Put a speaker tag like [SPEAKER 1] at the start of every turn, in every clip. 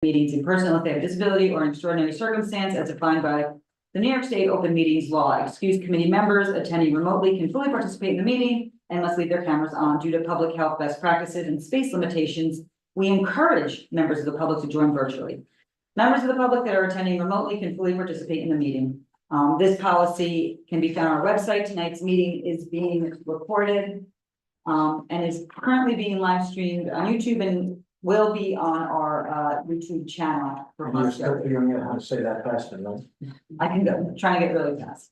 [SPEAKER 1] meetings in person if they have a disability or an extraordinary circumstance as defined by the New York State Open Meetings Law. Excused committee members attending remotely can fully participate in the meeting and must leave their cameras on due to public health best practices and space limitations. We encourage members of the public to join virtually. Members of the public that are attending remotely can fully participate in the meeting. This policy can be found on our website. Tonight's meeting is being recorded and is currently being live streamed on YouTube and will be on our YouTube channel.
[SPEAKER 2] And you're still figuring out how to say that faster, right?
[SPEAKER 1] I can go, trying to get really fast.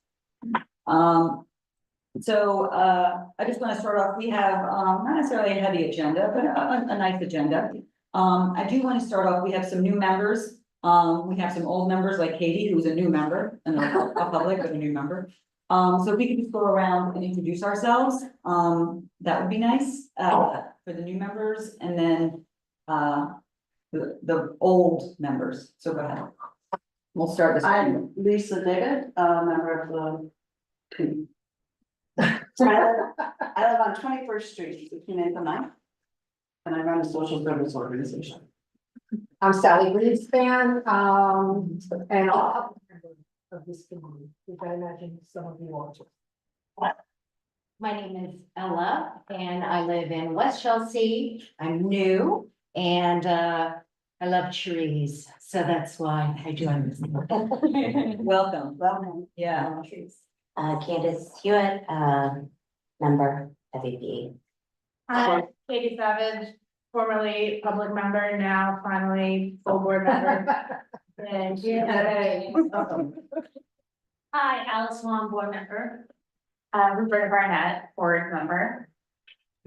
[SPEAKER 1] So I just want to start off, we have not necessarily a heavy agenda, but a nice agenda. I do want to start off, we have some new members. We have some old members like Katie, who's a new member, and a public, but a new member. So if we could just go around and introduce ourselves, that would be nice for the new members, and then the old members. So go ahead. We'll start this.
[SPEAKER 3] I'm Lisa Diggett, member of the team. I live on 21st Street, between 8th and 9th, and I run a social service organization.
[SPEAKER 4] I'm Sally Greenspan, and all of this community, which I imagine some of you watch.
[SPEAKER 5] My name is Ella and I live in West Chelsea. I'm new and I love trees. So that's why I joined this.
[SPEAKER 1] Welcome.
[SPEAKER 3] Well,
[SPEAKER 1] Yeah.
[SPEAKER 5] Candace Hewitt, member of APA.
[SPEAKER 6] Hi, Katie Savage, formerly public member, now finally full board member. And hi, Alice Swan, board member. Roberta Barnett, board member.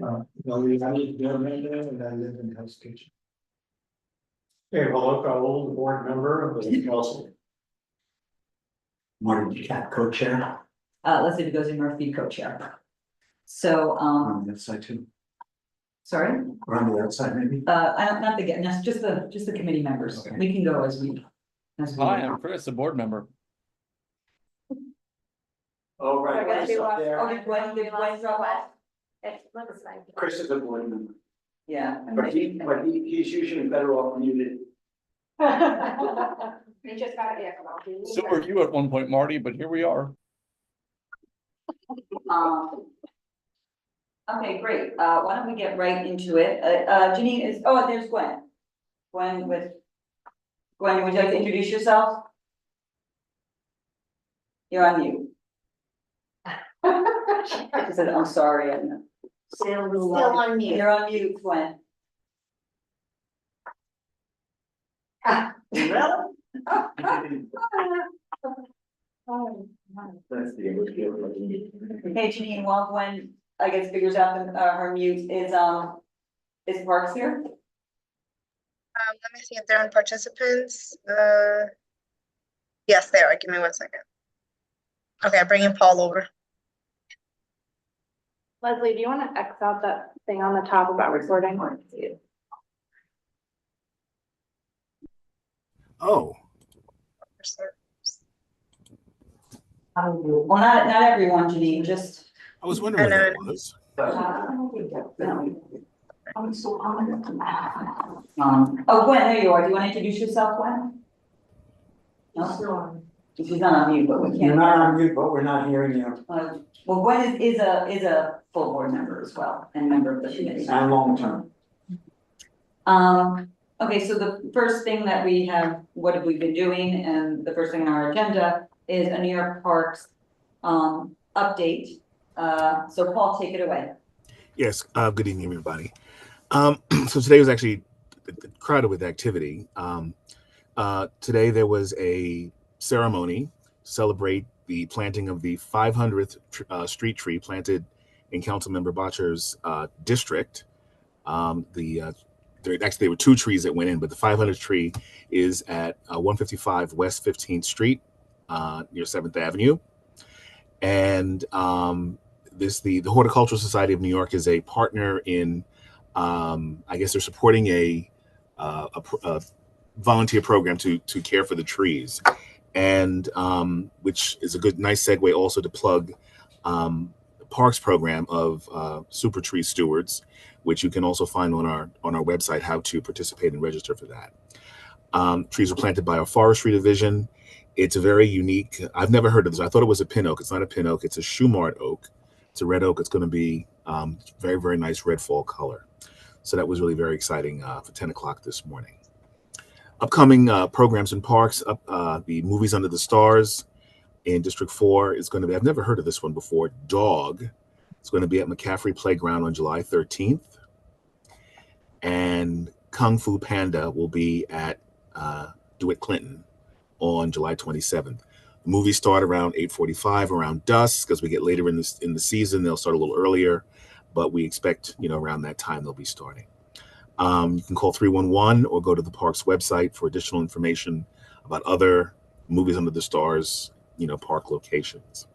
[SPEAKER 2] I live and I live in Hell's Kitchen. Okay, hello, Raul, the board member of the council. Marty Cat, co-chair.
[SPEAKER 1] Leslie Vigosi Murphy, co-chair. So,
[SPEAKER 2] On the outside too,
[SPEAKER 1] sorry,
[SPEAKER 2] or on the outside maybe.
[SPEAKER 1] I don't, not the, that's just the committee members.
[SPEAKER 2] Okay.
[SPEAKER 1] We can go as we.
[SPEAKER 7] Hi, I'm Chris, a board member.
[SPEAKER 2] Oh, right.
[SPEAKER 1] I guess we
[SPEAKER 2] Up there.
[SPEAKER 1] Oh, did Gwen drop off?
[SPEAKER 2] Chris is a board member,
[SPEAKER 1] Yeah.
[SPEAKER 2] but he's usually better off muted.
[SPEAKER 4] You just got it.
[SPEAKER 7] So were you at one point, Marty, but here we are.
[SPEAKER 1] Okay, great. Why don't we get right into it? Janine is, oh, there's Gwen. Gwen, would you like to introduce yourself? You're on mute. She said, I'm sorry.
[SPEAKER 5] Still on mute.
[SPEAKER 1] You're on mute, Gwen.
[SPEAKER 2] That's the English field.
[SPEAKER 1] Okay, Janine, while Gwen, I guess, figures out her mute, is Parks here?
[SPEAKER 8] Let me see if they're on participants. Yes, they are. Give me 1 second. Okay, I'm bringing Paul over.
[SPEAKER 6] Leslie, do you want to X out that thing on the top about recording?
[SPEAKER 9] Oh,
[SPEAKER 1] Well, not everyone, Janine, just.
[SPEAKER 9] I was wondering what that was.
[SPEAKER 1] Oh, Gwen, there you are. Do you want to introduce yourself, Gwen? No? She's not on mute, but we can't.
[SPEAKER 2] You're not on mute, but we're not hearing you.
[SPEAKER 1] Well, Gwen is a full board member as well and member of the committee.
[SPEAKER 2] And long term.
[SPEAKER 1] Okay, so the first thing that we have, what have we been doing? And the first thing on our agenda is a New York Parks update. So Paul, take it away.
[SPEAKER 9] Yes, good evening, everybody. So today was actually crowded with activity. Today there was a ceremony to celebrate the planting of the 500th street tree planted in Councilmember Botcher's district. There were two trees that went in, but the 500th tree is at 155 West 15th Street near 7th Avenue. And the Horticultural Society of New York is a partner in, I guess they're supporting a volunteer program to care for the trees, and which is a nice segue also to plug Parks program of Super Tree Stewards, which you can also find on our website how to participate and register for that. Trees were planted by our forestry division. It's a very unique. I've never heard of this. I thought it was a pin oak. It's not a pin oak. It's a Shumard oak. It's a red oak. It's going to be very, very nice red fall color. So that was really very exciting for 10 o'clock this morning. Upcoming programs in parks, the Movies Under the Stars in District 4 is going to be, I've never heard of this one before, Dog. It's going to be at McCaffrey Playground on July 13th. And Kung Fu Panda will be at DeWitt Clinton on July 27th. The movies start around 8:45, around dusk, because we get later in the season. They'll start a little earlier, but we expect, around that time they'll be starting. You can call 311 or go to the park's website for additional information about other Movies Under the Stars, park locations.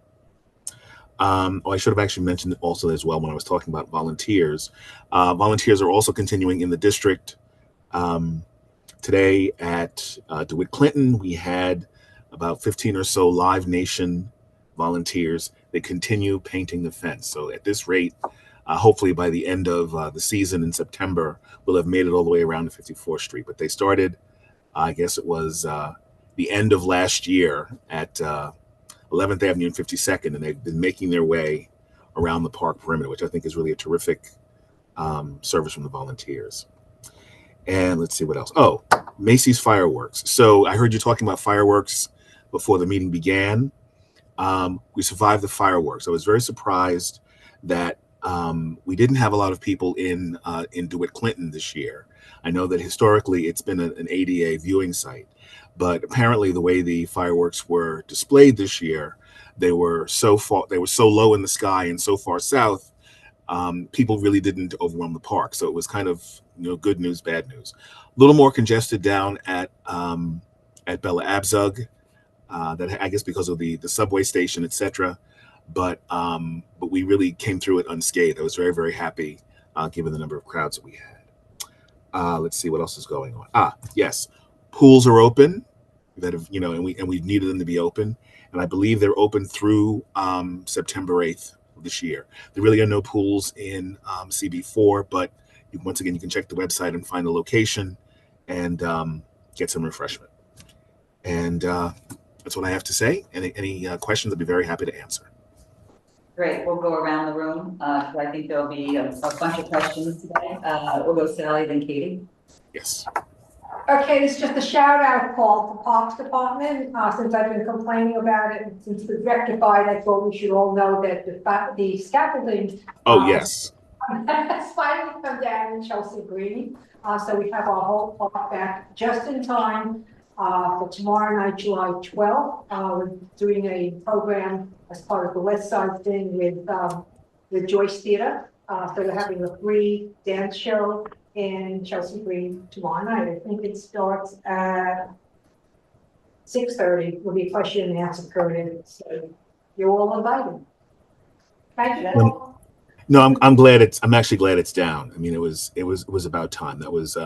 [SPEAKER 9] I should have actually mentioned it also as well when I was talking about volunteers. Volunteers are also continuing in the district. Today at DeWitt Clinton, we had about 15 or so Live Nation volunteers. They continue painting the fence. So at this rate, hopefully by the end of the season in September, we'll have made it all the way around to 54th Street. But they started, I guess it was the end of last year at 11th Avenue and 52nd, and they've been making their way around the park perimeter, which I think is really a terrific service from the volunteers. And let's see what else. Oh, Macy's fireworks. So I heard you talking about fireworks before the meeting began. We survived the fireworks. I was very surprised that we didn't have a lot of people in DeWitt Clinton this year. I know that historically it's been an ADA viewing site, but apparently the way the fireworks were displayed this year, they were so low in the sky and so far south, people really didn't overwhelm the park. So it was kind of good news, bad news. A little more congested down at Bella Abzug, that I guess because of the subway station, etc. But we really came through it unscathed. I was very, very happy given the number of crowds that we had. Let's see what else is going on. Yes, pools are open that have and we've needed them to be open, and I believe they're open through September 8th of this year. There really are no pools in CB4, but once again you can check the website and find the location and get some refreshment. And that's what I have to say. Any questions, I'd be very happy to answer.
[SPEAKER 1] Great, we'll go around the room. So I think there'll be a bunch of questions today. We'll go Sally, then Katie.
[SPEAKER 9] Yes.
[SPEAKER 4] Okay, it's just a shout out call to Parks Department. Since I've been complaining about it, since it's rectified, I thought we should all know that the scaffolding.
[SPEAKER 9] Oh, yes.
[SPEAKER 4] Has finally come down in Chelsea Green. So we have our whole park back just in time for tomorrow night, July 12th. We're doing a program as part of the West Side thing with Joyce Theater. So we're having a free dance show in Chelsea Green tomorrow night. I think it starts at 6:30. Will be a question and answer period. So you're all invited. Thank you.
[SPEAKER 9] No, I'm actually glad it's down. I mean, it was about time. That was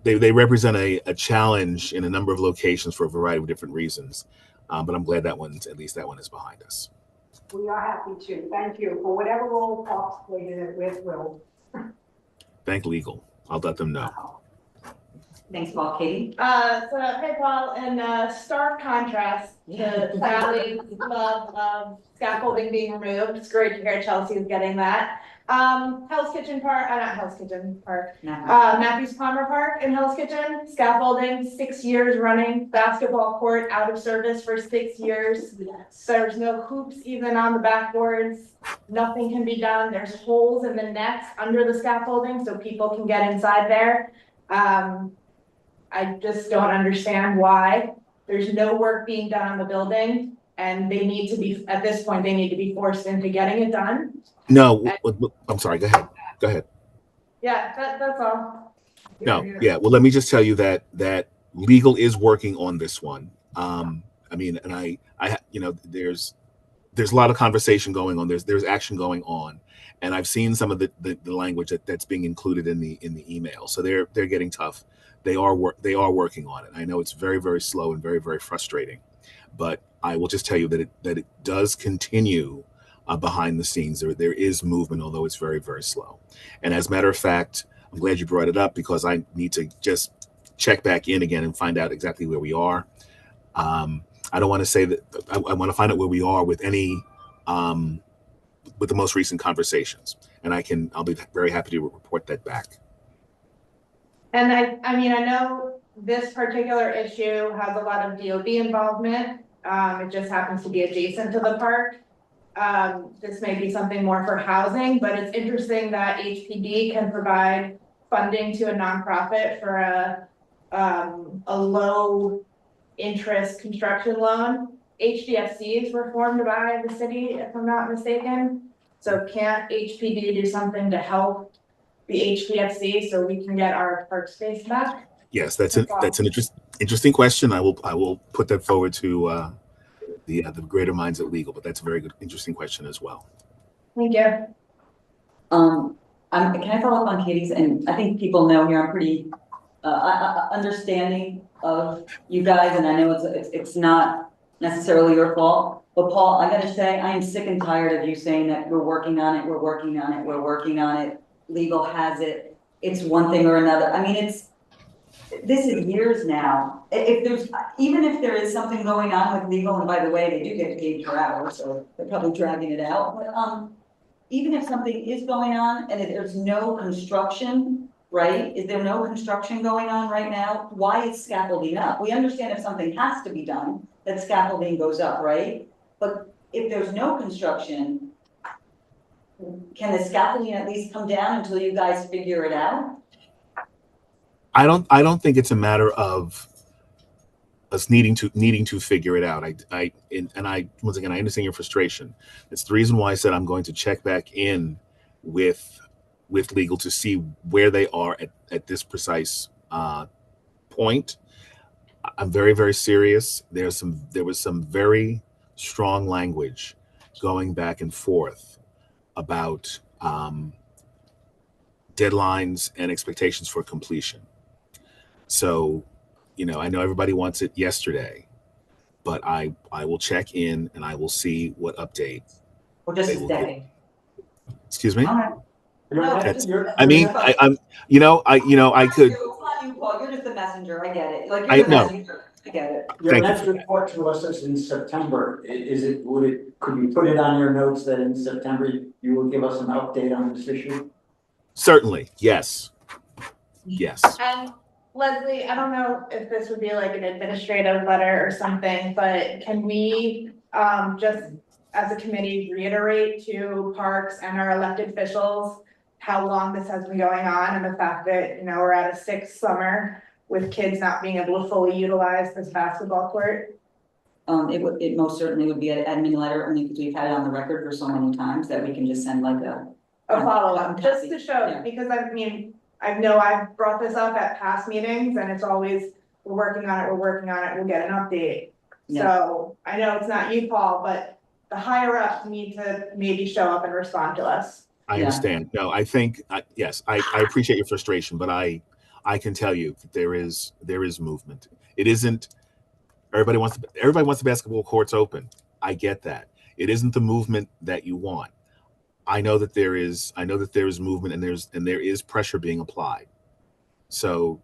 [SPEAKER 9] they represent a challenge in a number of locations for a variety of different reasons. But I'm glad at least that one is behind us.
[SPEAKER 4] We are happy to. Thank you for whatever role Parks played in it with Will.
[SPEAKER 9] Thank legal. I'll let them know.
[SPEAKER 1] Thanks, Paul. Katie.
[SPEAKER 6] Hey, Paul, in stark contrast to Sally's love of scaffolding being removed, it's great to hear Chelsea is getting that. Hell's Kitchen Park, not Hell's Kitchen Park, Matthews Palmer Park in Hell's Kitchen, scaffolding, 6 years running, basketball court out of service for 6 years.
[SPEAKER 4] Yes.
[SPEAKER 6] There's no hoops even on the backboards. Nothing can be done. There's holes in the nets under the scaffolding so people can get inside there. I just don't understand why there's no work being done on the building, and they need to be, at this point, they need to be forced into getting it done.
[SPEAKER 9] No, I'm sorry. Go ahead.
[SPEAKER 6] Yeah, that's all.
[SPEAKER 9] No, yeah. Well, let me just tell you that legal is working on this one. I mean, and I there's a lot of conversation going on. There's action going on, and I've seen some of the language that's being included in the email. So they're getting tough. They are working on it. I know it's very, very slow and very, very frustrating, but I will just tell you that it does continue behind the scenes. There is movement, although it's very, very slow. And as a matter of fact, I'm glad you brought it up because I need to just check back in again and find out exactly where we are. I don't want to say that I want to find out where we are with any with the most recent conversations, and I'll be very happy to report that back.
[SPEAKER 6] And I mean, I know this particular issue has a lot of DOB involvement. It just happens to be adjacent to the park. This may be something more for housing, but it's interesting that HPD can provide funding to a nonprofit for a low interest construction loan. HDFCs were formed by the city, if I'm not mistaken. So can't HPD do something to help the HDFC so we can get our park space back?
[SPEAKER 9] Yes, that's an interesting question. I will put that forward to the greater minds at legal, but that's a very good, interesting question as well.
[SPEAKER 6] Thank you.
[SPEAKER 1] Can I follow up on Katie's? And I think people know here I'm pretty understanding of you guys, and I know it's not necessarily your fault. But Paul, I gotta say, I am sick and tired of you saying that we're working on it, we're working on it, we're working on it. Legal has it. It's one thing or another. I mean, this is years now. Even if there is something going on with legal, and by the way, they do get paid per hour, so they're probably dragging it out. But even if something is going on and there's no construction, right? Is there no construction going on right now? Why is scaffolding up? We understand if something has to be done, that scaffolding goes up, right? But if there's no construction, can the scaffolding at least come down until you guys figure it out?
[SPEAKER 9] I don't think it's a matter of us needing to figure it out. I once again, I understand your frustration. It's the reason why I said I'm going to check back in with legal to see where they are at this precise point. I'm very, very serious. There was some very strong language going back and forth about deadlines and expectations for completion. So, I know everybody wants it yesterday, but I will check in and I will see what update.
[SPEAKER 1] Or just a day?
[SPEAKER 9] Excuse me?
[SPEAKER 1] All right.
[SPEAKER 9] I mean, I'm, I could.
[SPEAKER 1] It's not you, Paul. You're just the messenger. I get it. Like
[SPEAKER 9] I
[SPEAKER 1] you're the
[SPEAKER 9] know.
[SPEAKER 1] messenger. I get it.
[SPEAKER 2] Your next report to us is in September. Could you put it on your notes that in September you will give us an update on this issue?
[SPEAKER 9] Certainly, yes. Yes.
[SPEAKER 6] And Leslie, I don't know if this would be like an administrative letter or something, but can we just as a committee reiterate to Parks and our elected officials how long this has been going on and the fact that, we're at a 6th summer with kids not being able to fully utilize this basketball court?
[SPEAKER 1] It most certainly would be an admin letter, only because we've had it on the record for so many times that we can just send like a
[SPEAKER 6] follow-up, just to show,
[SPEAKER 1] Yeah.
[SPEAKER 6] because I know I've brought this up at past meetings and it's always, we're working on it, we'll get an update.
[SPEAKER 1] Yeah.
[SPEAKER 6] So I know it's not you, Paul, but the higher ups need to maybe show up and respond to us.
[SPEAKER 9] I understand. No, I think, yes, I appreciate your frustration, but I can tell you that there is movement. It isn't, everybody wants the basketball courts open. I get that. It isn't the movement that you want. I know that there is movement and there is pressure being applied. So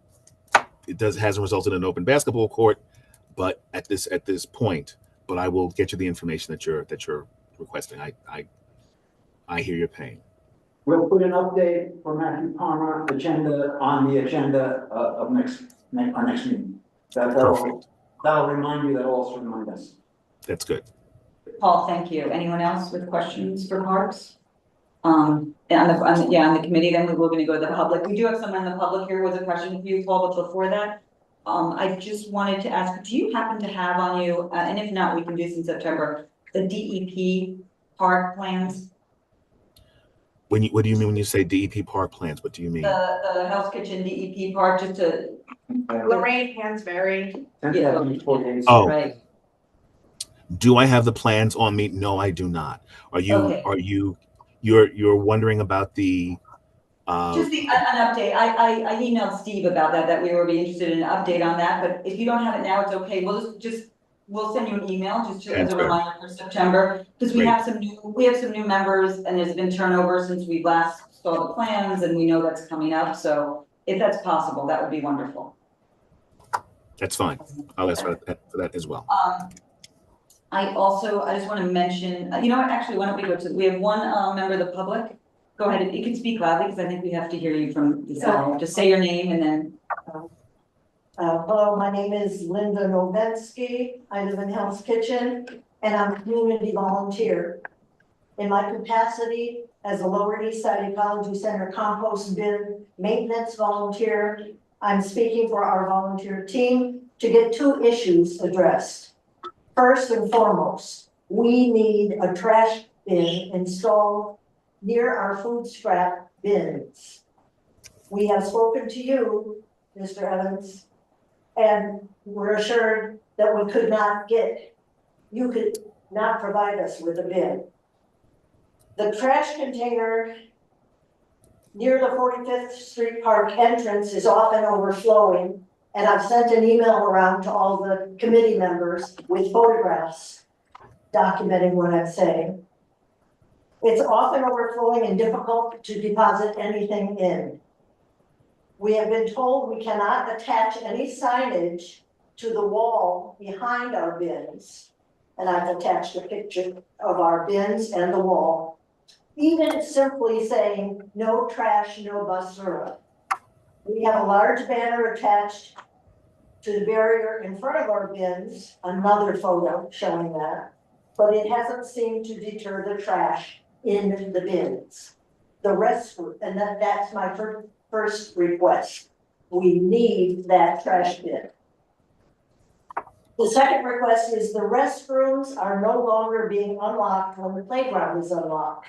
[SPEAKER 9] it hasn't resulted in an open basketball court, but at this point, but I will get you the information that you're requesting. I hear your pain.
[SPEAKER 2] We'll put an update for Matthew Palmer on the agenda of our next meeting. That'll remind you, that also remind us.
[SPEAKER 9] That's good.
[SPEAKER 1] Paul, thank you. Anyone else with questions for Parks? On the committee, then we're going to go to the public. We do have someone in the public here with a question for you, Paul, but before that, I just wanted to ask, do you happen to have on you, and if not, we can do this in September, the DEP park plans?
[SPEAKER 9] What do you mean when you say DEP park plans? What do you mean?
[SPEAKER 1] The Hell's Kitchen DEP park, just to.
[SPEAKER 6] Lorraine Hansberry.
[SPEAKER 9] Oh.
[SPEAKER 1] Right.
[SPEAKER 9] Do I have the plans on me? No, I do not. You're wondering about the
[SPEAKER 1] just an update. I emailed Steve about that we would be interested in an update on that, but if you don't have it now, it's okay. We'll send you an email just as a reminder for September, because we have some new members and there's been turnover since we last saw the plans and we know that's coming up. So if that's possible, that would be wonderful.
[SPEAKER 9] That's fine. I'll ask for that as well.
[SPEAKER 1] I just want to mention, you know what, actually, why don't we go to, we have one member of the public. Go ahead, you can speak loudly because I think we have to hear you from the side. Just say your name and then.
[SPEAKER 10] Hello, my name is Linda Novensky. I live in Hell's Kitchen and I'm a community volunteer. In my capacity as a Lower East Side Ecology Center compost bin maintenance volunteer, I'm speaking for our volunteer team to get 2 issues addressed. First and foremost, we need a trash bin installed near our food scrap bins. We have spoken to you, Mr. Evans, and we're assured that you could not provide us with a bin. The trash container near the 45th Street Park entrance is often overflowing, and I've sent an email around to all the committee members with photographs documenting what I'm saying. It's often overflowing and difficult to deposit anything in. We have been told we cannot attach any signage to the wall behind our bins. And I've attached a picture of our bins and the wall. Even simply saying, no trash, no basura. We have a large banner attached to the barrier in front of our bins, another photo showing that, but it hasn't seemed to deter the trash in the bins. The rest, and that's my first request. We need that trash bin. The second request is the restrooms are no longer being unlocked when the playground is unlocked.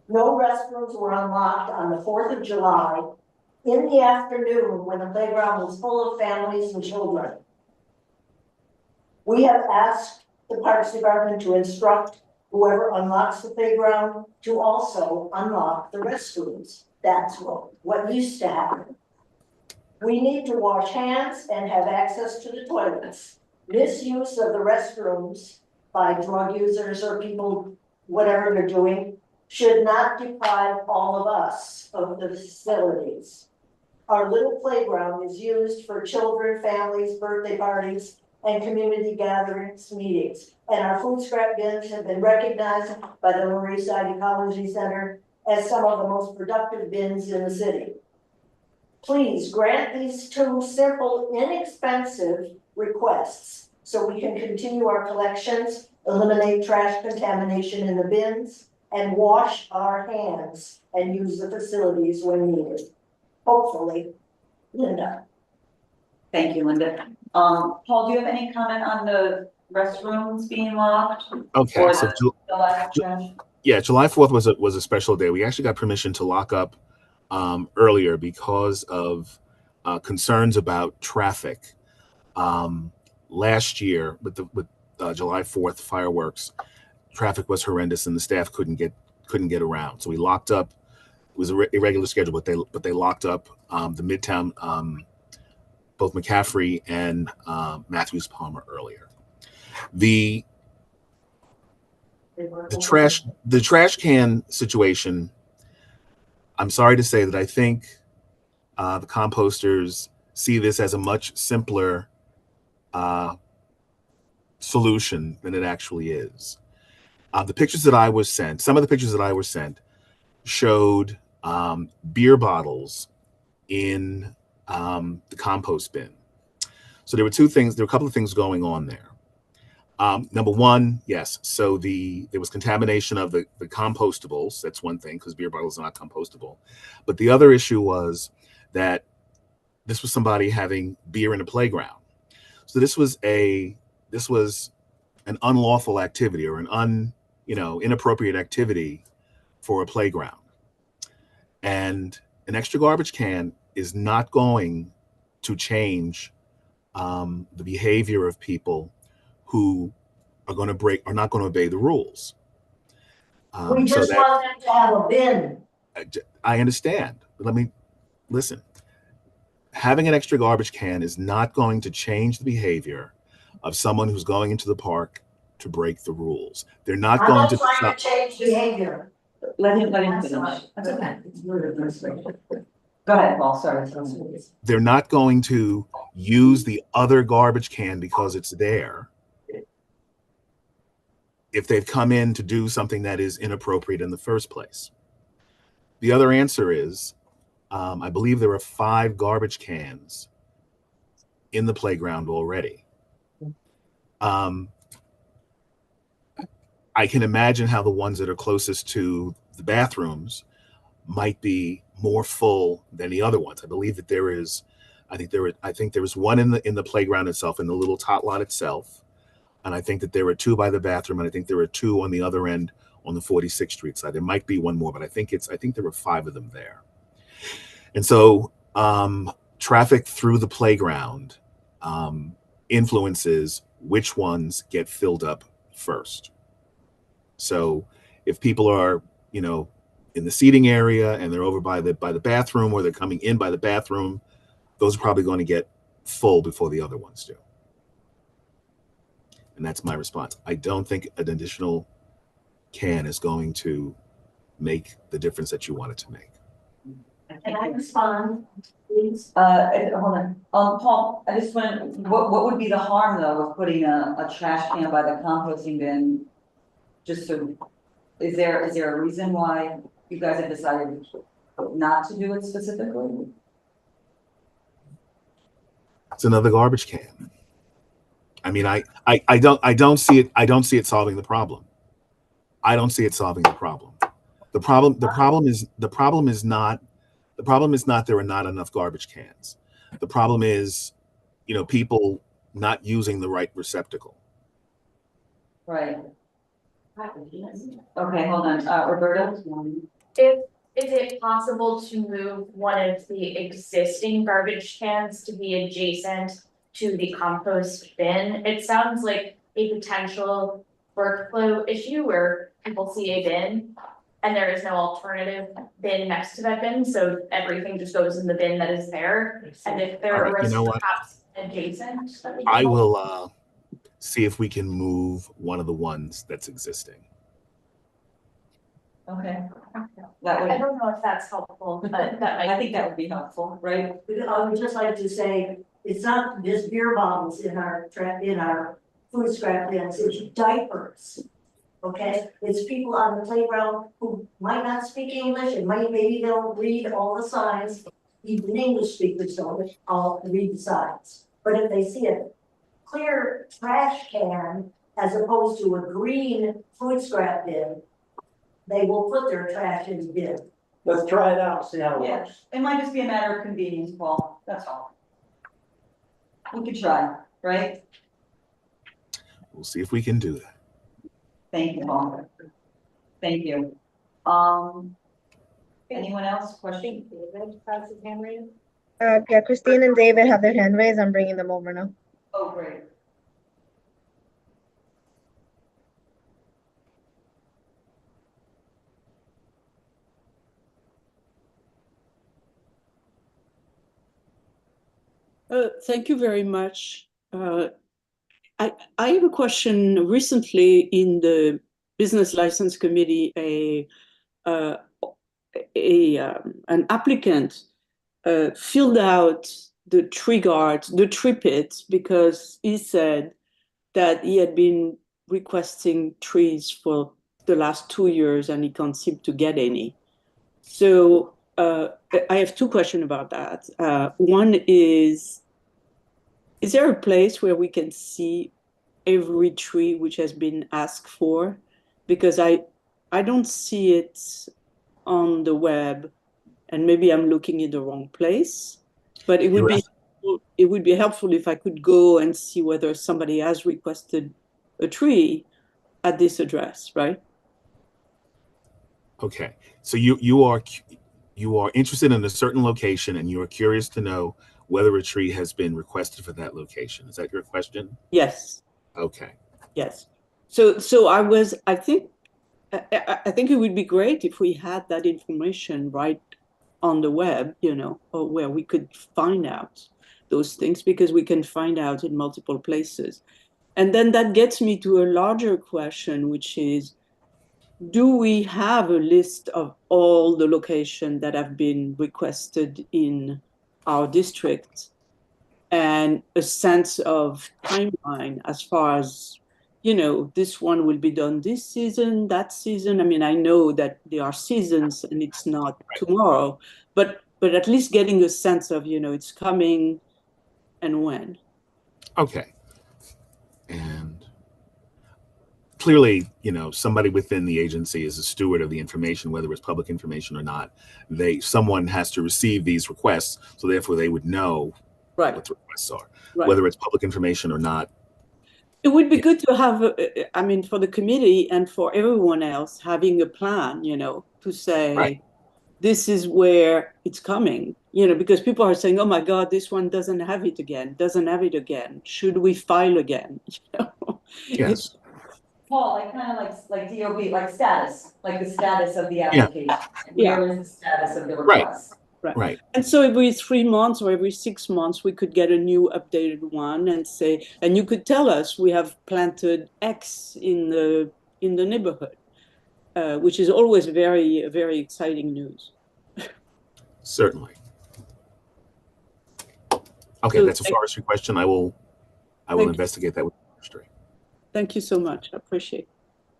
[SPEAKER 10] No restrooms were unlocked on the 4th of July in the afternoon when the playground was full of families and children. We have asked the Parks Department to instruct whoever unlocks the playground to also unlock the restrooms. That's what used to happen. We need to wash hands and have access to the toilets. Misuse of the restrooms by drug users or people, whatever they're doing, should not deprive all of us of the facilities. Our little playground is used for children, families, birthday parties, and community gatherings, meetings. And our food scrap bins have been recognized by the Lower East Side Ecology Center as some of the most productive bins in the city. Please grant these 2 simple, inexpensive requests so we can continue our collections, eliminate trash contamination in the bins, and wash our hands and use the facilities when needed. Hopefully, Linda.
[SPEAKER 1] Thank you, Linda. Paul, do you have any comment on the restrooms being locked?
[SPEAKER 9] Okay,
[SPEAKER 1] Or
[SPEAKER 9] so
[SPEAKER 1] the last trash?
[SPEAKER 9] yeah, July 4th was a special day. We actually got permission to lock up earlier because of concerns about traffic. Last year with July 4th fireworks, traffic was horrendous and the staff couldn't get around. So we locked up. It was an irregular schedule, but they locked up the Midtown, both McCaffrey and Matthews Palmer earlier. The trash can situation, I'm sorry to say that I think the composters see this as a much simpler solution than it actually is. The pictures that I was sent, some of the pictures that I was sent showed beer bottles in the compost bin. So there were 2 things, there were a couple of things going on there. Number one, yes. So there was contamination of the compostables. That's one thing because beer bottles are not compostable. But the other issue was that this was somebody having beer in a playground. So this was an unlawful activity or an inappropriate activity for a playground. And an extra garbage can is not going to change the behavior of people who are not going to obey the rules.
[SPEAKER 10] We just want them to have a bin.
[SPEAKER 9] I understand, but let me listen. Having an extra garbage can is not going to change the behavior of someone who's going into the park to break the rules. They're not going to
[SPEAKER 10] change behavior.
[SPEAKER 1] Let him finish. That's okay. Go ahead, Paul, sorry.
[SPEAKER 9] They're not going to use the other garbage can because it's there if they've come in to do something that is inappropriate in the first place. The other answer is, I believe there are 5 garbage cans in the playground already. I can imagine how the ones that are closest to the bathrooms might be more full than the other ones. I believe that there is, I think there was one in the playground itself, in the little tot lot itself, and I think that there were 2 by the bathroom, and I think there were 2 on the other end on the 46th Street side. There might be one more, but I think there were 5 of them there. And so traffic through the playground influences which ones get filled up first. So if people are, in the seating area and they're over by the bathroom, or they're coming in by the bathroom, those are probably going to get full before the other ones do. And that's my response. I don't think an additional can is going to make the difference that you want it to make.
[SPEAKER 10] Can I respond, please?
[SPEAKER 1] Hold on. Paul, I just want, what would be the harm though of putting a trash can by the composting bin? Just so, is there a reason why you guys have decided not to do it specifically?
[SPEAKER 9] It's another garbage can. I mean, I don't see it solving the problem. I don't see it solving the problem. The problem is not there are not enough garbage cans. The problem is, people not using the right receptacle.
[SPEAKER 1] Right. Okay, hold on, Roberta?
[SPEAKER 11] Is it possible to move one of the existing garbage cans to be adjacent to the compost bin? It sounds like a potential workflow issue where people see a bin and there is no alternative bin next to that bin, so everything just goes in the bin that is there. And if there are risks perhaps adjacent.
[SPEAKER 9] I will see if we can move one of the ones that's existing.
[SPEAKER 1] Okay.
[SPEAKER 11] I don't know if that's helpful, but that might.
[SPEAKER 1] I think that would be helpful, right?
[SPEAKER 10] I would just like to say, it's not just beer bottles in our food scrap bins, it's diapers. Okay, it's people on the playground who might not speak English and maybe they'll read all the signs. Even English speakers don't all read the signs. But if they see a clear trash can as opposed to a green food scrap bin, they will put their trash in the bin.
[SPEAKER 2] Let's try it out, see how it
[SPEAKER 1] Yeah,
[SPEAKER 2] works.
[SPEAKER 1] it might just be a matter of convenience, Paul, that's all. We could try, right?
[SPEAKER 9] We'll see if we can do that.
[SPEAKER 1] Thank you, Paul. Thank you. Anyone else, question?
[SPEAKER 11] David has his hand raised.
[SPEAKER 8] Yeah, Christine and David have their hand raised. I'm bringing them over now.
[SPEAKER 1] Oh, great.
[SPEAKER 12] Thank you very much. I have a question. Recently in the Business License Committee, an applicant filled out the tree pit, because he said that he had been requesting trees for the last 2 years and he can't seem to get any. So I have 2 questions about that. One is there a place where we can see every tree which has been asked for? Because I don't see it on the web, and maybe I'm looking in the wrong place, but it would be helpful if I could go and see whether somebody has requested a tree at this address, right?
[SPEAKER 9] Okay, so you are interested in a certain location and you are curious to know whether a tree has been requested for that location. Is that your question?
[SPEAKER 12] Yes.
[SPEAKER 9] Okay.
[SPEAKER 12] Yes. So I think it would be great if we had that information right on the web, or where we could find out those things, because we can find out in multiple places. And then that gets me to a larger question, which is, do we have a list of all the locations that have been requested in our district and a sense of timeline as far as, this one will be done this season, that season? I mean, I know that there are seasons and it's not tomorrow, but at least getting a sense of, it's coming and when.
[SPEAKER 9] Okay. And clearly, somebody within the agency is a steward of the information, whether it's public information or not. Someone has to receive these requests, so therefore they would know
[SPEAKER 12] Right.
[SPEAKER 9] what the requests are,
[SPEAKER 12] Right.
[SPEAKER 9] whether it's public information or not.
[SPEAKER 12] It would be good to have, for the committee and for everyone else, having a plan, to say,
[SPEAKER 9] Right.
[SPEAKER 12] this is where it's coming, because people are saying, oh my God, this one doesn't have it again. Should we file again?
[SPEAKER 9] Yes.
[SPEAKER 1] Paul, like kind of like DOB, like status, like the status of the application.
[SPEAKER 12] Yeah.
[SPEAKER 1] Where is the status of the request?
[SPEAKER 9] Right.
[SPEAKER 12] And so every 3 months or every 6 months, we could get a new updated one and say, and you could tell us we have planted X in the neighborhood, which is always very, very exciting news.
[SPEAKER 9] Certainly. Okay,
[SPEAKER 12] So
[SPEAKER 9] that's a forestry question. I will investigate that with forestry.
[SPEAKER 12] Thank you so much. I appreciate it.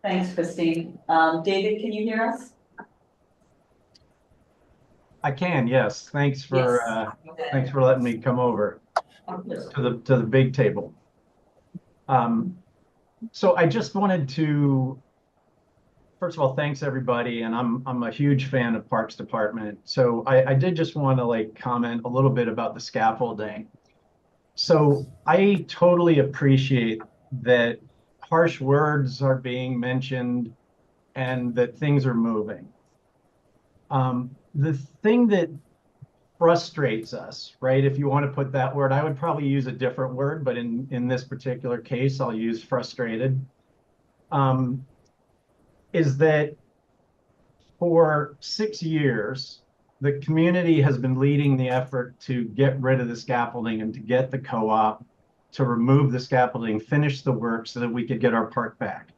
[SPEAKER 1] Thanks, Christine. David, can you hear us?
[SPEAKER 13] I can, yes. Thanks for letting me come over to the big table. So I just wanted to, first of all, thanks everybody, and I'm a huge fan of Parks Department. So I did just want to comment a little bit about the scaffolding. So I totally appreciate that harsh words are being mentioned and that things are moving. The thing that frustrates us, right? If you want to put that word, I would probably use a different word, but in this particular case, I'll use frustrated, is that for 6 years, the community has been leading the effort to get rid of the scaffolding and to get the co-op to remove the scaffolding, finish the work so that we could get our park back.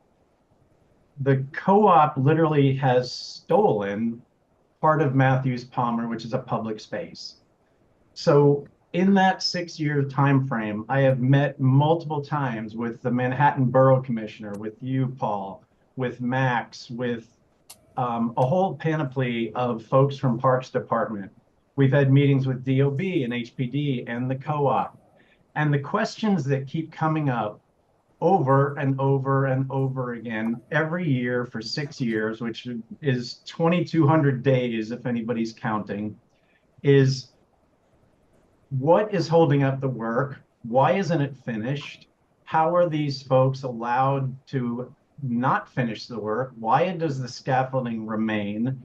[SPEAKER 13] The co-op literally has stolen part of Matthews Palmer, which is a public space. So in that 6-year time frame, I have met multiple times with the Manhattan Borough Commissioner, with you, Paul, with Max, with a whole panoply of folks from Parks Department. We've had meetings with DOB and HPD and the co-op. And the questions that keep coming up over and over and over again every year for 6 years, which is 2,200 days if anybody's counting, is what is holding up the work? Why isn't it finished? How are these folks allowed to not finish the work? Why does the scaffolding remain?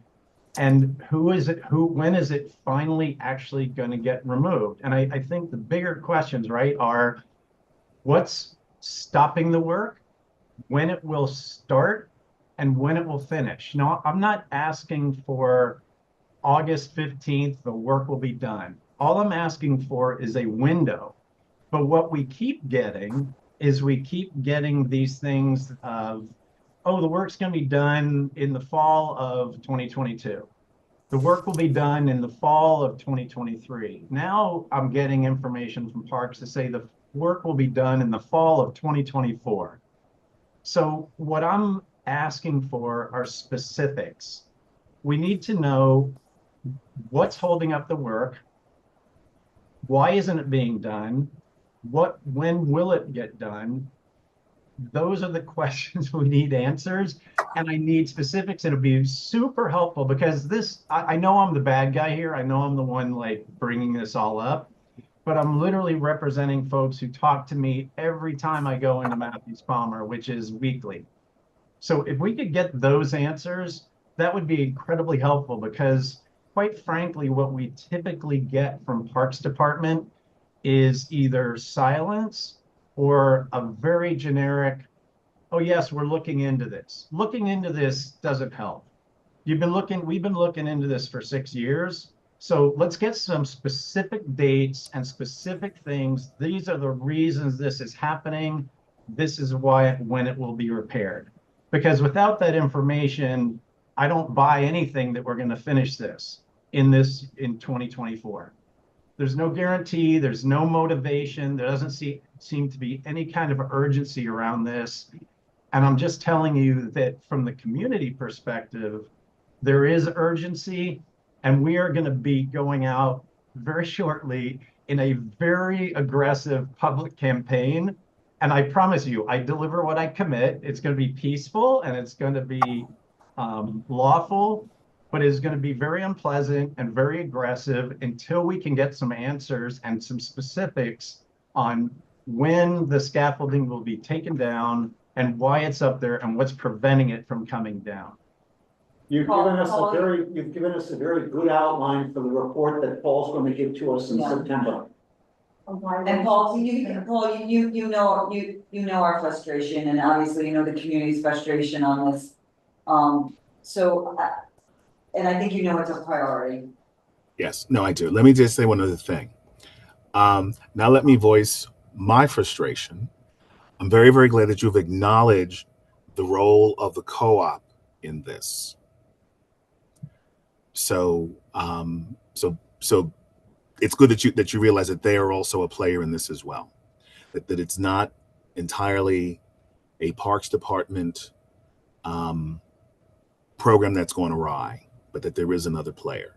[SPEAKER 13] And when is it finally actually going to get removed? And I think the bigger questions, right, are what's stopping the work, when it will start, and when it will finish. Now, I'm not asking for August 15th, the work will be done. All I'm asking for is a window. But what we keep getting is these things of, oh, the work's going to be done in the fall of 2022. The work will be done in the fall of 2023. Now I'm getting information from Parks to say the work will be done in the fall of 2024. So what I'm asking for are specifics. We need to know what's holding up the work, why isn't it being done, when will it get done? Those are the questions we need answers, and I need specifics. It'll be super helpful because I know I'm the bad guy here. I know I'm the one bringing this all up, but I'm literally representing folks who talk to me every time I go into Matthews Palmer, which is weekly. So if we could get those answers, that would be incredibly helpful because quite frankly, what we typically get from Parks Department is either silence or a very generic, oh yes, we're looking into this. Looking into this doesn't help. We've been looking into this for 6 years. So let's get some specific dates and specific things. These are the reasons this is happening. This is when it will be repaired. Because without that information, I don't buy anything that we're going to finish this in 2024. There's no guarantee, there's no motivation, there doesn't seem to be any kind of urgency around this. And I'm just telling you that from the community perspective, there is urgency, and we are going to be going out very shortly in a very aggressive public campaign. And I promise you, I deliver what I commit. It's going to be peaceful and it's going to be lawful, but it's going to be very unpleasant and very aggressive until we can get some answers and some specifics on when the scaffolding will be taken down and why it's up there and what's preventing it from coming down.
[SPEAKER 2] You've given us a very good outline for the report that Paul's going to give to us in September.
[SPEAKER 1] And Paul, you know our frustration, and obviously you know the community's frustration on this. And I think you know it's a priority.
[SPEAKER 9] Yes, no, I do. Let me just say one other thing. Now let me voice my frustration. I'm very, very glad that you've acknowledged the role of the co-op in this. So it's good that you realize that they are also a player in this as well. That it's not entirely a Parks Department program that's gone awry, but that there is another player.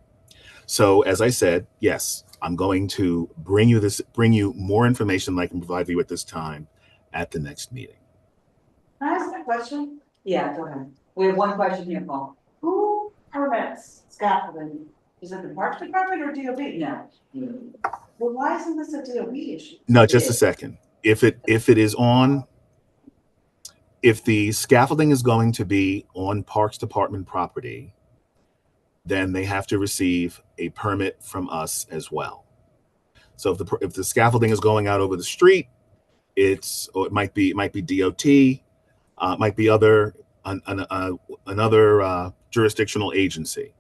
[SPEAKER 9] So as I said, yes, I'm going to bring you more information than I can provide you at this time at the next meeting.
[SPEAKER 3] Can I ask a question?
[SPEAKER 1] Yeah, go ahead. We have one question here, Paul.
[SPEAKER 3] Who permits scaffolding? Is it the Parks Department or DOB?
[SPEAKER 1] No.
[SPEAKER 3] Well, why isn't this a DOB issue?
[SPEAKER 9] No, just a second. If the scaffolding is going to be on Parks Department property, then they have to receive a permit from us as well. So if the scaffolding is going out over the street, it might be DOT, might be another jurisdictional agency.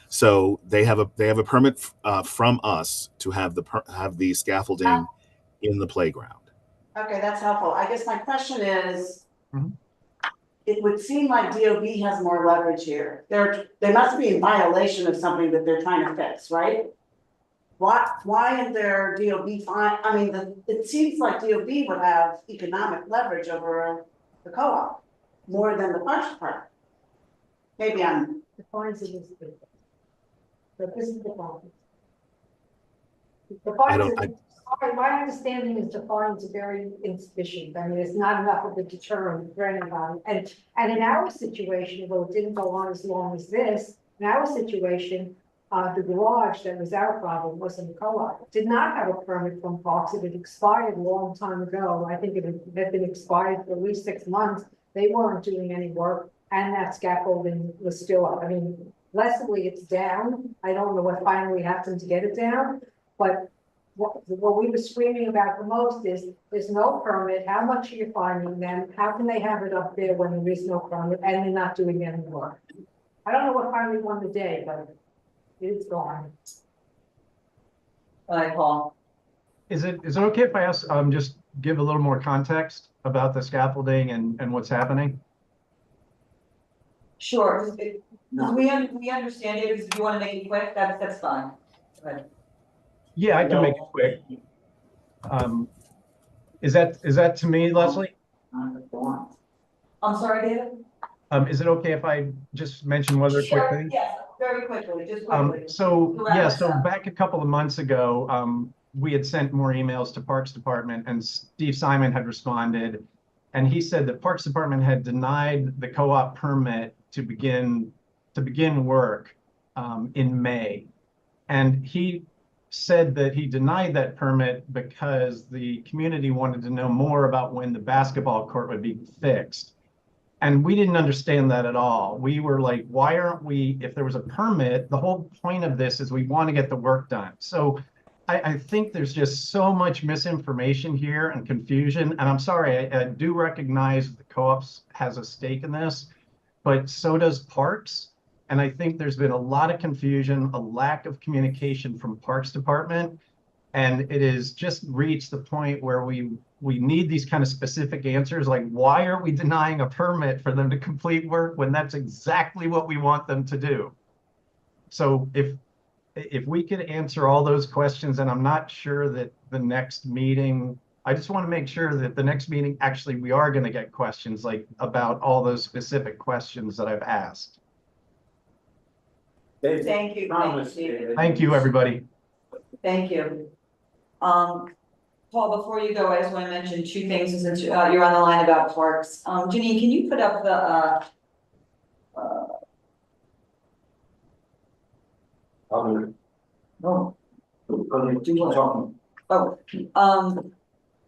[SPEAKER 9] So they have a permit from us to have the scaffolding in the playground.
[SPEAKER 3] Okay, that's helpful. I guess my question is, it would seem like DOB has more leverage here. They must be in violation of something that they're trying to fix, right? Why is there DOB fine? I mean, it seems like DOB would have economic leverage over the co-op more than the Parks Department. Maybe I'm.
[SPEAKER 4] The fines in this bill. But this is the fines. The fines, my understanding is the fines are very insufficient. I mean, it's not enough of a deterrent for anybody. And in our situation, though it didn't go on as long as this, in our situation, the garage that was our problem wasn't a co-op. Did not have a permit from Parks. It had expired a long time ago. I think it had been expired for at least 6 months. They weren't doing any work, and that scaffolding was still up. I mean, blessedly, it's down. I don't know what finally happened to get it down, but what we were screaming about the most is there's no permit. How much are you finding them? How can they have it up there when there is no permit and they're not doing any work? I don't know what finally won the day, but it's gone.
[SPEAKER 1] All right, Paul.
[SPEAKER 13] Is it okay if I ask, just give a little more context about the scaffolding and what's happening?
[SPEAKER 1] Sure. We understand it. If you want to make it quick, that's fine. Go ahead.
[SPEAKER 13] Yeah, I can make it quick. Is that to me, Leslie?
[SPEAKER 1] I'm sorry, David?
[SPEAKER 13] Is it okay if I just mention one other quick thing?
[SPEAKER 1] Yes, very quickly, just quickly.
[SPEAKER 13] So back a couple of months ago, we had sent more emails to Parks Department, and Steve Simon had responded, and he said that Parks Department had denied the co-op permit to begin work in May, and he said that he denied that permit because the community wanted to know more about when the basketball court would be fixed. And we didn't understand that at all. We were like, why aren't we, if there was a permit, the whole point of this is we want to get the work done. So I think there's just so much misinformation here and confusion. And I'm sorry, I do recognize the co-ops has a stake in this, but so does Parks. And I think there's been a lot of confusion, a lack of communication from Parks Department. And it is just reached the point where we need these kind of specific answers, like why are we denying a permit for them to complete work when that's exactly what we want them to do? So if we could answer all those questions, and I'm not sure that the next meeting, I just want to make sure that the next meeting, actually, we are going to get questions like about all those specific questions that I've asked.
[SPEAKER 1] Thank you.
[SPEAKER 13] Thank you, everybody.
[SPEAKER 1] Thank you. Paul, before you go, I just want to mention two things since you're on the line about parks. Janine, can you put up the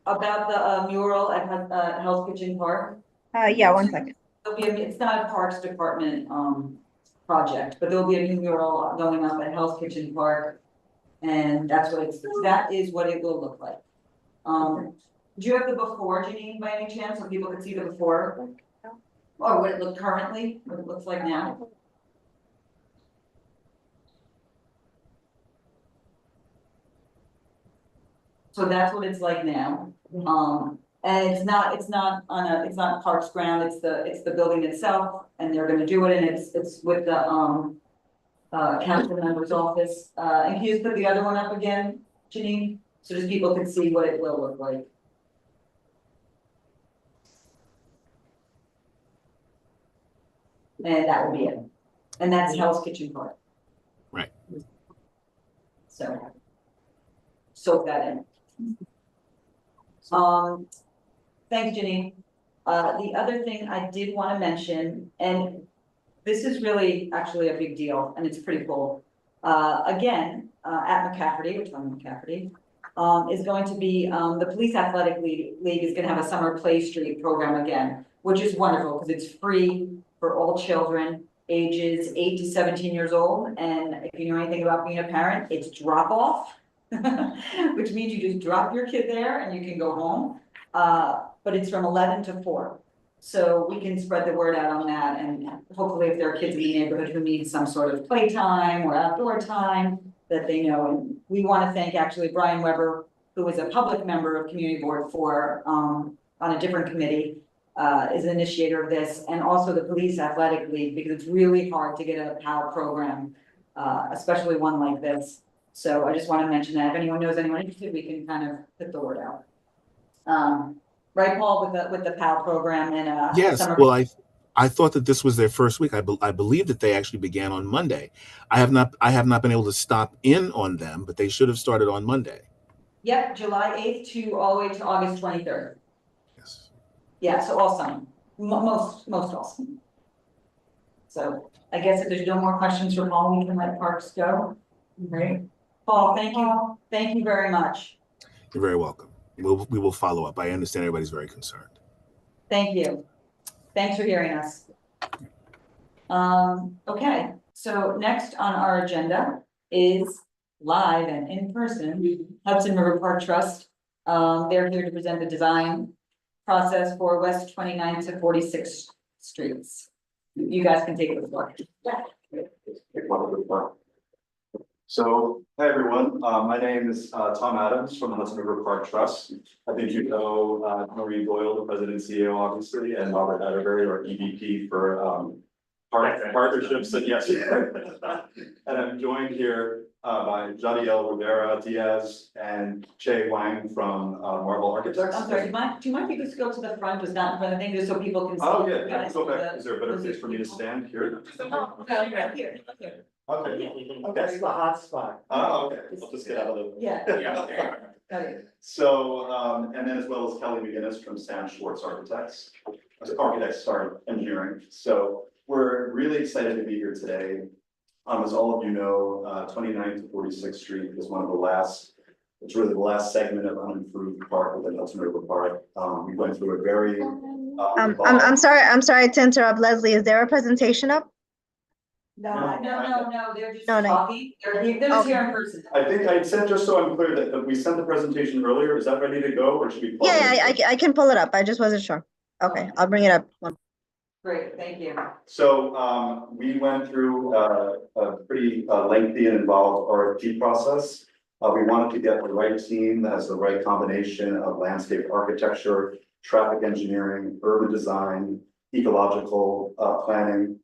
[SPEAKER 1] about the mural at Hell's Kitchen Park?
[SPEAKER 8] Yeah, 1 second.
[SPEAKER 1] It's not a Parks Department project, but there'll be a new mural going up at Hell's Kitchen Park. And that is what it will look like. Do you have the before, Janine, by any chance, so people can see the before? Or what it looks currently, what it looks like now? So that's what it's like now. And it's not Parks ground, it's the building itself, and they're gonna do it, and it's with the council member's office. And can you just put the other one up again, Janine? So just people can see what it will look like. And that will be it. And that's Hell's Kitchen Park.
[SPEAKER 9] Right.
[SPEAKER 1] So soak that in. Thanks, Janine. The other thing I did want to mention, and this is really actually a big deal, and it's pretty cool. Again, at McCafferty, which I'm McCafferty, is going to be, the Police Athletic League is gonna have a summer play street program again, which is wonderful because it's free for all children ages 8 to 17 years old. And if you know anything about being a parent, it's drop off, which means you just drop your kid there and you can go home. But it's from 11 to 4. So we can spread the word out on that, and hopefully if there are kids in the neighborhood who need some sort of playtime or outdoor time, that they know. And we want to thank actually Brian Weber, who is a public member of Community Board 4 on a different committee, is an initiator of this, and also the Police Athletic League, because it's really hard to get a PAL program, especially one like this. So I just want to mention that if anyone knows anyone interested, we can kind of put the word out. Right, Paul, with the PAL program and
[SPEAKER 9] yes.
[SPEAKER 1] summer.
[SPEAKER 9] Well, I thought that this was their first week. I believe that they actually began on Monday. I have not been able to stop in on them, but they should have started on Monday.
[SPEAKER 1] Yep, July 8th to all the way to August 23rd.
[SPEAKER 9] Yes.
[SPEAKER 1] Yeah, so all summer, most all summer. So I guess if there's no more questions for Paul, we can let Parks go. Great. Paul, thank you very much.
[SPEAKER 9] You're very welcome. We will follow up. I understand everybody's very concerned.
[SPEAKER 1] Thank you. Thanks for hearing us. Okay, so next on our agenda is live and in person, Hudson River Park Trust. They're here to present the design process for West 29th to 46th Streets. You guys can take the floor.
[SPEAKER 14] So, hi everyone, my name is Tom Adams from the Hudson River Park Trust. I think you know Marie Boyle, the president and CEO, obviously, and Robert Atterbury, our EVP for partnerships, and yes. And I'm joined here by Jadiel Rivera Diaz and Che Wang from Marble Architects.
[SPEAKER 1] I'm sorry, do you mind if you just go to the front, just not in front of the thing, just so people can see?
[SPEAKER 14] Oh, yeah, can I go back? Is there a better place for me to stand here?
[SPEAKER 1] Oh, no, right here.
[SPEAKER 14] Okay.
[SPEAKER 2] That's the hot spot.
[SPEAKER 14] Oh, okay, I'll just get out of the.
[SPEAKER 1] Yeah. Okay.
[SPEAKER 14] So, and then as well as Kelly McGinnis from Stan Schwartz Engineering. So we're really excited to be here today. As all of you know, 29th to 46th Street is one of the last, it's really the last segment of unimproved park within Hudson River Park. We went through a very.
[SPEAKER 8] I'm sorry to interrupt, Leslie. Is there a presentation up?
[SPEAKER 1] No, they're just
[SPEAKER 8] No.
[SPEAKER 1] talking, they're just here in person.
[SPEAKER 14] I think I said, just so I'm clear, that we sent the presentation earlier. Is that ready to go, or should we?
[SPEAKER 8] Yeah, I can pull it up. I just wasn't sure. Okay, I'll bring it up.
[SPEAKER 1] Great, thank you.
[SPEAKER 14] So we went through a pretty lengthy and involved RFP process. We wanted to get the right team that has the right combination of landscape architecture, traffic engineering, urban design, ecological planning,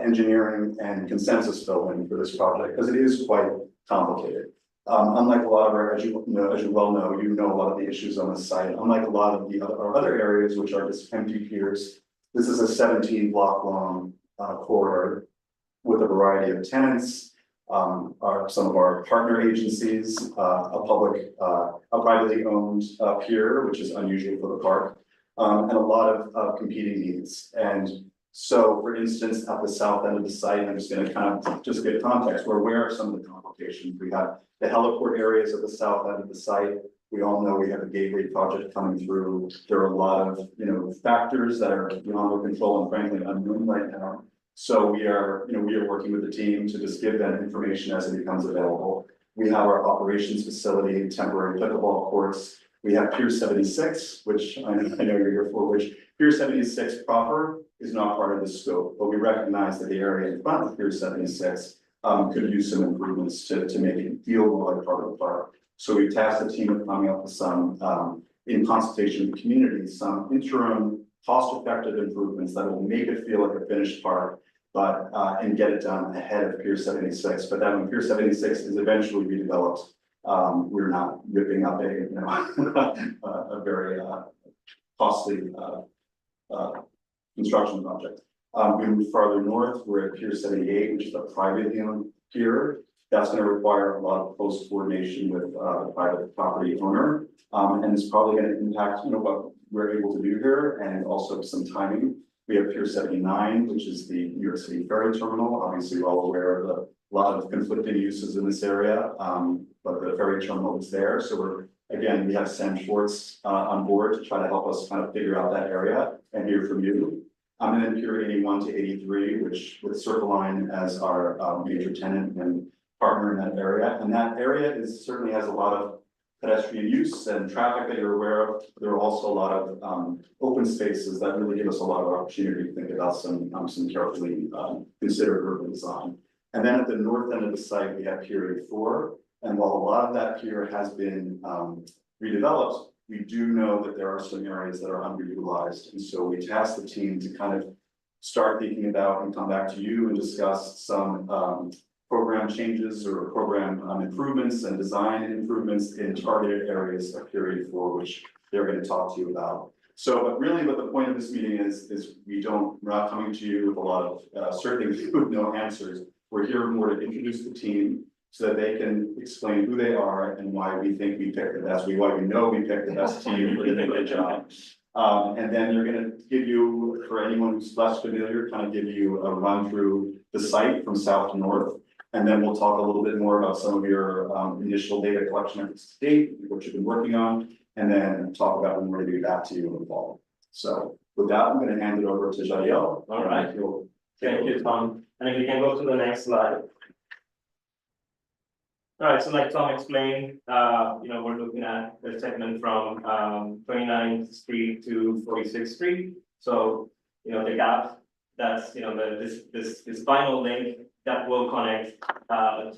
[SPEAKER 14] engineering, and consensus building for this project, because it is quite complicated. Unlike a lot of our, as you well know, you know a lot of the issues on the site. Unlike a lot of the other areas, which are just empty piers, this is a 17 block long corridor with a variety of tenants. Some of our partner agencies, a privately owned pier, which is unusual for the park, and a lot of competing needs. And so, for instance, at the south end of the site, I'm just going to kind of just give context. We're aware of some of the complications. We have the heliport areas at the south end of the site. We all know we have a gateway project coming through. There are a lot of factors that are beyond our control and frankly unknown right now. So we are working with the team to just give them information as it becomes available. We have our operations facility, temporary pickleball courts. We have Pier 76, which I know you're here for, which Pier 76 proper is not part of the scope, but we recognize that the area in front of Pier 76 could use some improvements to make it feel more like part of the park. So we tasked the team with coming up with some, in consultation with the community, some interim cost-effective improvements that will make it feel like a finished park, but and get it done ahead of Pier 76. But then when Pier 76 is eventually redeveloped, we're not ripping up a very costly construction project. We move farther north, we're at Pier 78, which is a privately owned pier. That's going to require a lot of close coordination with the private property owner. And it's probably going to impact, what we're able to do here and also some timing. We have Pier 79, which is the New York City ferry terminal. Obviously, we're all aware of a lot of conflicting uses in this area, but the ferry terminal is there. So we have Sam Schwartz on board to try to help us kind of figure out that area and hear from you. And then Pier 81 to 83, which with Circle Line as our major tenant and partner in that area. And that area certainly has a lot of pedestrian use and traffic that you're aware of. There are also a lot of open spaces that really give us a lot of opportunity to think about some carefully considered urban design. And then at the north end of the site, we have Pier 84. And while a lot of that pier has been redeveloped, we do know that there are some areas that are underutilized. And so we tasked the team to kind of start thinking about and come back to you and discuss some program changes or program improvements and design improvements in targeted areas of Pier 84, which they're going to talk to you about. So, but really what the point of this meeting is we're not coming to you with a lot of certainly with no answers. We're here more to introduce the team so that they can explain who they are and why we think we picked the best, why we know we picked the best team for the good job. And then they're going to give you, for anyone who's less familiar, kind of give you a run through the site from south to north. And then we'll talk a little bit more about some of your initial data collection efforts to date, what you've been working on, and then talk about when we're going to get back to you in the fall. So with that, I'm going to hand it over to Jadiel.
[SPEAKER 15] All right. Thank you, Tom. And if you can go to the next slide. All right, so like Tom explained, we're looking at the segment from 29th Street to 46th Street. So, the gap, that's, this final link that will connect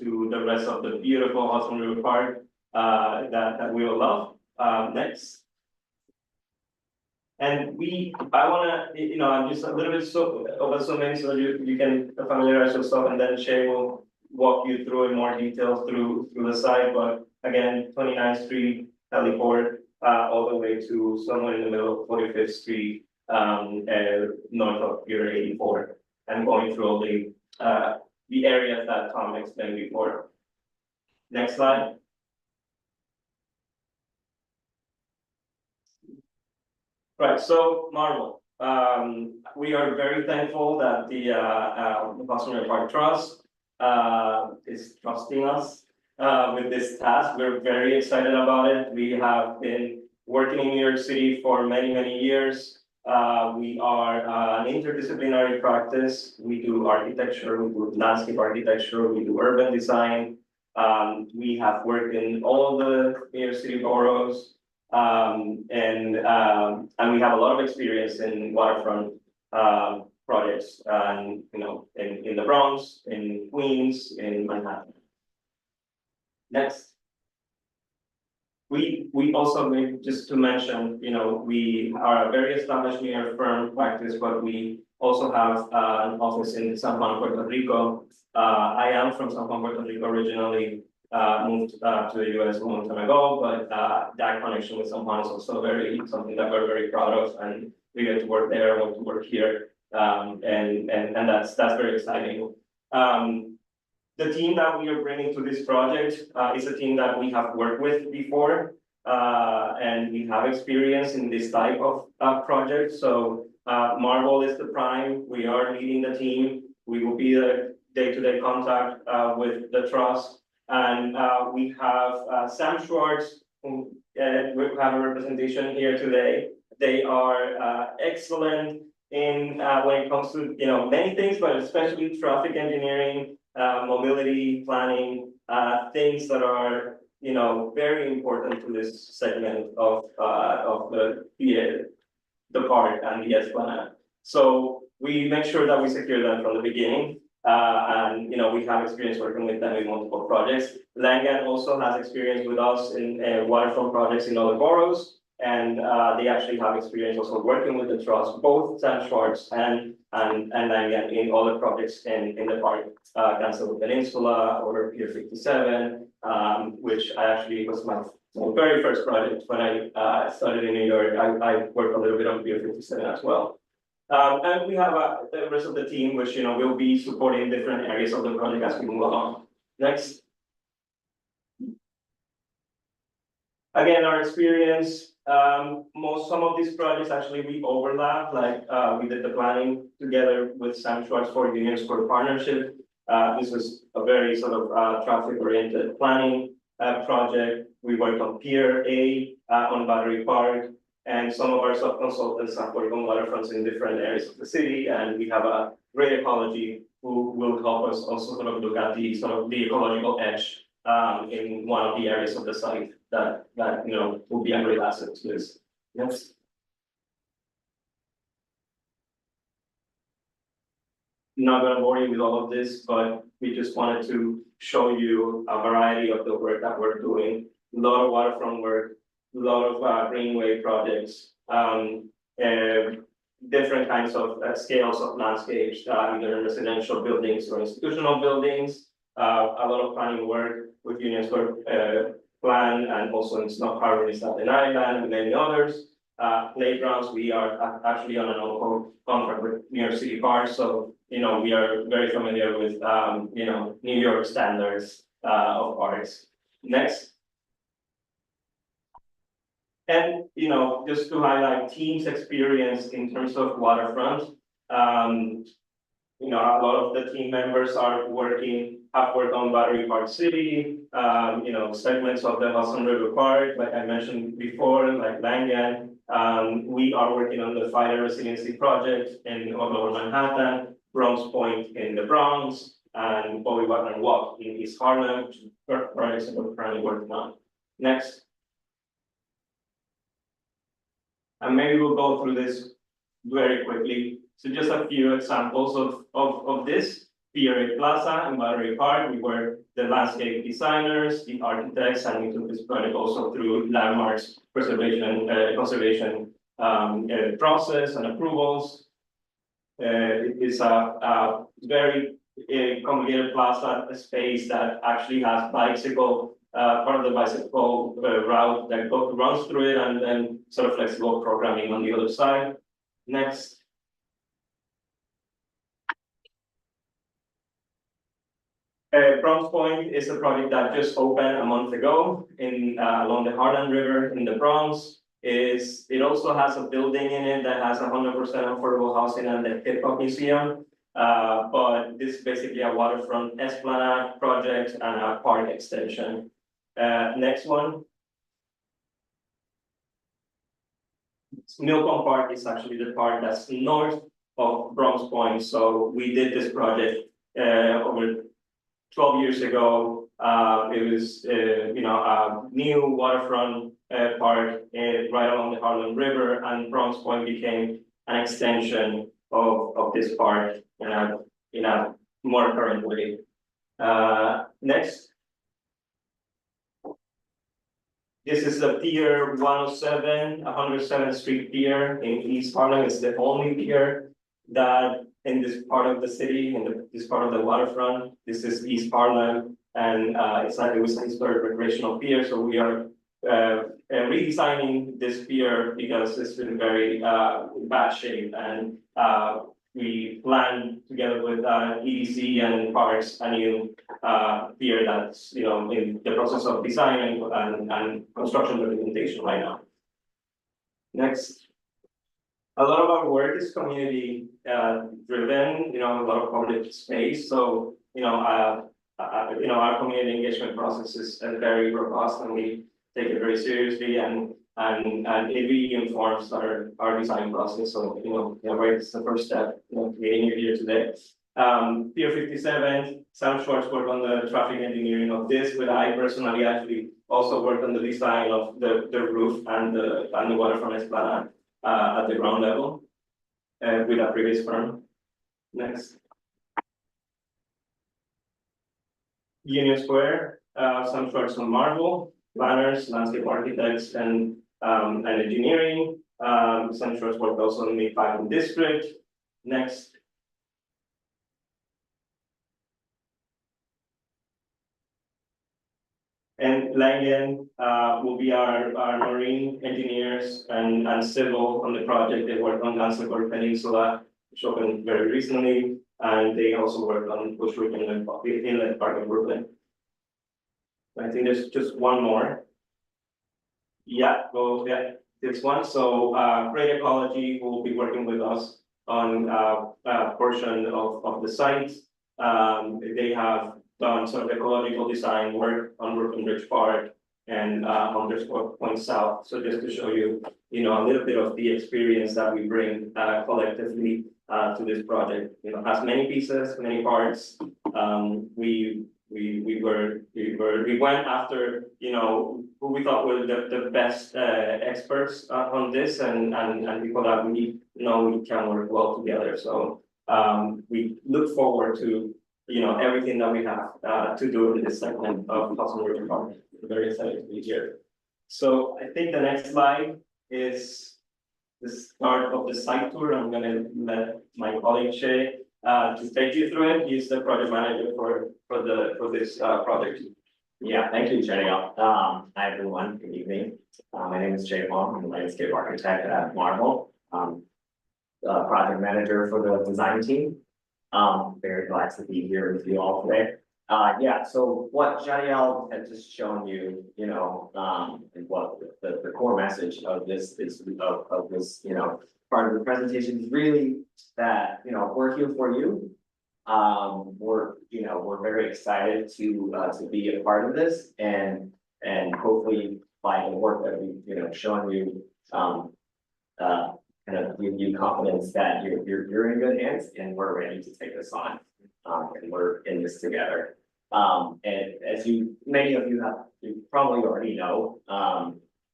[SPEAKER 15] to the rest of the beautiful Hudson River Park that we will love. Next. And I wanna, I'm just a little bit of a zoom in so you can familiarize yourself, and then Shay will walk you through in more details through the site. But again, 29th Street, heliport, all the way to somewhere in the middle of 45th Street, north of Pier 84, and going through all the areas that Tom explained before. Next slide. Right, so Marvel. We are very thankful that the Hudson River Park Trust is trusting us with this task. We're very excited about it. We have been working in New York City for many, many years. We are an interdisciplinary practice. We do architecture, we do landscape architecture, we do urban design. We have worked in all the New York City boroughs, and we have a lot of experience in waterfront projects, and in the Bronx, in Queens, in Manhattan. Next. We also need, just to mention, we are a very established New York firm practice, but we also have an office in San Juan, Puerto Rico. I am from San Juan, Puerto Rico originally, moved to the US a long time ago, but that connection with San Juan is also something that we're very proud of, and we get to work there, want to work here, and that's very exciting. The team that we are bringing to this project is a team that we have worked with before, and we have experience in this type of project. So Marvel is the prime. We are leading the team. We will be the day-to-day contact with the trust. And we have Sam Schwartz, who we have a representation here today. They are excellent in when it comes to many things, but especially traffic engineering, mobility planning, things that are very important to this segment of the park and the Esplanade. So we make sure that we secure them from the beginning. And we have experience working with them in multiple projects. Langan also has experience with us in waterfront projects in other boroughs, and they actually have experience also working with the trust, both Sam Schwartz and Langan in other projects in the park, Cancel Peninsula or Pier 57, which I actually was my very first project when I started in New York. I worked a little bit on Pier 57 as well. And we have the rest of the team, which will be supporting different areas of the project as we move along. Next. Again, our experience, some of these projects actually we overlap, like we did the planning together with Sam Schwartz for Union Square Partnership. This was a very sort of traffic-oriented planning project. We worked on Pier A on Battery Park. And some of our sub-consultants have worked on waterfronts in different areas of the city, and we have a great ecology who will help us also sort of look at the ecological edge in one of the areas of the site that will be a great asset to this. Next. Not going to bore you with all of this, but we just wanted to show you a variety of the work that we're doing. A lot of waterfront work. A lot of greenway projects, different kinds of scales of landscapes, either residential buildings or institutional buildings, a lot of planning work with Union Square Plan and also in Snow Harbor, Staten Island, and many others. Playgrounds, we are actually on an open contract with New York City Parks, so we are very familiar with New York standards of parks. Next. And, just to highlight team's experience in terms of waterfront, a lot of the team members have worked on Battery Park City, segments of the Hudson River Park, like I mentioned before, like Langan. We are working on the Fire Resiliency Project in Lower Manhattan, Bronx Point in the Bronx, and Bobby Wagner Walk in East Harlem, which are projects that we're currently working on. Next. And maybe we'll go through this very quickly. So just a few examples of this. Pier A Plaza and Battery Park, we were the landscape designers, the architects, and we took this project also through landmarks conservation process and approvals. It is a very complicated plaza space that actually has part of the bicycle route that runs through it, and then sort of flexible programming on the other side. Next. Bronx Point is a project that just opened a month ago along the Hudson River in the Bronx. It also has a building in it that has 100% affordable housing and the hip hop museum. But this is basically a waterfront esplanade project and a park extension. Next one. Milcom Park is actually the park that's north of Bronx Point. So we did this project over 12 years ago. It was a new waterfront park right along the Harlem River, and Bronx Point became an extension of this park in a more current way. Next. This is the pier 107, 107th Street Pier in East Harlem. It's the only pier that in this part of the city, this part of the waterfront. This is East Harlem, and it was a historic recreational pier. So we are redesigning this pier because it's been very bad shape, and we planned together with EDC and Parks a new pier that's in the process of design and construction documentation right now. Next. A lot of our work is community driven, a lot of public space. So, our community engagement process is very robust, and we take it very seriously, and it really informs our design process. So, it's the first step, getting you here today. Pier 57, Sam Schwartz worked on the traffic engineering of this, but I personally actually also worked on the design of the roof and the waterfront esplanade at the ground level with a previous firm. Next. Union Square, Sam Schwartz on marble, planners, landscape architects, and engineering. Sam Schwartz worked also in the Midtown District. Next. And Langen will be our marine engineers and civil on the project. They worked on Gansevoort Peninsula, which opened very recently, and they also worked on Bushwick Inlet Park in Brooklyn. I think there's just one more. Yeah, this one. So Great Ecology will be working with us on a portion of the site. They have done sort of ecological design work on Brooklyn Bridge Park and _ Point South. So just to show you, a little bit of the experience that we bring collectively to this project. Has many pieces, many parts. We went after who we thought were the best experts on this, and people that we can work well together. So we look forward to everything that we have to do in this segment of Hudson River Park. We're very excited to be here. So I think the next slide is the start of the site tour. I'm going to let my colleague Shay to take you through it. He's the project manager for this project.
[SPEAKER 16] Yeah, thank you, Jadiel. Hi everyone, good evening. My name is Jay Wong. I'm a landscape architect at Marvel. Project manager for the design team. Very glad to be here with you all today. Yeah, so what Jadiel had just shown you, and what the core message of this is of this, part of the presentation is really that, we're here for you. We're very excited to be a part of this, and hopefully by the work that we've shown you, kind of give you confidence that you're in good hands, and we're ready to take this on, and we're in this together. And as many of you probably already know,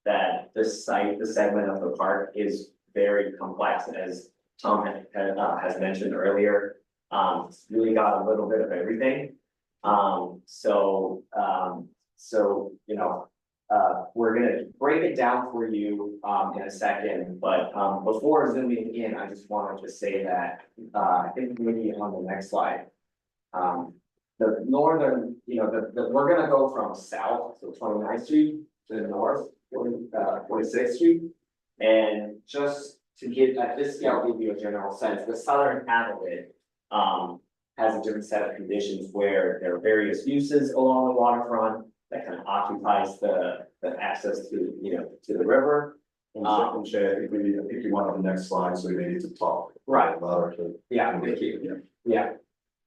[SPEAKER 16] that this site, the segment of the park, is very complex, as Tom has mentioned earlier. It's really got a little bit of everything. We're gonna break it down for you in a second, but before zooming in, I just wanted to say that I think maybe on the next slide, the northern, we're gonna go from south, so 29th Street, to the north, 46th Street, and just to give at this scale, give you a general sense, the southern half of it has a different set of conditions where there are various uses along the waterfront that kind of occupies the access to to the river.
[SPEAKER 14] And Shay, I think you want on the next slide, so we need to talk.
[SPEAKER 16] Right.
[SPEAKER 14] Louder to.
[SPEAKER 16] Yeah, thank you. Yeah.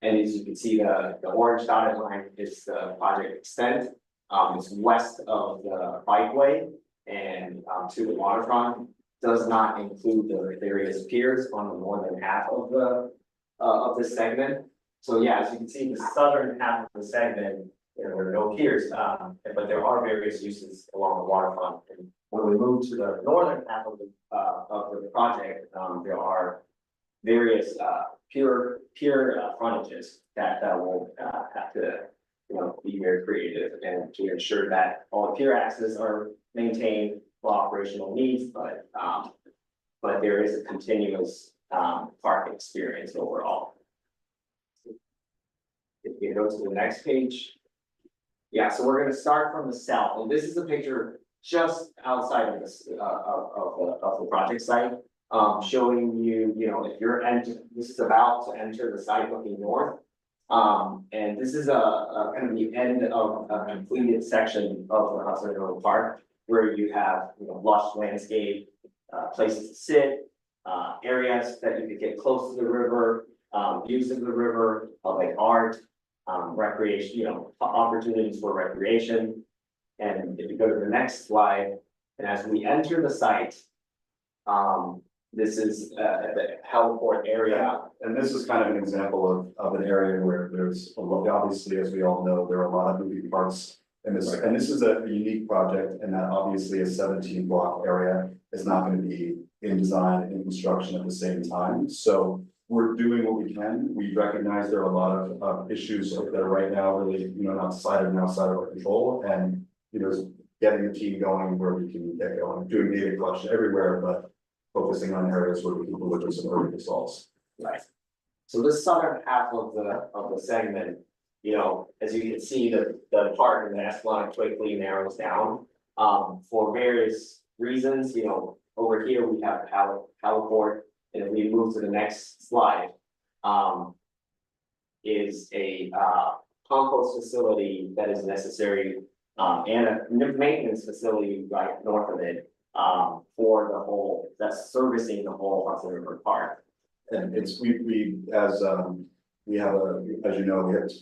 [SPEAKER 16] And as you can see, the orange dotted line is the project extent. It's west of the bikeway and to the waterfront. Does not include the various piers on the northern half of this segment. So yeah, as you can see, the southern half of the segment, there are no piers, but there are various uses along the waterfront. And when we move to the northern half of the project, there are various pier frontages that will have to be very creative and to ensure that all the pier access are maintain for operational needs, but there is a continuous, park experience overall. If you go to the next page. Yeah, so we're gonna start from the south, and this is a picture just outside of this, of the project site. Showing you, if you're this is about to enter the site looking north. And this is a kind of the end of a completed section of the Hudson River Park, where you have, lush landscape, places to sit, areas that you could get close to the river, views of the river, like art, recreation, opportunities for recreation. And if you go to the next slide, and as we enter the site, this is the heliport area.
[SPEAKER 14] And this is kind of an example of an area where there's, obviously, as we all know, there are a lot of moving parts in this. And this is a unique project, and that obviously a 17 block area is not going to be in design and construction at the same time. So we're doing what we can. We recognize there are a lot of issues that are right now really, outside of our control, and getting the team going where we can get going, doing data collection everywhere, but focusing on areas where we can deliver some early results.
[SPEAKER 16] Right. So this southern half of the segment, as you can see, the part in the Esplanade quickly narrows down, for various reasons. Over here we have heliport, and if we move to the next slide, is a compost facility that is necessary, and a maintenance facility right north of it, for the whole, that's servicing the whole Hudson River Park.
[SPEAKER 14] And we have we have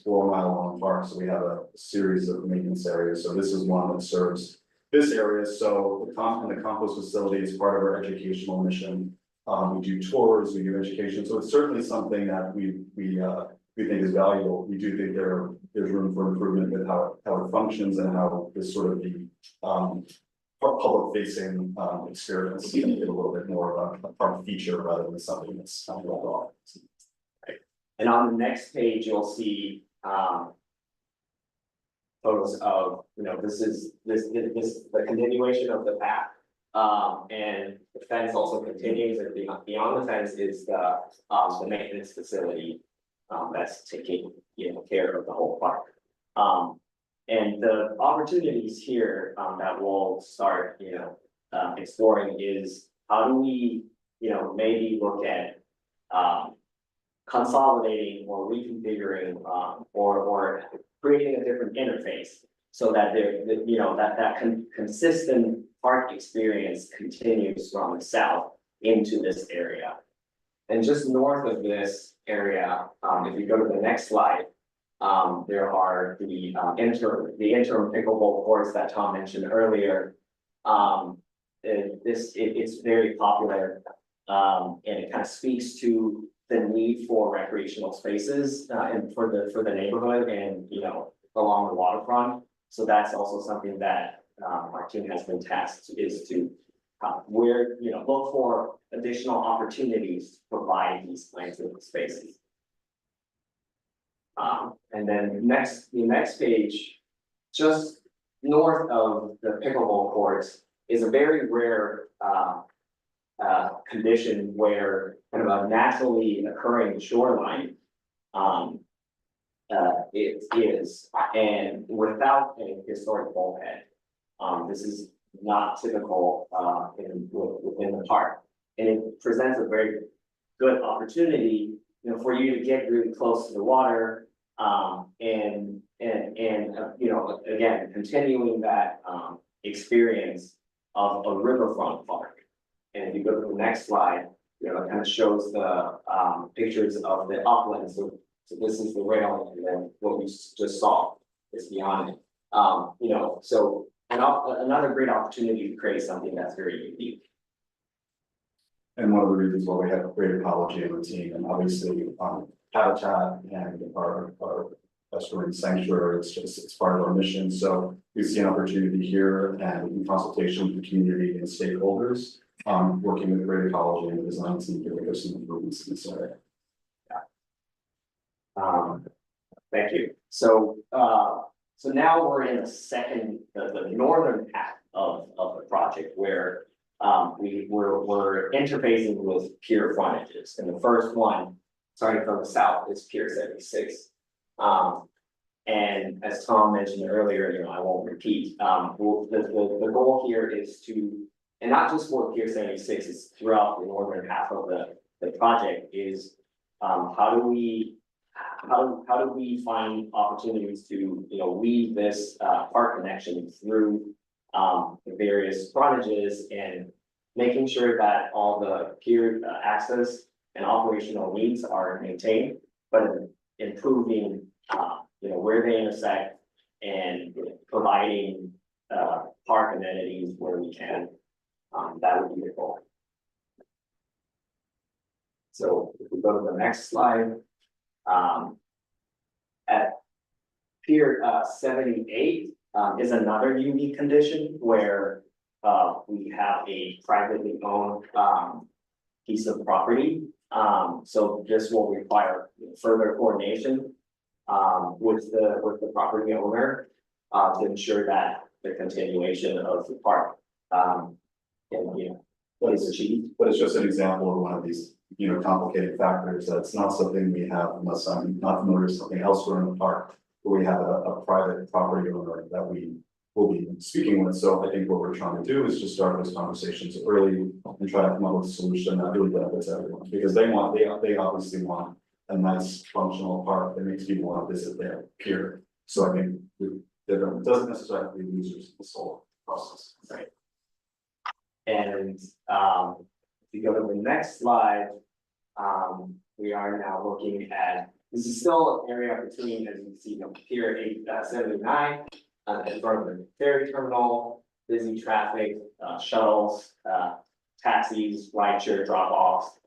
[SPEAKER 14] 4 mile long park, so we have a series of maintenance areas. So this is one that serves this area. So the compost facility is part of our educational mission. We do tours, we do education. So it's certainly something that we think is valuable. We do think there's room for improvement with how it functions and how this sort of the public facing experience get a little bit more of a park feature rather than something that's kind of off.
[SPEAKER 16] Right. And on the next page, you'll see photos of, this is the continuation of the path. And the fence also continues, and beyond the fence is the maintenance facility that's taking care of the whole park. And the opportunities here that we'll start exploring is how do we maybe look at consolidating or reconfiguring or creating a different interface so that consistent park experience continues from the south into this area. And just north of this area, if you go to the next slide, there are the interim pickleball courts that Tom mentioned earlier. It's very popular, and it kind of speaks to the need for recreational spaces and for the neighborhood and along the waterfront. So that's also something that our team has been tasked is to look for additional opportunities to provide these kinds of spaces. And then the next page, just north of the pickleball courts, is a very rare condition where kind of a naturally occurring shoreline it is, and without a historic bulkhead. This is not typical within the park, and it presents a very good opportunity, for you to get really close to the water, and again, continuing that experience of a riverfront park. And if you go to the next slide, it kind of shows the pictures of the upland. So this is the rail, and then what we just saw is beyond it. So another great opportunity to create something that's very unique.
[SPEAKER 14] And one of the reasons why we have great ecology in the team, and obviously habitat and our estuarine sanctuary, it's part of our mission. So we see an opportunity here, and in consultation with the community and stakeholders, working with great ecology and the design team to make some improvements in this area.
[SPEAKER 16] Thank you. So now we're in the northern half of the project where we're interfacing with pier frontages. And the first one, starting from the south, is Pier 76. And as Tom mentioned earlier, I won't repeat, the goal here is to, and not just for Pier 76, it's throughout the northern half of the project is, how do we find opportunities to, weave this, park connection through, the various frontages and making sure that all the pier access and operational needs are maintained, but improving, where they intersect and providing, park amenities where we can. That would be the goal. So if we go to the next slide, at Pier 78 is another unique condition where we have a privately owned piece of property. So this will require further coordination with the property owner to ensure that the continuation of the park what is achieved.
[SPEAKER 14] But it's just an example of one of these, complicated factors. That's not something we have unless I'm not familiar with something elsewhere in the park where we have a private property owner that we will be speaking with. So I think what we're trying to do is just start those conversations early and try to come up with a solution that really benefits everyone, because they obviously want a nice functional park that makes people want to visit their pier. So I think it doesn't necessarily be users in this whole process.
[SPEAKER 16] Right. And if you go to the next slide, we are now looking at, this is still an area between, as you can see, Pier 79, in front of the ferry terminal, busy traffic, shuttles, taxis, rideshare drop-offs,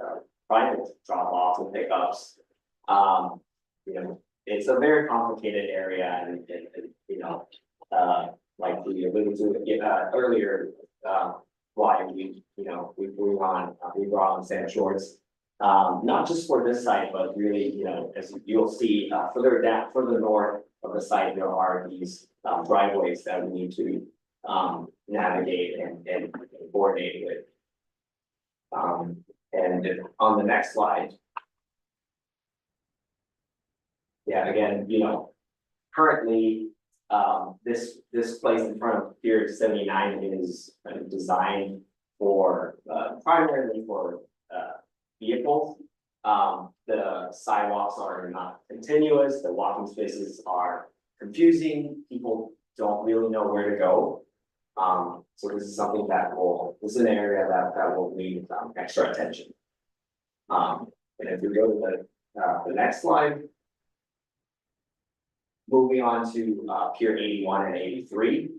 [SPEAKER 16] private drop-offs and pickups. It's a very complicated area, and like we alluded to earlier, why we brought on Sand Shores, not just for this site, but really, as you'll see, further north of the site, there are these driveways that we need to navigate and coordinate with. And on the next slide. Yeah, again, currently, this place in front of Pier 79 is designed for primarily for vehicles. The sidewalks are not continuous, the walking spaces are confusing, people don't really know where to go. So this is something this is an area that will need extra attention. And if we go to the next slide. Moving on to Pier 81 and 83.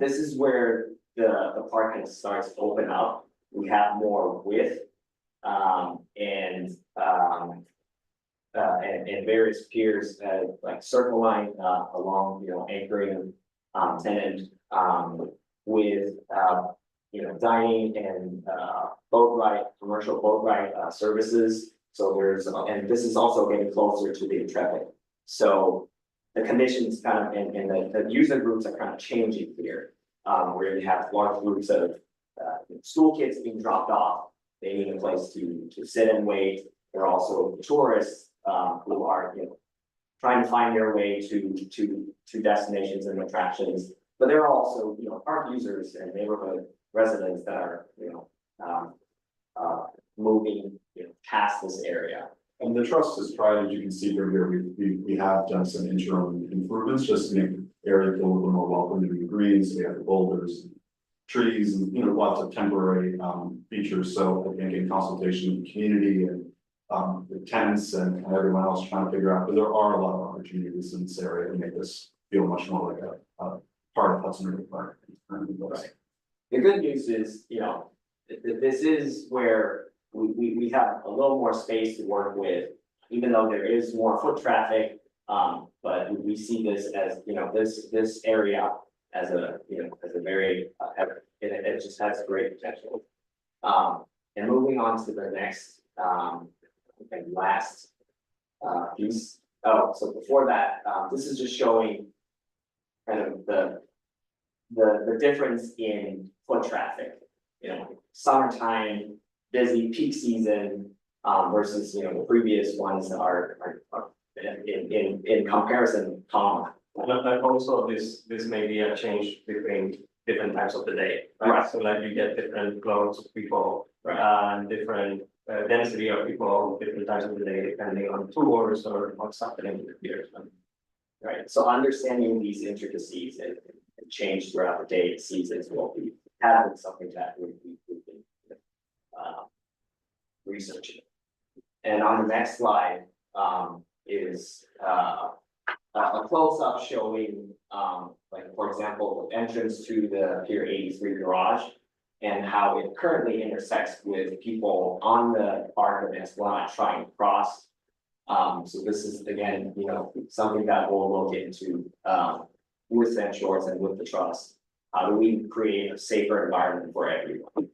[SPEAKER 16] This is where the parking starts to open up. We have more width and various piers like Circle Line along, anchoring tenant with dining and boat ride, commercial boat ride services. So and this is also getting closer to the traffic. So the conditions kind of and the user groups are kind of changing here, where you have large groups of school kids being dropped off. They need a place to sit and wait. There are also tourists who are trying to find their way to destinations and attractions. But there are also park users and neighborhood residents that are moving past this area.
[SPEAKER 14] And the trust is trying, as you can see here, we have done some interim improvements just to make the area feel a little more welcoming to the greens. We have the boulders, trees, and lots of temporary features. So I think in consultation with the community and the tenants and everyone else trying to figure out, but there are a lot of opportunities in this area to make this feel much more like a part of Hudson River Park.
[SPEAKER 16] Right. The good news is, this is where we have a little more space to work with, even though there is more foot traffic. But we see this as, this area as a very, it just has great potential. And moving on to the next, and last, piece. Oh, so before that, this is just showing kind of the difference in foot traffic. You know, summertime, busy peak season, versus, you know, the previous ones are in comparison, calm.
[SPEAKER 15] And also this may be a change between different times of the day, right?
[SPEAKER 16] Right.
[SPEAKER 15] So like you get different flows of people, different density of people, different times of the day, depending on tours or what's happening here.
[SPEAKER 16] Right, so understanding these intricacies and change throughout the day, seasons will be having something that we've been researching. And on the next slide, is a close-up showing, like, for example, the entrance to the Pier 83 garage and how it currently intersects with people on the part of Esplanade trying to cross. So this is, again, you know, something that we'll look into, with Sand Shores and with the trust. How do we create a safer environment for everyone?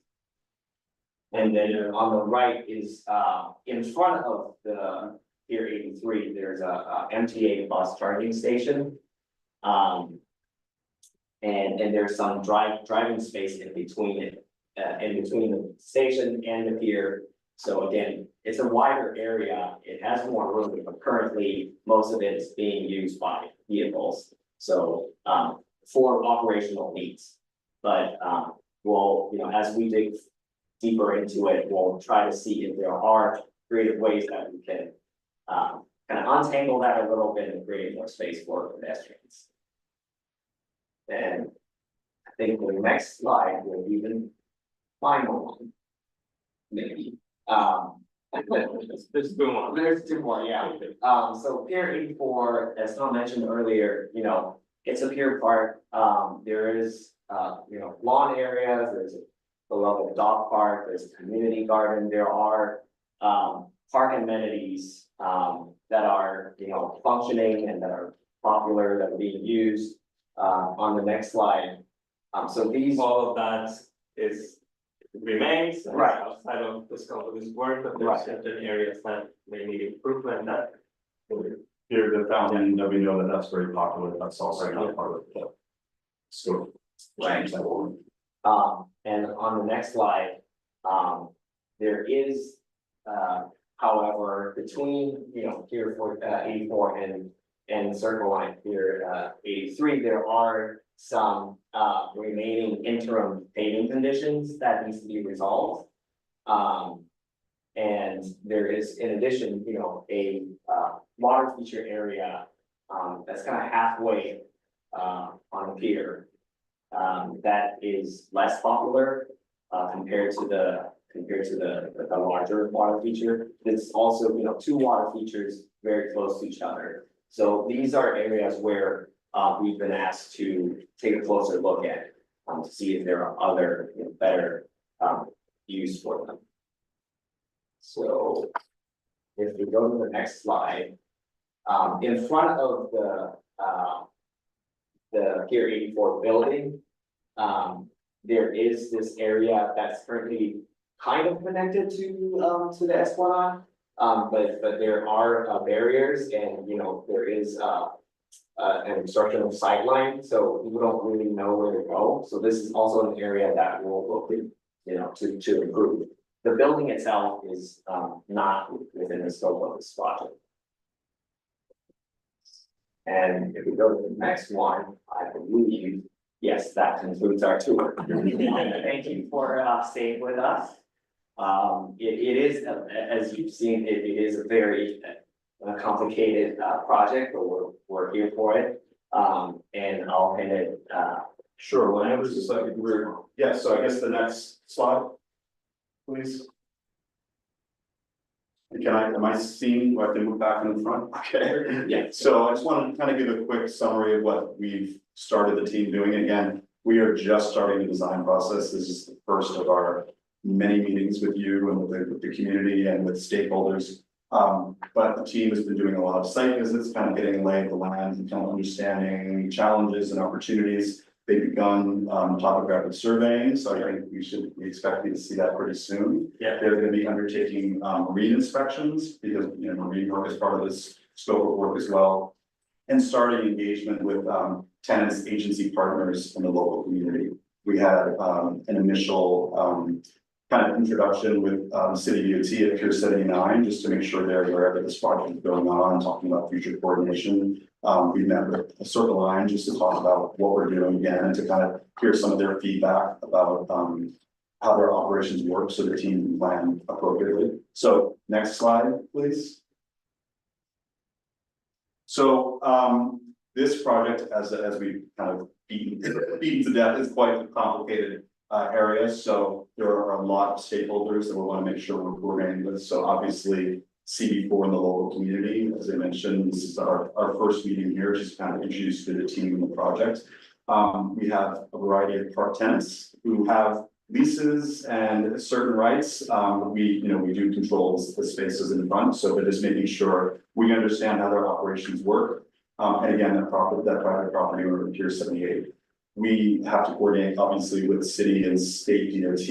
[SPEAKER 16] And then on the right is, in front of the Pier 83, there's a MTA bus charging station. And there's some driving space in between it, in between the station and the pier. So again, it's a wider area, it has more room, but currently most of it is being used by vehicles. So, for operational needs. But, we'll, you know, as we dig deeper into it, we'll try to see if there are creative ways that we can, kind of untangle that a little bit and create more space for pedestrians. And I think the next slide will be the final one. Maybe.
[SPEAKER 15] There's two more.
[SPEAKER 16] There's two more, yeah. So Pier 84, as Tom mentioned earlier, you know, it's a pier park. There is, you know, lawn areas, there's a beloved dog park, there's a community garden. There are, park amenities, that are, you know, functioning and that are popular, that are being used. On the next slide. So these.
[SPEAKER 15] All of that is remains.
[SPEAKER 16] Right.
[SPEAKER 15] Outside of the scope of this work, but there's certain areas that may need improvement that.
[SPEAKER 14] Here, the fountain, that we know that that's very popular, that's also not part of the scope.
[SPEAKER 16] Right. And on the next slide, there is, however, between, you know, Pier 84 and Circle Line Pier 83, there are some remaining interim paving conditions that needs to be resolved. And there is, in addition, you know, a water feature area that's kind of halfway on the pier. That is less popular compared to the larger water feature. It's also, you know, two water features very close to each other. So these are areas where we've been asked to take a closer look at to see if there are other, you know, better use for them. So if we go to the next slide, in front of the Pier 84 building, there is this area that's currently kind of connected to the Esplanade. But there are barriers and, you know, there is an obstruction of sightline, so we don't really know where to go. So this is also an area that we'll look at, you know, to improve. The building itself is not within the scope of this project. And if we go to the next one, I believe, yes, that concludes our tour. Thank you for staying with us. It is, as you've seen, it is a very complicated project, but we're here for it. And I'll hand it.
[SPEAKER 14] Sure, whenever this is like, yeah, so I guess the next slide, please. Am I seeing, what, they move back in the front? Okay.
[SPEAKER 16] Yeah.
[SPEAKER 14] So I just want to kind of give a quick summary of what we've started the team doing. Again, we are just starting the design process. This is the first of our many meetings with you and with the community and with stakeholders. But the team has been doing a lot of site visits, kind of getting a lay of the land and kind of understanding challenges and opportunities. They've begun topographic surveying, so I think we expect you to see that pretty soon.
[SPEAKER 15] Yeah.
[SPEAKER 14] They're going to be undertaking marine inspections because, you know, marine work is part of this scope of work as well. and starting engagement with tenants, agency partners in the local community. We had an initial kind of introduction with City DOT at Pier 79, just to make sure they're aware that this project is going on, talking about future coordination. We met with a Circle Line just to talk about what we're doing again and to kind of hear some of their feedback about how their operations work so the team can plan appropriately. So next slide, please. So this project, as we kind of beaten to death, is quite a complicated area. So there are a lot of stakeholders that we want to make sure we're coordinating with. So obviously CB4 in the local community, as I mentioned, this is our first meeting here, just kind of introduced to the team in the project. We have a variety of park tenants who have leases and certain rights. We do control the spaces in front, so we're just making sure we understand how their operations work. And again, that private property owner Pier 78. We have to coordinate obviously with city and state DOT,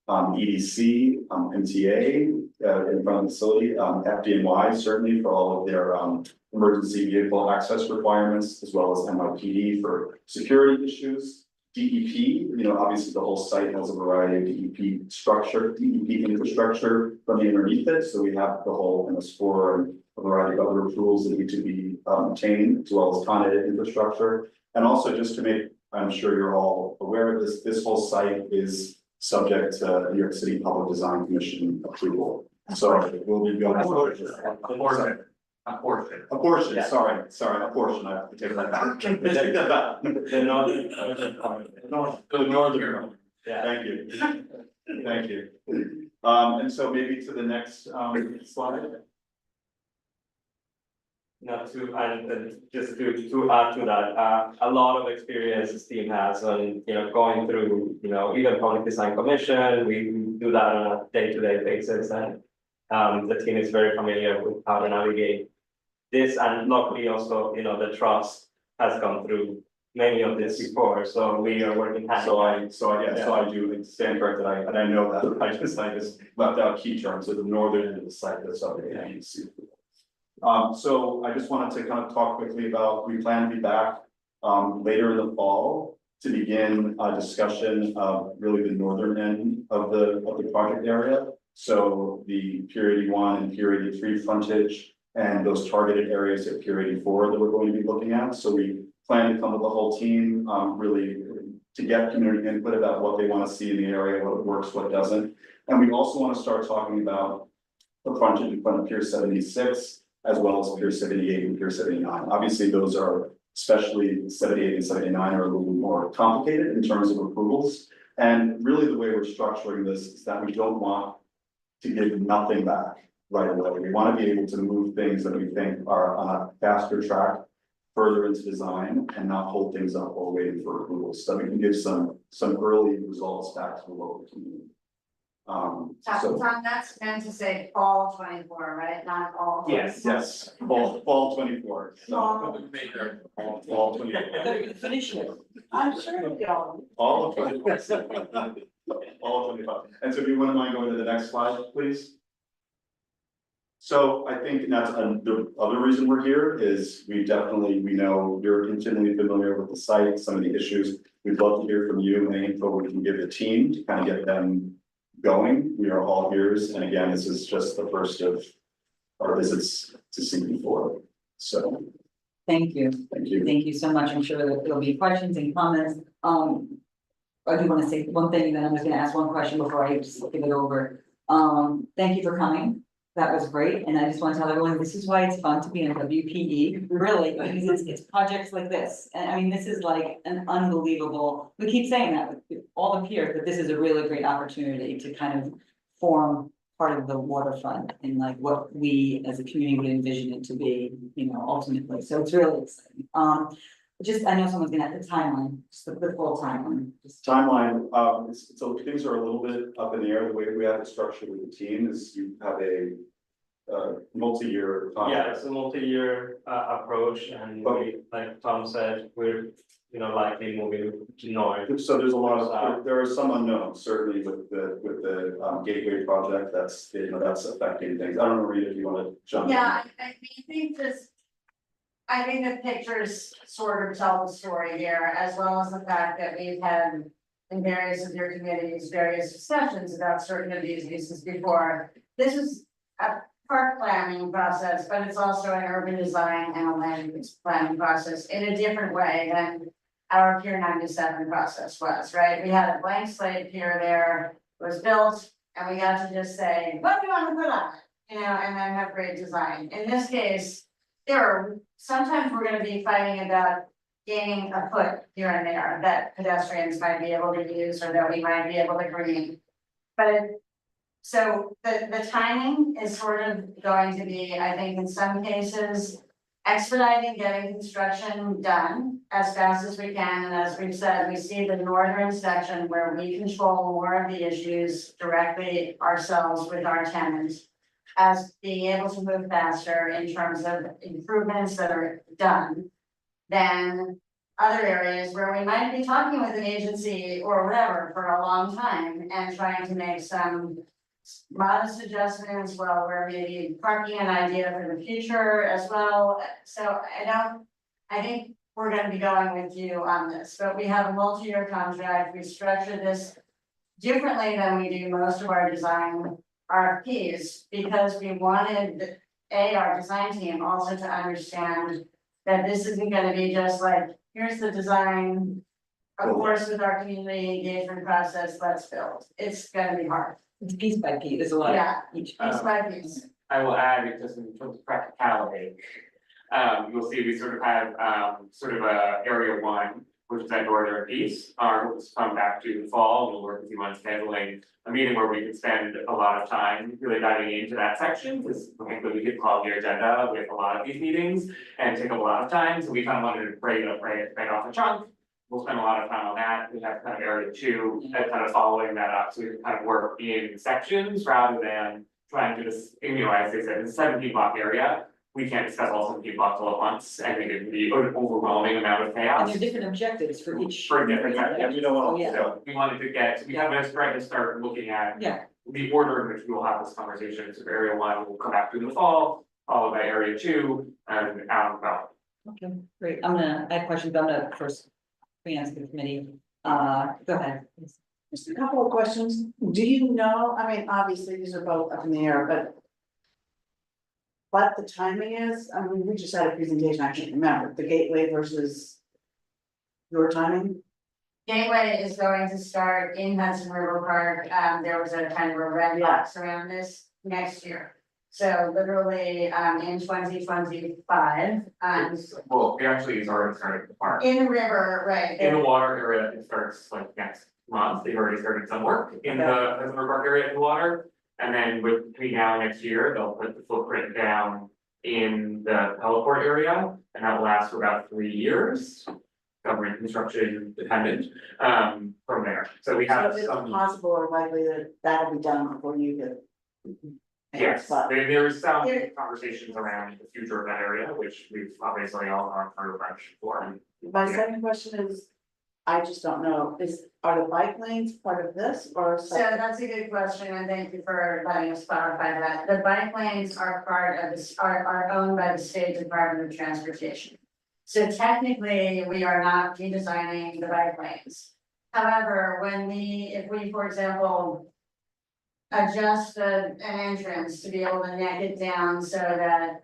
[SPEAKER 14] EDC, MTA in front of the facility, FDNY certainly for all of their emergency vehicle access requirements, as well as NYPD for security issues. DEP, obviously the whole site has a variety of DEP infrastructure from underneath it. So we have the whole MS4 and a variety of other approvals that need to be obtained, as well as Con Ed infrastructure. And also just to make, I'm sure you're all aware of this whole site is subject to New York City Public Design Commission approval. So we'll be going. A portion,
[SPEAKER 15] Yeah.
[SPEAKER 14] sorry, a portion, I have to take that back.
[SPEAKER 15] The northern. Yeah.
[SPEAKER 14] Thank you. And so maybe to the next slide.
[SPEAKER 15] Just to add to that, a lot of experience this team has on, going through, even public design commission, we do that on a day-to-day basis, and the team is very familiar with how to navigate this, and luckily also, the trust has gone through many of this before, so we are working hand in hand.
[SPEAKER 14] So I do stand corrected, and I know that, I just left out key terms, so the northern end of the site that's up there, you can see. So I just wanted to kind of talk quickly about, we plan to be back later in the fall to begin a discussion of really the northern end of the project area. So the Pier 81 and Pier 83 frontage and those targeted areas at Pier 84 that we're going to be looking at. So we plan to come with the whole team, really to get community input about what they want to see in the area, what works, what doesn't. And we also want to start talking about the frontage in front of Pier 76, as well as Pier 78 and Pier 79. Obviously, those are, especially 78 and 79 are a little more complicated in terms of approvals. And really the way we're structuring this is that we don't want to give nothing back right away. We want to be able to move things that we think are on a faster track further into design and not hold things up while waiting for approvals. So we can give some early results back to the local community.
[SPEAKER 3] Tom, that's meant to say fall 24, right? Not all.
[SPEAKER 14] Yes, fall 24. So, fall 24.
[SPEAKER 3] Finish it. I'm sure it'll be all.
[SPEAKER 14] All of 24. All of 25. And so if you wouldn't mind going to the next slide, please. So I think that's the other reason we're here is we know you're intimately familiar with the site, some of the issues. We'd love to hear from you and any info we can give the team to kind of get them going. We are all ears, and again, this is just the first of our visits to CB4. So
[SPEAKER 1] thank you.
[SPEAKER 14] Thank you.
[SPEAKER 1] Thank you so much. I'm sure that there'll be questions and comments. I do want to say one thing, and then I'm just going to ask one question before I just give it over. Thank you for coming. That was great, and I just want to tell everyone, this is why it's fun to be in WPE, really, because it's projects like this, and I mean, this is like an unbelievable, we keep saying that with all the peers, but this is a really great opportunity to kind of form part of the waterfront and like what we as a community would envision it to be, ultimately, so it's really exciting. I know someone's gonna have the timeline, just the full timeline.
[SPEAKER 14] Timeline, so things are a little bit up in the air. The way we have it structured with the team is you have a multi-year contract.
[SPEAKER 15] Yeah, it's a multi-year approach, and we, like Tom said, we're likely moving to north.
[SPEAKER 14] So there's a lot of there are some unknowns certainly with the gateway project. That's affecting things. I don't know, Rita, if you want to jump in.
[SPEAKER 3] Yeah, I think I think the pictures sort of tell the story here, as well as the fact that we've had in various of your committees, various discussions about certain of these uses before. This is a park planning process, but it's also an urban design and a land use planning process in a different way than our Pier 97 process was, right? We had a blank slate pier there, was built, and we got to just say, what do you want to put on it? You know, and then have great design. In this case, sometimes we're gonna be fighting about gaining a foot here and there that pedestrians might be able to use or that we might be able to green. So the timing is sort of going to be, I think, in some cases, expediting getting construction done as fast as we can. And as we've said, we see the northern section where we control more of the issues directly ourselves with our tenants as being able to move faster in terms of improvements that are done than other areas where we might be talking with an agency or whatever for a long time and trying to make some modest adjustments, well, we're maybe parking an idea for the future as well. So I think we're gonna be going with you on this, but we have a multi-year contract. We structure this differently than we do most of our design RFPs because we wanted our design team also to understand that this isn't gonna be just like, here's the design. Of course, with our community engagement process, let's build. It's gonna be hard.
[SPEAKER 1] It's piece by piece, there's a lot.
[SPEAKER 3] Yeah, each piece by piece.
[SPEAKER 16] I will add, it just in terms of practicality. You'll see we sort of have, sort of a area one, which is that northern piece, which is come back to the fall, we'll work with you on scheduling a meeting where we can spend a lot of time really diving into that section, because frankly, we could clog your agenda with a lot of these meetings and take up a lot of time, so we kind of wanted to break it up, right off the chunk. We'll spend a lot of time on that, we have kind of area two, and kind of following that up, so we can kind of work in sections rather than trying to just, as they said, it's a 17 block area. We can't discuss all 17 blocks all at once, I think it would be an overwhelming amount of chaos.
[SPEAKER 1] And there are different objectives for each.
[SPEAKER 16] For different, yeah, we don't want,
[SPEAKER 1] Yeah.
[SPEAKER 16] so we wanted to get, we have to try to start looking at.
[SPEAKER 1] Yeah.
[SPEAKER 16] The order in which we will have this conversation, so area one will come back to in the fall, followed by area two, and well.
[SPEAKER 1] Okay, great, I have questions, I'm gonna first answer the committee, go ahead.
[SPEAKER 3] Just a couple of questions. Do you know, I mean, obviously, these are both up in the air, but what the timing is? I mean, we just had a presentation, I can't remember, the gateway versus your timing? Gateway is going to start in Hudson River Park. There was a kind of a red box around this next year. So literally, in 2025,
[SPEAKER 16] Well, it actually is already started the park.
[SPEAKER 3] in the river, right?
[SPEAKER 16] In the water area, it starts like next month, they've already started some work in the Hudson River Park area in the water. And then between now and next year, they'll put the footprint down in the heliport area, and that will last for about 3 years. Government construction dependent, from there, so we have
[SPEAKER 3] So it's
[SPEAKER 16] some.
[SPEAKER 3] possible or likely that that'll be done before you get.
[SPEAKER 16] Yes, there's some conversations around the future of that area, which we've obviously all gone through a bunch for.
[SPEAKER 3] My second question is, I just don't know, are the bike lanes part of this or? So that's a good question, and thank you for letting us clarify that. The bike lanes are part of this, are owned by the State Department of Transportation. So technically, we are not redesigning the bike lanes. However, if we, for example, adjust an entrance to be able to neck it down so that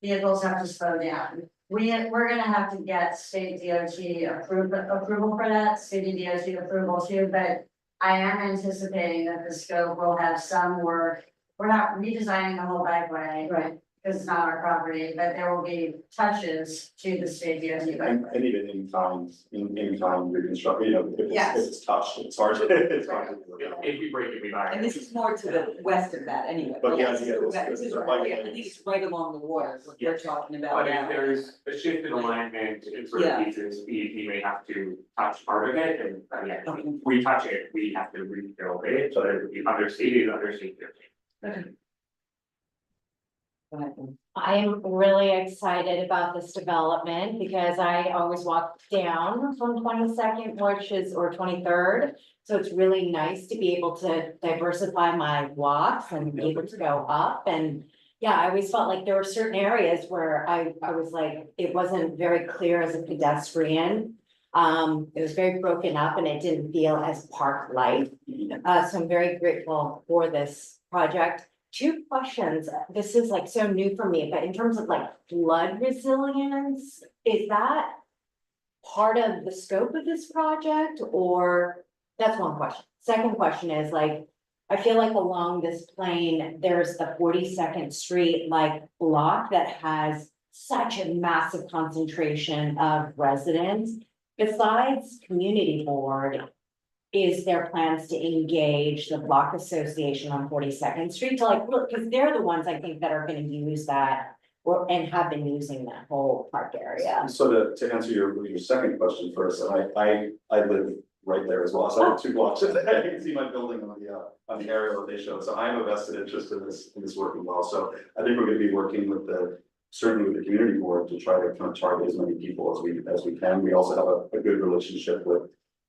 [SPEAKER 3] vehicles have to slow down. We're gonna have to get state DOT approval for that, city DOT approval too, but I am anticipating that the scope will have some work. We're not redesigning the whole bikeway. Right. Because it's not our property, but there will be touches to the state DOT bikeway.
[SPEAKER 14] And even in kind reconstruction, if
[SPEAKER 3] Yes.
[SPEAKER 14] it's touched, it's hard to, it's hard to.
[SPEAKER 16] If we break it, we buy it.
[SPEAKER 1] And this is more to the west of that anyway.
[SPEAKER 14] But
[SPEAKER 1] Yes,
[SPEAKER 14] yeah,
[SPEAKER 1] this is right, I think it's right along the water, what you're talking about
[SPEAKER 16] But if
[SPEAKER 1] now.
[SPEAKER 16] there's a shift in alignment in sort of pieces, we may have to touch part of it, and again, we touch it, we have to rebuild it, so that it would be understated.
[SPEAKER 1] Okay. Go ahead.
[SPEAKER 5] I'm really excited about this development because I always walk down from 22nd, or 23rd. So it's really nice to be able to diversify my walks and be able to go up and, Yeah, I always felt like there were certain areas where I was like, it wasn't very clear as a pedestrian. It was very broken up and it didn't feel as park-like. So I'm very grateful for this project. 2 questions. This is like so new for me, but in terms of like flood resilience, is that part of the scope of this project, or that's one question. Second question is like, I feel like along this plane, there's the 42nd Street like block that has such a massive concentration of residents. Besides community board, is there plans to engage the block association on 42nd Street to like, look, because they're the ones I think that are gonna use that or, and have been using that whole park area.
[SPEAKER 14] So to answer your second question first, I live right there as well, so I have 2 blocks, I can see my building on the aerial that they showed, so I have a vested interest in this working well, so I think we're gonna be working with certainly with the community board to try to kind of target as many people as we can. We also have a good relationship with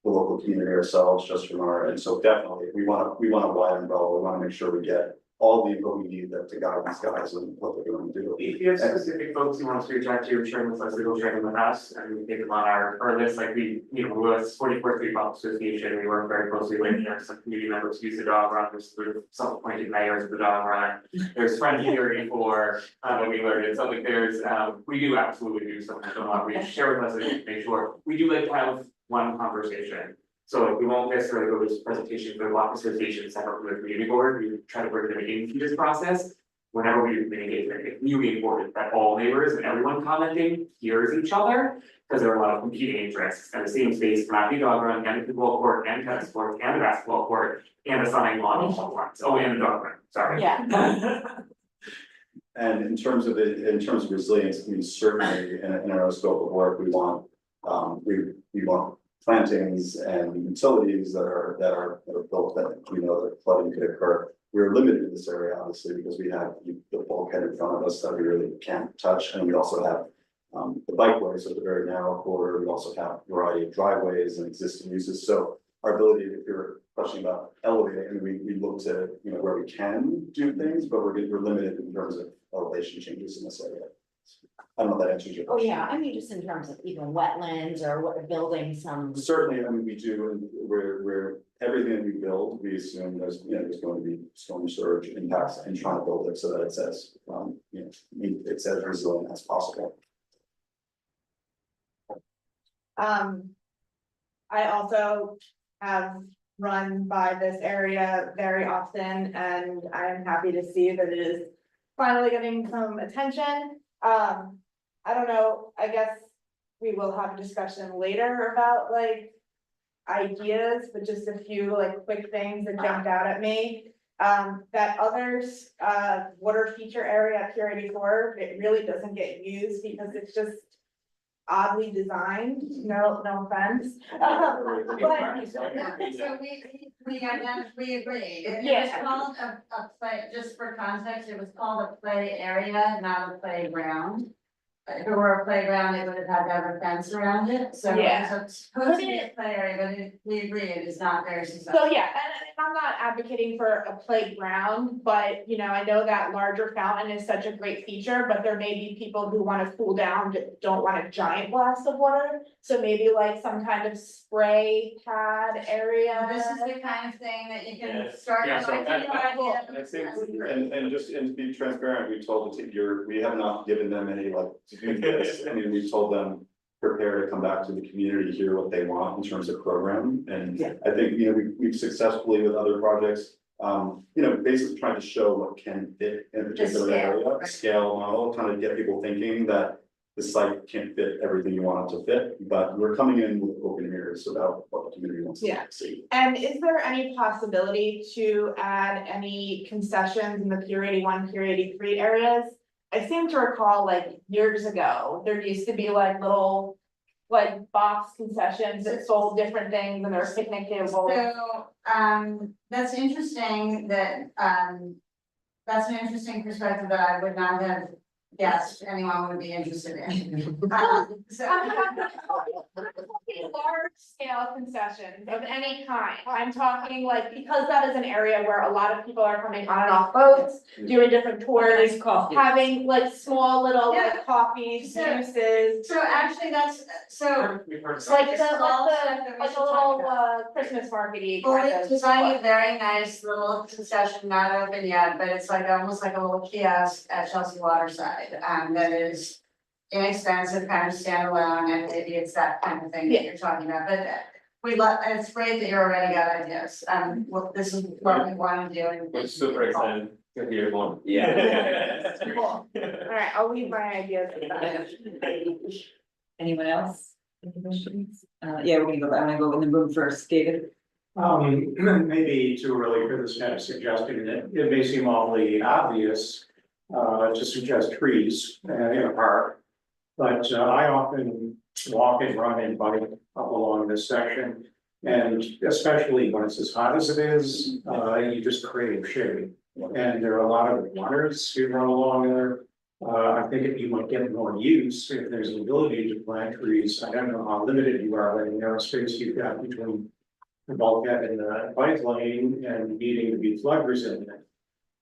[SPEAKER 14] the local community ourselves, just from and so definitely, we want a wide umbrella, we wanna make sure we get all the info we need to guide these guys and what they're going to do.
[SPEAKER 16] If you have specific folks who want to reach out to you, sharing with us, they'll share them with us, and we take them on our list, like we, with 44th Street Park Association, we work very closely with, some community members who use the dog run, there's sort of self-appointed mayors of the dog run. There's friends hearing for, when we learned it, so like there's, we do absolutely do something, we share with us and make sure, we do like to have one conversation. So we won't necessarily go to this presentation for the block association separate from the community board, we try to bring them into this process. Whenever we do community engagement, it's really important that all neighbors and everyone commenting hears each other. Because there are a lot of competing interests and the same space for Happy Dog Run and the pickleball court and tennis court and the basketball court and the sunning lawn and all runs. Oh, and the dog run, sorry.
[SPEAKER 5] Yeah.
[SPEAKER 14] And in terms of resilience, I mean, certainly in our scope of work, we want plantings and utilities that are built that we know that flooding could occur. We're limited in this area, obviously, because we have the bulkhead in front of us that we really can't touch, and we also have the bikeway, so the very narrow corridor. We also have a variety of driveways and existing uses. So our ability, if you're questioning about elevating, I mean, we look to where we can do things, but we're limited in terms of elevation changes in this area. I don't know if that answers your
[SPEAKER 5] Oh,
[SPEAKER 14] question.
[SPEAKER 5] yeah, I mean, just in terms of even wetlands or what building some.
[SPEAKER 14] Certainly, I mean, we do, and we're everything that we build, we assume there's going to be storm surge impacts and trying to build it so that it's as it's as resilient as possible.
[SPEAKER 6] I also have run by this area very often, and I am happy to see that it is finally getting some attention. I don't know, I guess we will have a discussion later about like ideas, but just a few like quick things that jumped out at me. That others, water feature area at Pier 84, it really doesn't get used because it's just oddly designed, no offense. But
[SPEAKER 3] So we agree. It
[SPEAKER 6] Yeah.
[SPEAKER 3] was called a play, just for context, it was called a play area, not a playground. If it were a playground, it would have had to have a fence around it, so
[SPEAKER 6] Yeah.
[SPEAKER 3] it's supposed to be a play area, but we agree, it is not very successful.
[SPEAKER 6] So yeah, and I'm not advocating for a playground, but I know that larger fountain is such a great feature, but there may be people who wanna cool down that don't want a giant blast of water. So maybe like some kind of spray pad area.
[SPEAKER 3] This is the kind of thing that you can
[SPEAKER 14] Yes.
[SPEAKER 3] start.
[SPEAKER 14] Yeah, so
[SPEAKER 3] with idea.
[SPEAKER 14] And it seems, and just to be transparent, we told the team, we have not given them any like to do this. I mean, we told them prepare to come back to the community, hear what they want in terms of program. And I think, we've successfully with other projects, basically trying to show what can fit in a particular area, scale model, kind of get people thinking that the site can't fit everything you want it to fit, but we're coming in with open ears about what the community wants to see.
[SPEAKER 6] And is there any possibility to add any concessions in the Pier 81, Pier 83 areas? I seem to recall like years ago, there used to be like little like box concessions that sold different things and there were picnic tables.
[SPEAKER 3] So, that's interesting that, that's an interesting perspective that I would not have Yes, anyone would be interested in. So-
[SPEAKER 6] Large scale concessions of any kind, I'm talking like, because that is an area where a lot of people are coming on and off boats, doing different tours.
[SPEAKER 1] Nice coffee.
[SPEAKER 6] Having like small little
[SPEAKER 3] Yeah.
[SPEAKER 6] like coffees,
[SPEAKER 3] So-
[SPEAKER 6] juices.
[SPEAKER 3] So actually, that's, so
[SPEAKER 6] It's like like a little Christmas market-y kind
[SPEAKER 3] Well,
[SPEAKER 6] of.
[SPEAKER 3] designed a very nice little concession, not open yet, but it's like almost like a little kiosk at Chelsea Waterside, that is inexpensive, kind of standalone, and maybe it's that kind of thing that you're talking about, but we love, it's great that you already got ideas, well, this is what we want to do. And
[SPEAKER 15] We're super excited to hear more.
[SPEAKER 16] Yeah.
[SPEAKER 3] Cool.
[SPEAKER 6] Alright, I'll leave my ideas with that.
[SPEAKER 1] Anyone else? Any questions? Yeah, we're gonna go, I'm gonna go in the room first, David.
[SPEAKER 17] Maybe too early for this kind of suggestion, it may seem awfully obvious, to suggest trees, in a park. But, I often walk and run and bike up along this section. And especially when it's as hot as it is, you just crave shade. And there are a lot of runners who run along there. I think if you might get more use, if there's an ability to plant trees, I don't know how limited you are, like the narrow space you've got between the bulkhead and the bike lane and needing to be flood resilient.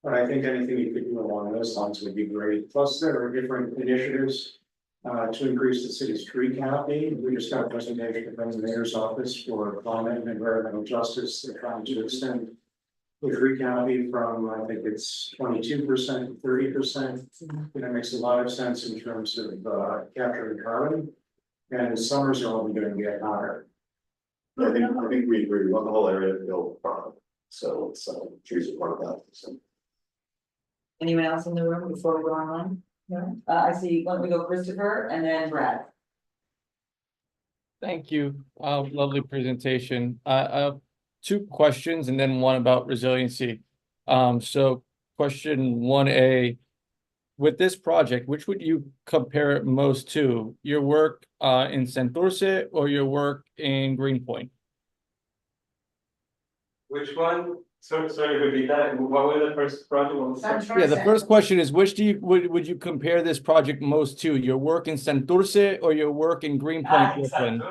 [SPEAKER 17] But I think anything you could do along those lines would be great. Plus, there are different initiatives to increase the city's tree canopy. We just got a presentation from the mayor's office for climate and environmental justice. They're trying to extend the tree canopy from, I think it's 22% to 30%. It makes a lot of sense in terms of capturing carbon. And summers are only going to get hotter.
[SPEAKER 14] I think we agree, we want the whole area to build product, so it's, trees are part of that, so.
[SPEAKER 1] Anyone else in the room before we go online? No, I see, why don't we go Christopher and then Brad?
[SPEAKER 7] Thank you. Lovely presentation. Two questions and then one about resiliency. So question 1A, with this project, which would you compare it most to? Your work in Santurce or your work in Greenpoint?
[SPEAKER 15] Which one? Sorry, repeat that. What was the first project?
[SPEAKER 7] Yeah, the first question is, which do you would you compare this project most to? Your work in Santurce or your work in Greenpoint, Brooklyn?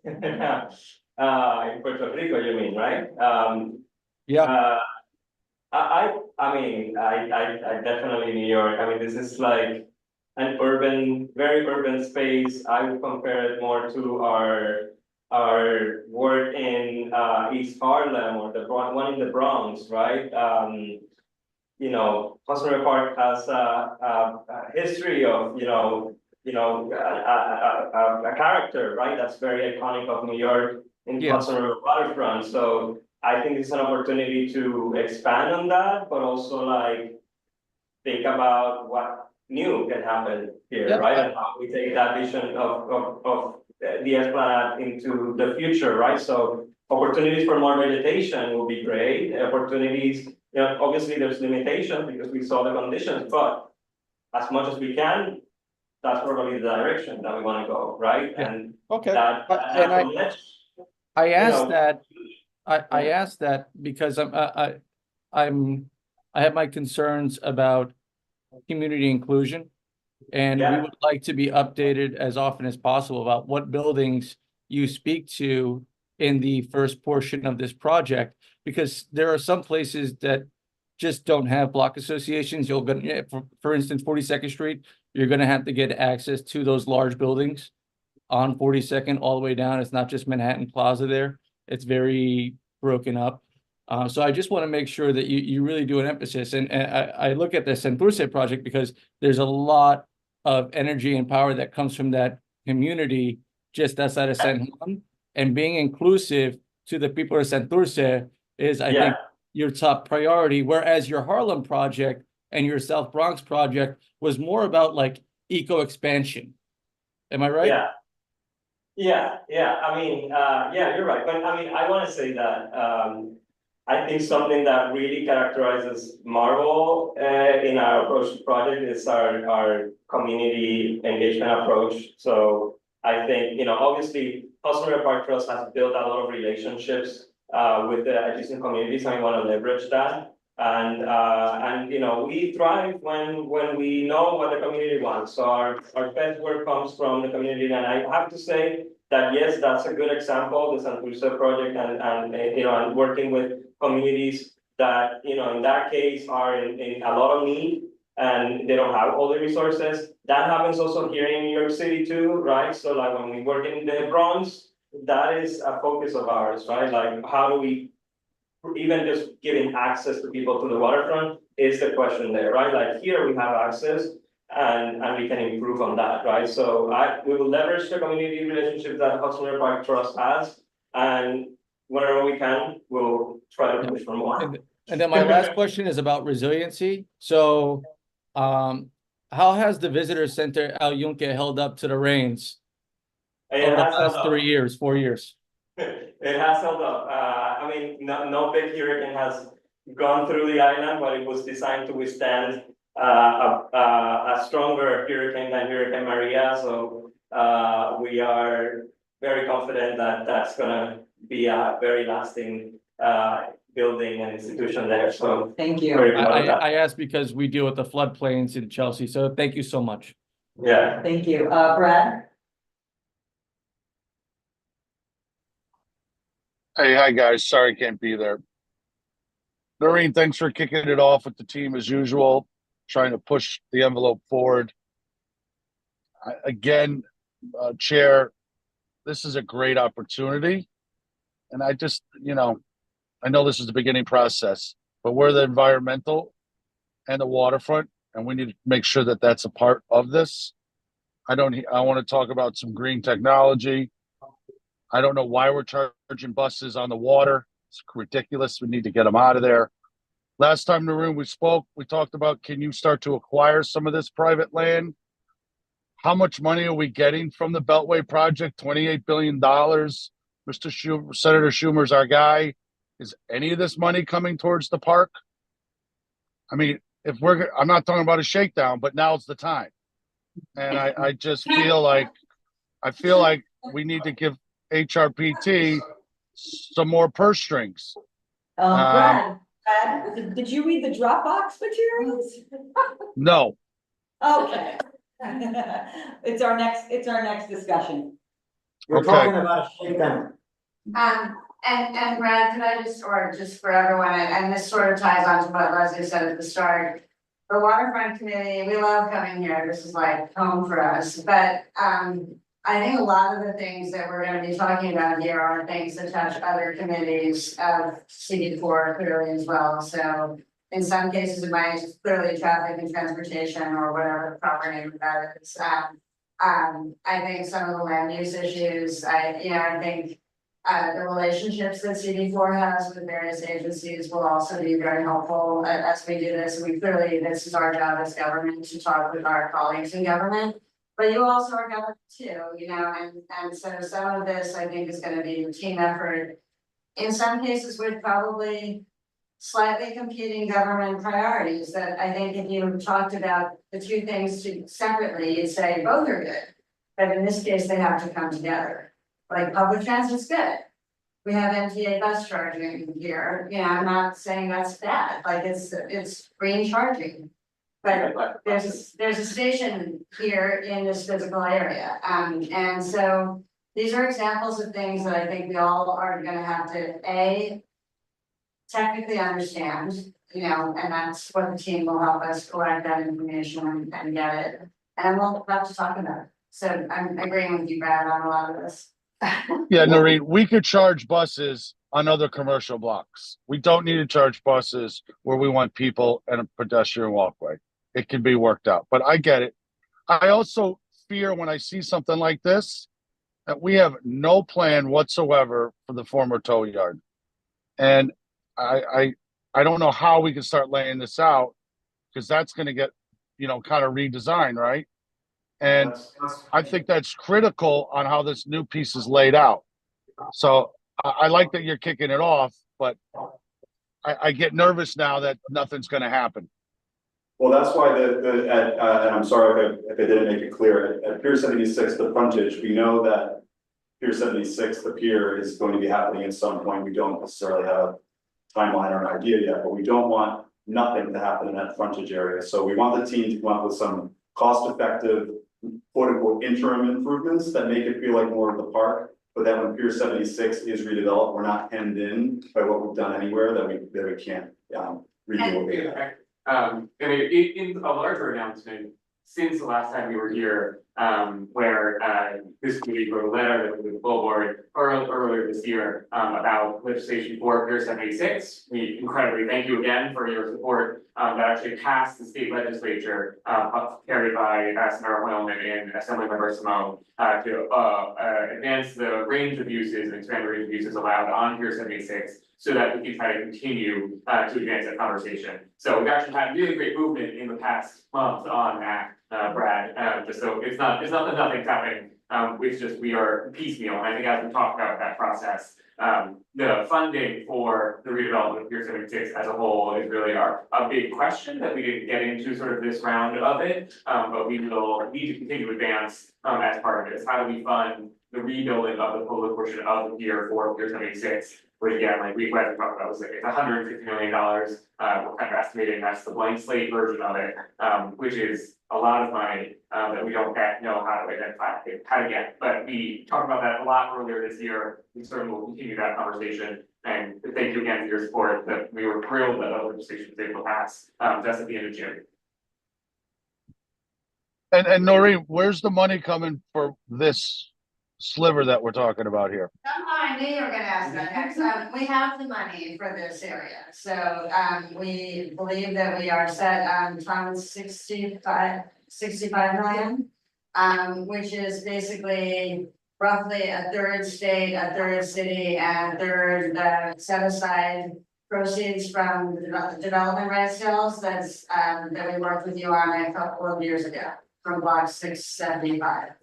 [SPEAKER 15] In Puerto Rico, you mean, right?
[SPEAKER 7] Yeah.
[SPEAKER 15] I mean, I definitely New York. I mean, this is like an urban, very urban space. I would compare it more to our work in East Harlem or the one in the Bronx, right? You know, Hudson River Park has a history of, a character, right? That's very iconic of New York in Hudson River Waterfront. So I think it's an opportunity to expand on that, but also like think about what new can happen here, right? And how we take that vision of the Esplanade into the future, right? So opportunities for more vegetation will be great. Opportunities, obviously there's limitations because we saw the conditions, but as much as we can, that's probably the direction that we want to go, right? And
[SPEAKER 7] I asked that. I asked that because I have my concerns about community inclusion. And we would like to be updated as often as possible about what buildings you speak to in the first portion of this project, because there are some places that just don't have block associations. You'll go, for instance, 42nd Street, you're going to have to get access to those large buildings on 42nd all the way down. It's not just Manhattan Plaza there. It's very broken up. So I just want to make sure that you really do an emphasis. And I look at the Santurce project because there's a lot of energy and power that comes from that community just outside of San Juan. And being inclusive to the people of Santurce is, I think, your top priority. Whereas your Harlem project and your South Bronx project was more about like eco expansion. Am I right?
[SPEAKER 15] Yeah. I mean, you're right. But I mean, I want to say that I think something that really characterizes Marvel in our approach to project is our community engagement approach. So I think, obviously, Hudson River Park Trust has built a lot of relationships with the adjacent communities, and we want to leverage that. And, you know, we thrive when we know what the community wants. So our best work comes from the community. And I have to say that, yes, that's a good example, the Santurce project and, you know, and working with communities that, you know, in that case are in a lot of need and they don't have all the resources. That happens also here in New York City too, right? So like when we work in the Bronx, that is a focus of ours, right? Like how do we, even just giving access to people to the waterfront is the question there, right? Like here we have access and we can improve on that, right? So we will leverage the community relationships that Hudson River Park Trust has, and whenever we can, we'll try to push for more.
[SPEAKER 7] And then my last question is about resiliency. So, how has the visitor center El Yunque held up to the rains over the past 3 years, 4 years?
[SPEAKER 15] It has held up. I mean, no big hurricane has gone through the island, but it was designed to withstand a stronger hurricane than Hurricane Maria. So we are very confident that that's gonna be a very lasting building and institution there. So
[SPEAKER 1] thank you.
[SPEAKER 7] I asked because we deal with the floodplains in Chelsea. So thank you so much.
[SPEAKER 15] Yeah.
[SPEAKER 1] Thank you. Brad?
[SPEAKER 18] Hey, hi guys. Sorry I can't be there. Noreen, thanks for kicking it off with the team as usual, trying to push the envelope forward. Again, Chair, this is a great opportunity. And I just, you know, I know this is the beginning process, but we're the environmental and the waterfront, and we need to make sure that that's a part of this. I want to talk about some green technology. I don't know why we're charging buses on the water. It's ridiculous. We need to get them out of there. Last time in the room we spoke, we talked about, can you start to acquire some of this private land? How much money are we getting from the Beltway project? $28 billion. Senator Schumer's our guy. Is any of this money coming towards the park? I mean, I'm not talking about a shakedown, but now's the time. And I just feel like, we need to give HRPT some more purse strings.
[SPEAKER 1] Brad, did you read the Dropbox materials?
[SPEAKER 18] No.
[SPEAKER 1] Okay. It's our next discussion.
[SPEAKER 2] We're talking about a shakedown.
[SPEAKER 19] And Brad, could I just for everyone, and this sort of ties on to what Leslie said at the start. The Waterfront Committee, we love coming here. This is like home for us, but I think a lot of the things that we're going to be talking about here are things that touch other committees of CD4 clearly as well. So in some cases, it might clearly traffic and transportation or whatever the proper name of that is. I think some of the land use issues, I think the relationships that CD4 has with various agencies will also be very helpful as we do this. This is our job as government to talk with our colleagues in government. But you also are government too, and so some of this I think is going to be a team effort. In some cases with probably slightly competing government priorities that I think if you talked about the two things separately, you'd say both are good. But in this case, they have to come together. Like public transit's good. We have MTA bus charging here. I'm not saying that's bad, like it's green charging. But there's a station here in this physical area. And so these are examples of things that I think we all are gonna have to technically understand, and that's what the team will help us collect that information and get it. And we'll have to talk about it. So I'm agreeing with you, Brad, on a lot of this.
[SPEAKER 18] Yeah, Noreen, we could charge buses on other commercial blocks. We don't need to charge buses where we want people and a pedestrian walkway. It can be worked out, but I get it. I also fear when I see something like this, that we have no plan whatsoever for the former tow yard. And I don't know how we can start laying this out, because that's going to get, kind of redesigned, right? And I think that's critical on how this new piece is laid out. So I like that you're kicking it off, but I get nervous now that nothing's going to happen.
[SPEAKER 14] Well, that's why and I'm sorry if I didn't make it clear, at Pier 76, the frontage, we know that Pier 76, the pier is going to be happening at some point. We don't necessarily have a timeline or an idea yet, but we don't want nothing to happen in that frontage area. So we want the team to come up with some cost-effective, quote-unquote, interim improvements that make it feel like more of the park. But then when Pier 76 is redeveloped, we're not hemmed in by what we've done anywhere that we can't redo.
[SPEAKER 20] And in a larger announcement, since the last time we were here, where this committee wrote a letter that we the full board earlier this year about legislation for Pier 76. We incredibly thank you again for your support that actually passed the state legislature, carried by Senator Hoylman and Assemblymember Simone, to advance the range of uses and expand the range of uses allowed on Pier 76. So that we can try to continue to advance that conversation. So we've actually had really great movement in the past month on that, Brad. Just so it's not that nothing's happening. It's just we are piecemeal. And I think as we talk about that process, the funding for the redevelopment of Pier 76 as a whole is really a big question that we didn't get into sort of this round of it. But we will need to continue to advance as part of it. How do we fund the rebuilding of the public portion of the pier for Pier 76? Which again, like we talked about, was like it's $150 million. We're kind of estimating that's the blank slate version of it, which is a lot of money that we don't yet know how to identify how to get. But we talked about that a lot earlier this year. We certainly will continue that conversation. And thank you again for your support. That we were thrilled that other legislation was able to pass just at the end of June.
[SPEAKER 18] And Noreen, where's the money coming for this sliver that we're talking about here?
[SPEAKER 19] I knew you were gonna ask that next. We have the money for this area, so we believe that we are set on funds 65 million. Which is basically roughly a third state, a third city, and a third set aside proceeds from the development rights sales that we worked with you on a couple of years ago from block 675.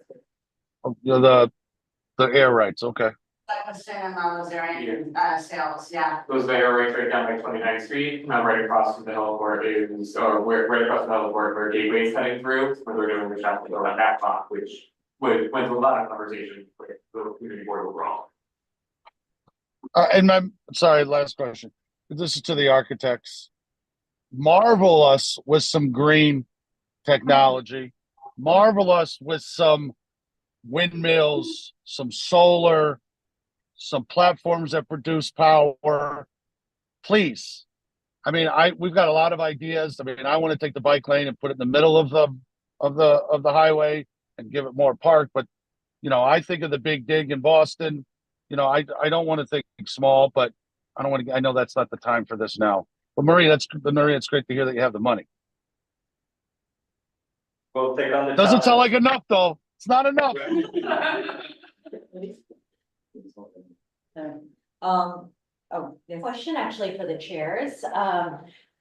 [SPEAKER 18] The air rights, okay.
[SPEAKER 19] That was in those area sales, yeah.
[SPEAKER 20] Those air rights right down by 29th Street, right across from the heliport is, or right across the heliport where Gateway's heading through, where they're doing the traffic around that block, which went through a lot of conversation with the community board overall.
[SPEAKER 18] And sorry, last question. This is to the architects. Marvel us with some green technology. Marvel us with some windmills, some solar, some platforms that produce power. Please. I mean, we've got a lot of ideas. I mean, I want to take the bike lane and put it in the middle of the highway and give it more park. But you know, I think of the Big Dig in Boston. You know, I don't want to think small, but I don't want to. I know that's not the time for this now. But Marie, it's great to hear that you have the money.
[SPEAKER 15] We'll take on the
[SPEAKER 18] Doesn't sound like enough though. It's not enough.
[SPEAKER 5] Question actually for the chairs.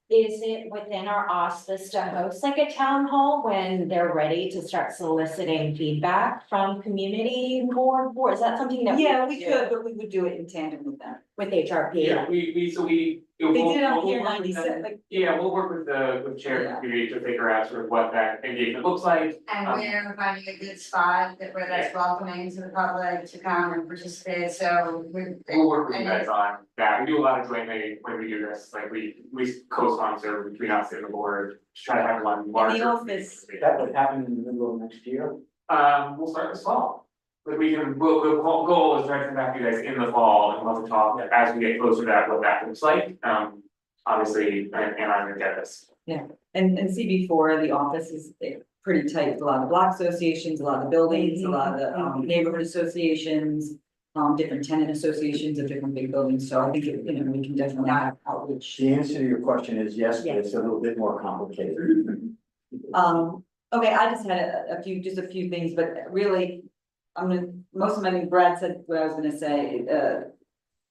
[SPEAKER 5] Is it within our auspice to host like a town hall when they're ready to start soliciting feedback from community board? Or is that something that?
[SPEAKER 1] Yeah, we could, but we would do it in tandem with them.
[SPEAKER 5] With HRP?
[SPEAKER 20] Yeah,
[SPEAKER 1] They did it on Pier 96.
[SPEAKER 20] Yeah, we'll work with the chair of the community to figure out sort of what that engagement looks like.
[SPEAKER 19] And we're finding a good spot where that's welcoming to the public to come and participate, so
[SPEAKER 20] we'll work with you guys on that. We do a lot of jointly when we do this, like we co-sponsor between us and the board, to try to have one larger.
[SPEAKER 2] That would happen in the middle of next year.
[SPEAKER 20] We'll start this fall. But the goal is try to come back to you guys in the fall and we'll talk as we get closer to that, what that looks like. Obviously, and I'm gonna get this.
[SPEAKER 1] Yeah, and CB4, the office is pretty tight, with a lot of block associations, a lot of buildings, a lot of the neighborhood associations. Different tenant associations of different big buildings, so I think we can definitely have outreach.
[SPEAKER 2] The answer to your question is yes, but it's a little bit more complicated.
[SPEAKER 1] Okay, I just had a few things, but really, most of my, Brad said what I was gonna say,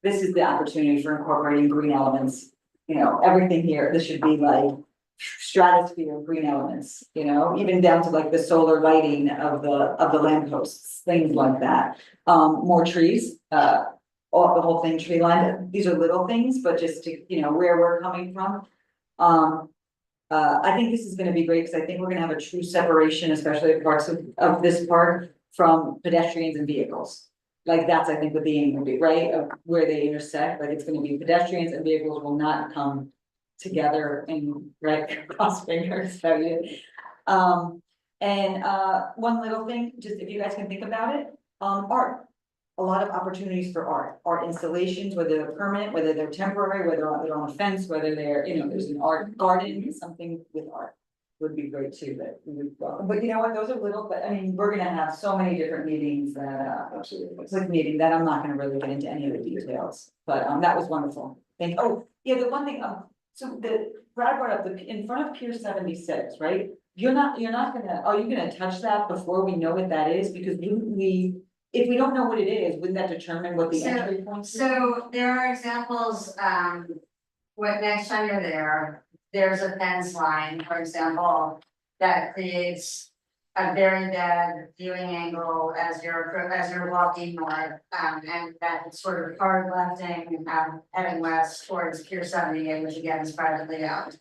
[SPEAKER 1] this is the opportunity for incorporating green elements. You know, everything here, this should be like stratosphere of green elements, you know, even down to like the solar lighting of the lampposts, things like that. More trees, the whole thing tree lined. These are little things, but just to, you know, where we're coming from. I think this is gonna be great because I think we're gonna have a true separation, especially at parts of this park, from pedestrians and vehicles. Like that's, I think, what the aim will be, right? Of where they intersect, like it's gonna be pedestrians and vehicles will not come together and, right, cross fingers, so you. One little thing, just if you guys can think about it, art. A lot of opportunities for art installations, whether they're permanent, whether they're temporary, whether they're on a fence, whether they're, there's an art garden, something with art. Would be great too, that we would welcome, but you know what, those are little, but I mean, we're gonna have so many different meetings that, it's like meeting that I'm not gonna really get into any of the details, but, that was wonderful. The one thing, so Brad brought up, in front of Pier 76, right? You're not gonna, are you gonna touch that before we know what that is? Because if we don't know what it is, wouldn't that determine what the entry point is?
[SPEAKER 19] So there are examples, what next time you're there, there's a fence line, for example, that creates a very bad viewing angle as you're walking north, and that sort of hard lefting, heading west towards Pier 78, which again is privately owned.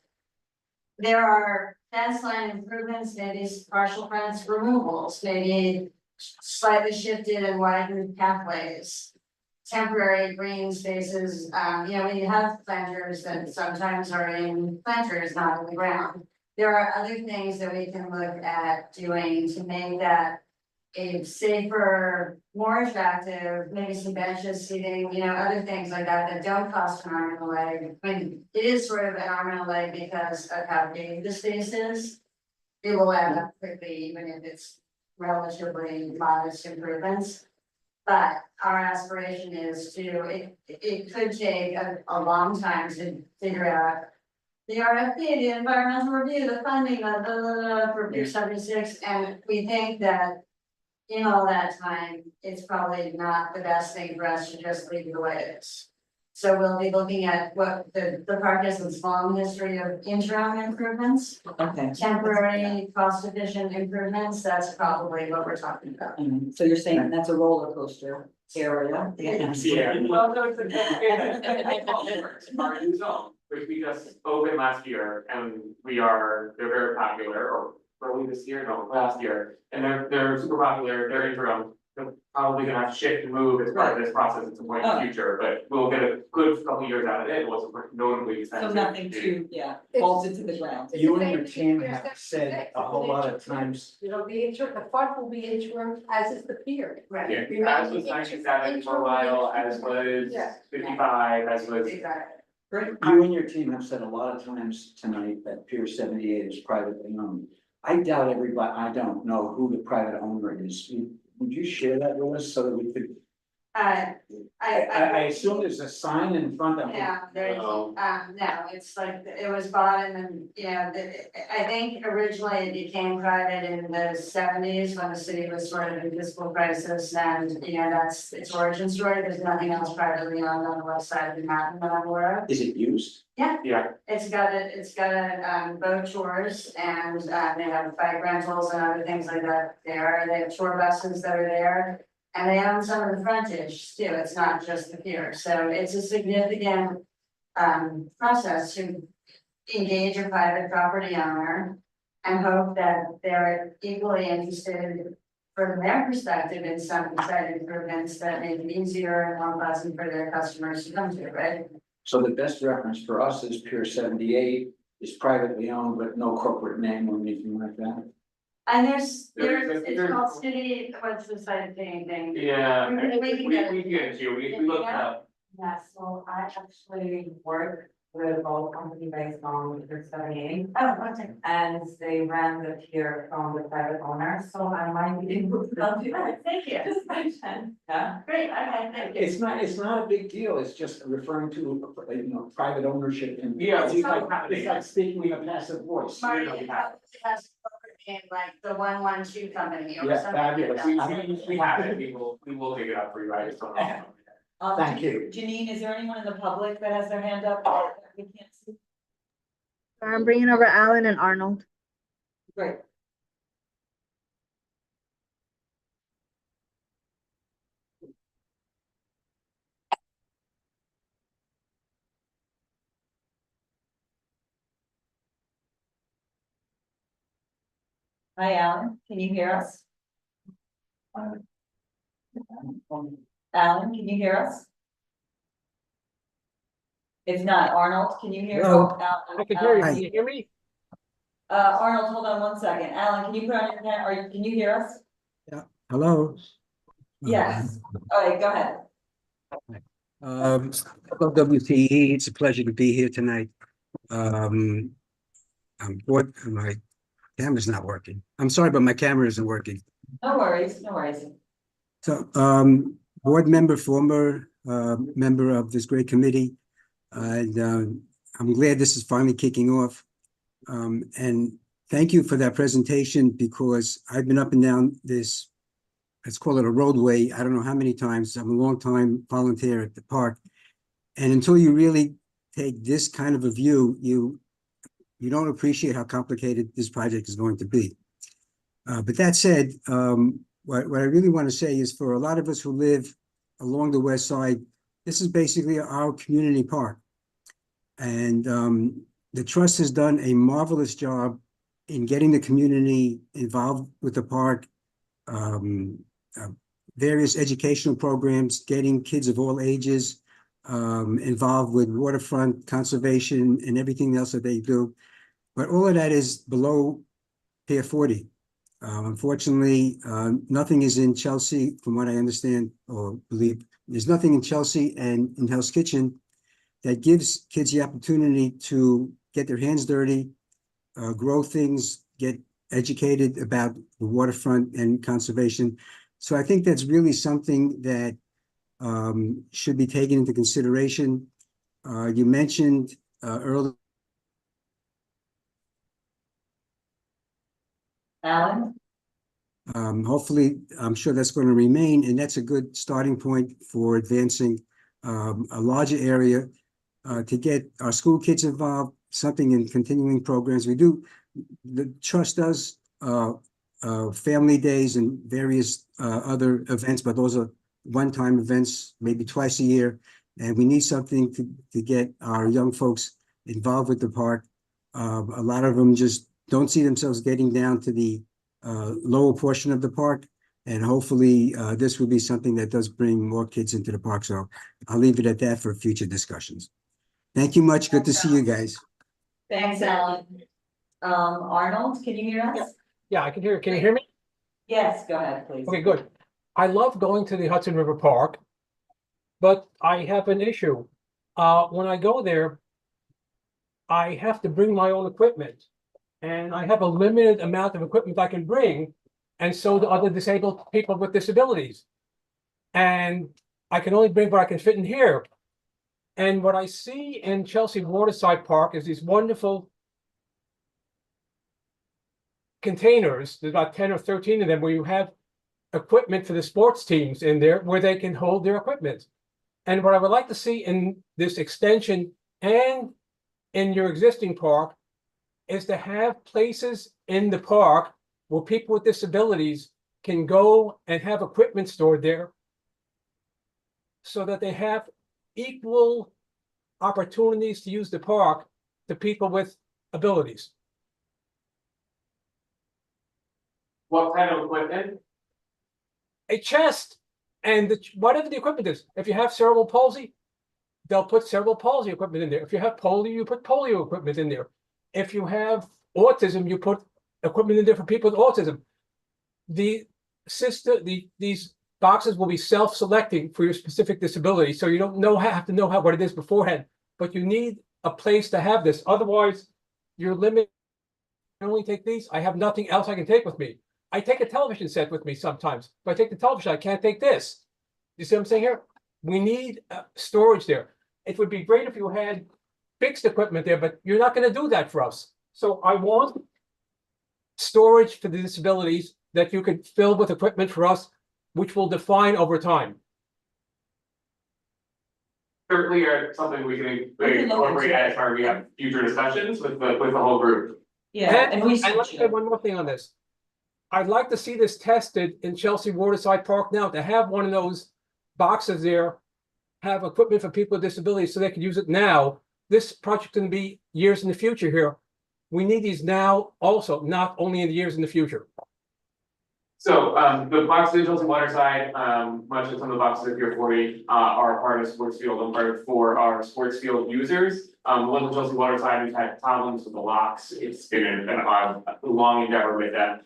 [SPEAKER 19] There are fence line improvements, maybe partial fence removals, maybe slightly shifted and widened pathways. Temporary green spaces, when you have planters that sometimes are in planters, not in the ground. There are other things that we can look at doing to make that a safer, more attractive, maybe some benches, seating, other things like that don't cost an arm and a leg. I mean, it is sort of an arm and a leg because of how big the space is. It will add up quickly, even if it's relatively modest improvements. But our aspiration is it could take a long time to figure out the RFP, the environmental review, the funding, for Pier 76, and we think that in all that time, it's probably not the best thing for us to just leave it the way it is. So we'll be looking at what the park has its long history of interim improvements.
[SPEAKER 1] Okay.
[SPEAKER 19] Temporary, cost-efficient improvements, that's probably what we're talking about.
[SPEAKER 1] So you're saying that's a roller coaster area?
[SPEAKER 20] Yeah. Well, no, it's our new zone, which we just opened last year, and they're very popular, or early this year, no, last year, and they're super popular, they're interim. They're probably gonna have to shift and move as part of this process at some point in the future, but we'll get a good couple of years out of it. It wasn't notably expensive.
[SPEAKER 1] So nothing falls into the ground.
[SPEAKER 2] You and your team have said a whole lot of times.
[SPEAKER 4] It'll be the fund will be interim, as is the pier.
[SPEAKER 19] Right.
[SPEAKER 20] Yeah, as was 97 for a while, as was 55, as was.
[SPEAKER 19] Exactly.
[SPEAKER 1] Great.
[SPEAKER 2] You and your team have said a lot of times tonight that Pier 78 is privately owned. I doubt I don't know who the private owner is. Would you share that with us so that we could? I assume there's a sign in front of it.
[SPEAKER 19] Yeah, there's, no, it's like, it was bought and then, I think originally it became private in the 70s when the city was sort of in fiscal crisis, and that's its origin story. There's nothing else privately owned on the west side of Manhattan that I'm aware of.
[SPEAKER 2] Is it used?
[SPEAKER 19] Yeah.
[SPEAKER 20] Yeah.
[SPEAKER 19] It's got a boat tours, and they have bike rentals and other things like that there. They have tour buses that are there. And they own some of the frontage too, it's not just the pier, so it's a significant process to engage a private property owner. And hope that they're equally interested from their perspective in some site improvements that make it easier and more pleasant for their customers to come to, right?
[SPEAKER 2] So the best reference for us is Pier 78 is privately owned, but no corporate name or anything like that.
[SPEAKER 19] And it's called city, what's the site thing?
[SPEAKER 20] Yeah,
[SPEAKER 19] We can get it.
[SPEAKER 20] we get it too, we looked up.
[SPEAKER 21] Yeah, so I actually work with a boat company based on Pier 78.
[SPEAKER 19] Oh, okay.
[SPEAKER 21] And they ran the pier from the private owner, so I might be able to help you.
[SPEAKER 19] Thank you.
[SPEAKER 21] Yeah.
[SPEAKER 19] Great, okay, thank you.
[SPEAKER 2] It's not a big deal, it's just referring to, private ownership and.
[SPEAKER 20] Yeah,
[SPEAKER 2] It's like speaking a passive voice.
[SPEAKER 19] Marty, it has in like the 112 company or
[SPEAKER 2] Yeah,
[SPEAKER 19] something.
[SPEAKER 2] fabulous.
[SPEAKER 20] We have it, we will dig it up for you, right? So,
[SPEAKER 2] Thank you.
[SPEAKER 1] Janine, is there anyone in the public that has their hand up that we can't see?
[SPEAKER 8] I'm bringing over Alan and Arnold.
[SPEAKER 1] Great. Hi, Alan, can you hear us? Alan, can you hear us? If not, Arnold, can you hear?
[SPEAKER 10] Hello.
[SPEAKER 1] Alan,
[SPEAKER 10] I can hear you.
[SPEAKER 1] Alan,
[SPEAKER 10] Can you hear me?
[SPEAKER 1] Arnold, hold on one second. Alan, can you put on your camera, or can you hear us?
[SPEAKER 10] Hello.
[SPEAKER 1] Yes. All right, go ahead.
[SPEAKER 10] Hello, WTE. It's a pleasure to be here tonight. I'm bored. My camera's not working. I'm sorry, but my camera isn't working.
[SPEAKER 1] No worries, no worries.
[SPEAKER 10] So, board member, former member of this great committee, and I'm glad this is finally kicking off. And thank you for that presentation, because I've been up and down this, let's call it a roadway, I don't know how many times. I'm a long time volunteer at the park. And until you really take this kind of a view, you don't appreciate how complicated this project is going to be. But that said, what I really want to say is, for a lot of us who live along the west side, this is basically our community park. And the trust has done a marvelous job in getting the community involved with the park, various educational programs, getting kids of all ages involved with waterfront conservation and everything else that they do. But all of that is below Pier 40. Unfortunately, nothing is in Chelsea, from what I understand or believe. There's nothing in Chelsea and in Hell's Kitchen that gives kids the opportunity to get their hands dirty, grow things, get educated about the waterfront and conservation. So I think that's really something that should be taken into consideration. You mentioned earlier.
[SPEAKER 1] Alan?
[SPEAKER 10] Hopefully, I'm sure that's going to remain, and that's a good starting point for advancing a larger area to get our school kids involved, something in continuing programs. The trust does family days and various other events, but those are one-time events, maybe twice a year. And we need something to get our young folks involved with the park. A lot of them just don't see themselves getting down to the lower portion of the park. And hopefully this will be something that does bring more kids into the park. So I'll leave it at that for future discussions. Thank you much. Good to see you guys.
[SPEAKER 1] Thanks, Alan. Arnold, can you hear us?
[SPEAKER 10] Yeah, I can hear. Can you hear me?
[SPEAKER 1] Yes, go ahead, please.
[SPEAKER 10] Okay, good. I love going to the Hudson River Park, but I have an issue. When I go there, I have to bring my own equipment, and I have a limited amount of equipment I can bring, and so do other disabled people with disabilities. And I can only bring what I can fit in here. And what I see in Chelsea Waterside Park is these wonderful containers. There's about 10 or 13 of them, where you have equipment for the sports teams in there, where they can hold their equipment. And what I would like to see in this extension and in your existing park is to have places in the park where people with disabilities can go and have equipment stored there, so that they have equal opportunities to use the park to people with abilities.
[SPEAKER 20] What kind of equipment?
[SPEAKER 10] A chest, and whatever the equipment is. If you have cerebral palsy, they'll put cerebral palsy equipment in there. If you have polio, you put polio equipment in there. If you have autism, you put equipment in there for people with autism. These boxes will be self-selecting for your specific disability, so you don't have to know what it is beforehand. But you need a place to have this. Otherwise, you're limited. I only take these. I have nothing else I can take with me. I take a television set with me sometimes. If I take the television, I can't take this. You see what I'm saying here? We need storage there. It would be great if you had fixed equipment there, but you're not going to do that for us. So I want storage for the disabilities that you could fill with equipment for us, which will define over time.
[SPEAKER 20] Certainly something we can incorporate as part of we have future discussions with the whole group.
[SPEAKER 10] Yeah, and I'd like to say one more thing on this. I'd like to see this tested in Chelsea Waterside Park now, to have one of those boxes there, have equipment for people with disabilities so they can use it now. This project can be years in the future here. We need these now also, not only in the years in the future.
[SPEAKER 20] So, the boxes, Chelsea Waterside, much of some of the boxes at Pier 40, are part of sports field and part for our sports field users. The ones at Chelsea Waterside, we've had problems with the locks. It's been a long endeavor with them.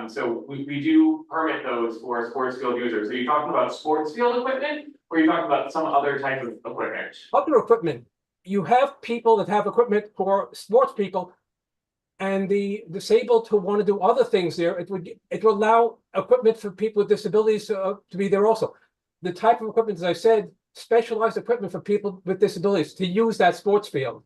[SPEAKER 20] So we do permit those for sports field users. Are you talking about sports field equipment, or are you talking about some other type of equipment?
[SPEAKER 11] Other equipment, you have people that have equipment for sports people, and the disabled who want to do other things there, it would allow equipment for people with disabilities to be there also. The type of equipment, as I said, specialized equipment for people with disabilities to use that sports field.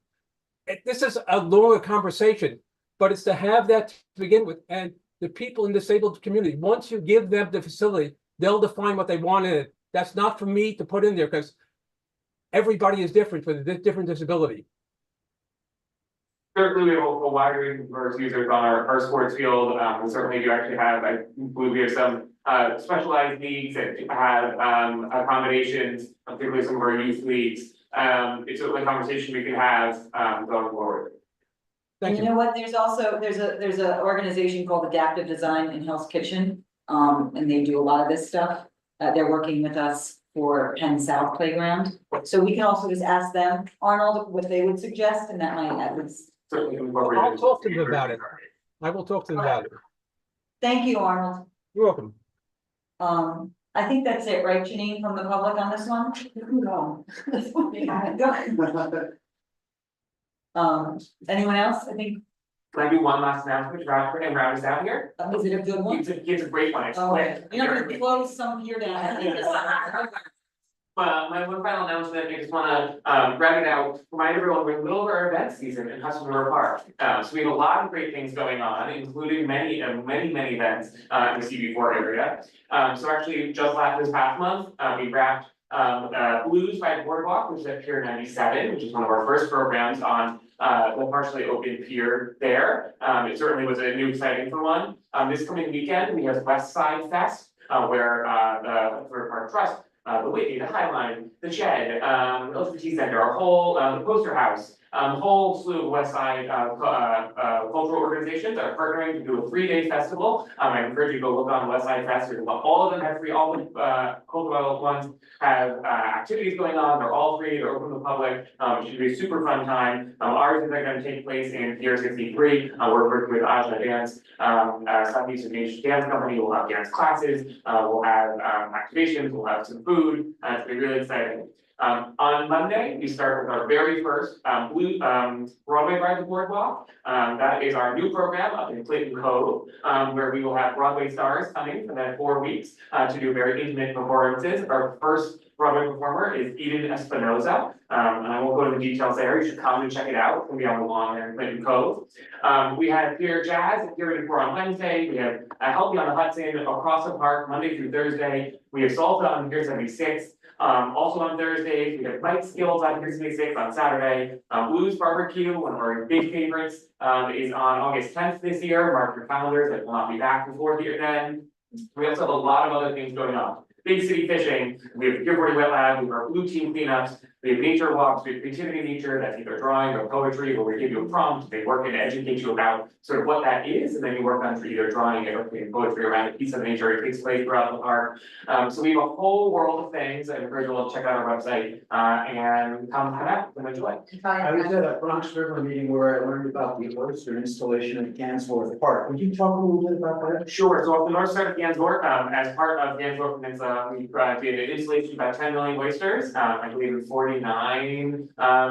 [SPEAKER 11] This is a longer conversation, but it's to have that to begin with. And the people in the disabled community, once you give them the facility, they'll define what they want in it. That's not for me to put in there because everybody is different with a different disability.
[SPEAKER 20] Certainly, we have a wide range of diverse users on our sports field. We certainly do actually have, I believe we have some specialized leagues that have accommodations, particularly some of our youth leagues. It's certainly a conversation we can have going forward.
[SPEAKER 1] And you know what, there's also, there's a organization called Adaptive Design in Hell's Kitchen. And they do a lot of this stuff. They're working with us for Penn South Playground. So we can also just ask them, Arnold, what they would suggest, and that might at least.
[SPEAKER 11] I'll talk to them about it. I will talk to them about it.
[SPEAKER 1] Thank you, Arnold.
[SPEAKER 11] You're welcome.
[SPEAKER 1] I think that's it, right, Janine, from the public on this one? No. Anyone else? I think.
[SPEAKER 20] Can I do one last announcement and round us out here?
[SPEAKER 1] Is it a good one?
[SPEAKER 20] It's a great one. It's
[SPEAKER 1] Oh,
[SPEAKER 20] quick.
[SPEAKER 1] you're not gonna close some here down.
[SPEAKER 20] My one final announcement, I just wanna round it out, remind everyone, we're in the middle of our event season in Hudson River Park. So we have a lot of great things going on, including many events in the CB4 area. So actually, just this past month, we wrapped Blues by the Boardwalk, which is at Pier 97, which is one of our first programs on the partially open pier there. It certainly was a new exciting one. This coming weekend, we have West Side Fest, where the Hudson River Park Trust, the Whitney, the Highline, the Shed, the LGBT Center, our whole, the Poster House, whole slew of West Side cultural organizations are partnering to do a 3-day festival. I encourage you to go look on West Side Fest. All of them have free, all the cultural ones have activities going on. They're all free, they're open to the public. It should be a super fun time. Ours is going to take place in Pier 63. We're working with Aja Dance, Southeast Asian Dance Company. We'll have dance classes, we'll have activations, we'll have some food. It's going to be really exciting. On Monday, we start with our very first Broadway Ride the Boardwalk. That is our new program up in Clayton Cove, where we will have Broadway stars coming for that 4 weeks to do very intimate performances. Our first Broadway performer is Eden Espinoza. And I won't go into the details there. You should come and check it out. It's gonna be on the lawn there in Clayton Cove. We had Pier Jazz at Pier 84 on Wednesday. We have Healthy on the Hudson across the park Monday through Thursday. We have Salsa on Pier 76. Also on Thursdays, we have Mike Skills on Pier 76 on Saturday. Blues Barbecue, one of our big favorites, is on August 10th this year. Mark your calendars, it will not be back before here then. We also have a lot of other things going on. Big City Fishing, we have Pier 40 Wet Lab, we have our Blue Team cleanups, we have nature walks, we have creativity nature, that's either drawing or poetry, where we give you a prompt, they work and educate you about sort of what that is, and then you work on for either drawing it or creating poetry around a piece of nature. It takes place throughout the park. So we have a whole world of things. I encourage you all to check out our website and come out and enjoy.
[SPEAKER 2] I was at a Bronx River meeting where I learned about the oyster installation at Gansworth Park. Would you talk a little bit about that?
[SPEAKER 20] Sure. So off the north side of Gansworth, as part of Gansworth Peninsula, we did an installation of about 10 million oysters. I believe in 49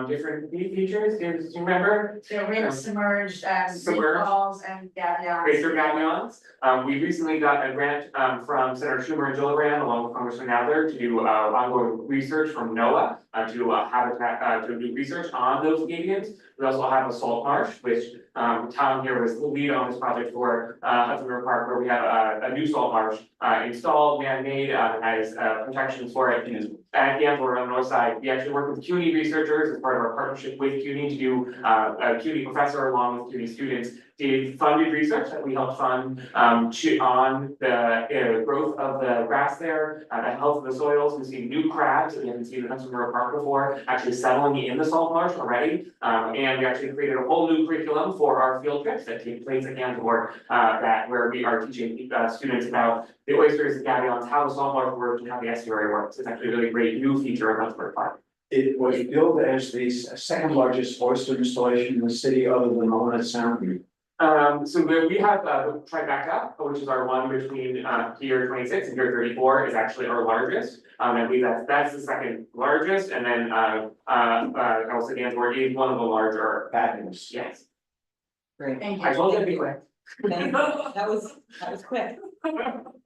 [SPEAKER 20] different features. Do you remember?
[SPEAKER 19] So we have submerged,
[SPEAKER 20] Submerged.
[SPEAKER 19] meatballs and gabions.
[SPEAKER 20] Razor gabions. We recently got a grant from Senator Schumer and Gillibrand, along with Congressman Adler, to do ongoing research from NOAA to do habitat to do research on those gabions. We also have a salt marsh, which Tom here was the lead on this project for Hudson River Park, where we have a new salt marsh installed, man-made, has protections for it. At Gansworth on the north side, we actually work with CUNY researchers as part of our partnership with CUNY to do a CUNY professor along with CUNY students did funded research that we helped fund on the growth of the grass there, the health of the soils. We've seen new crabs that we haven't seen in Hudson River Park before, actually settling in the salt marsh already. And we actually created a whole new curriculum for our field trips that take place at Gansevoort, where we are teaching students about the oysters and gabions, how the salt marsh works, and how the estuary works. It's actually a really great new feature of Hudson River Park.
[SPEAKER 2] It was billed as the second largest oyster installation in the city other than Mona Sound.
[SPEAKER 20] So we have the Tribeca, which is our one between Pier 26 and Pier 34 is actually our largest. I believe that's the second largest, and then also Gansevoort is one of the larger.
[SPEAKER 2] Fabulous.
[SPEAKER 20] Yes.
[SPEAKER 1] Great.
[SPEAKER 19] Thank you.
[SPEAKER 20] I told you to be quick.
[SPEAKER 1] That was quick.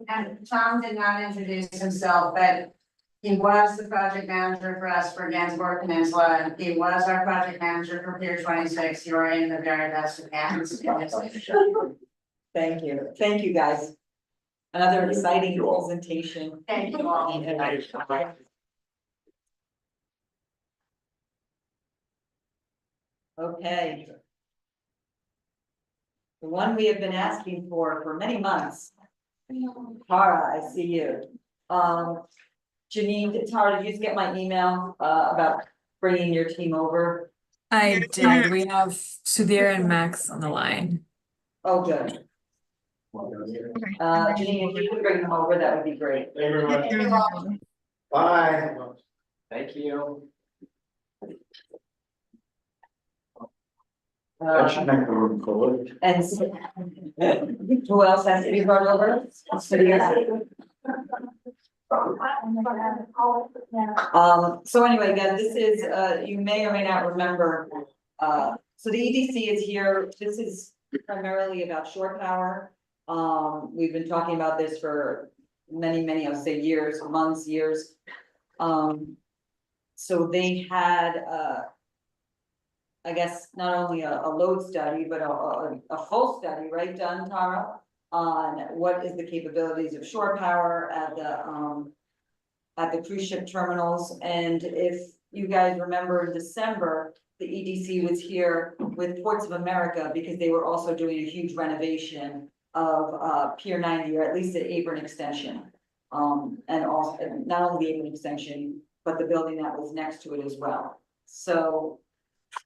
[SPEAKER 19] And Tom did not introduce himself, but he was the project manager for us for Gansevoort Peninsula, and he was our project manager for Pier 26. You are in the very best of hands.
[SPEAKER 1] Thank you. Thank you, guys. Another exciting presentation.
[SPEAKER 19] Thank you all.
[SPEAKER 1] Okay. The one we have been asking for many months. Tara, I see you. Janine, Tara, did you just get my email about bringing your team over?
[SPEAKER 12] I did. We have Sudhir and Max on the line.
[SPEAKER 1] Oh, good. Janine, if you could bring them over, that would be great.
[SPEAKER 2] Thank you very much. Bye.
[SPEAKER 16] Thank you.
[SPEAKER 2] That should make the room cooler.
[SPEAKER 1] And who else has to be brought over? So anyway, guys, this is, you may or may not remember, so the EDC is here. This is primarily about shore power. We've been talking about this for many, I'll say years, months, years. So they had, I guess, not only a load study, but a full study, right, done, Tara? On what is the capabilities of shore power at the cruise ship terminals. And if you guys remember in December, the EDC was here with Ports of America because they were also doing a huge renovation of Pier 90, or at least the apron extension. And also not only the apron extension, but the building that was next to it as well. So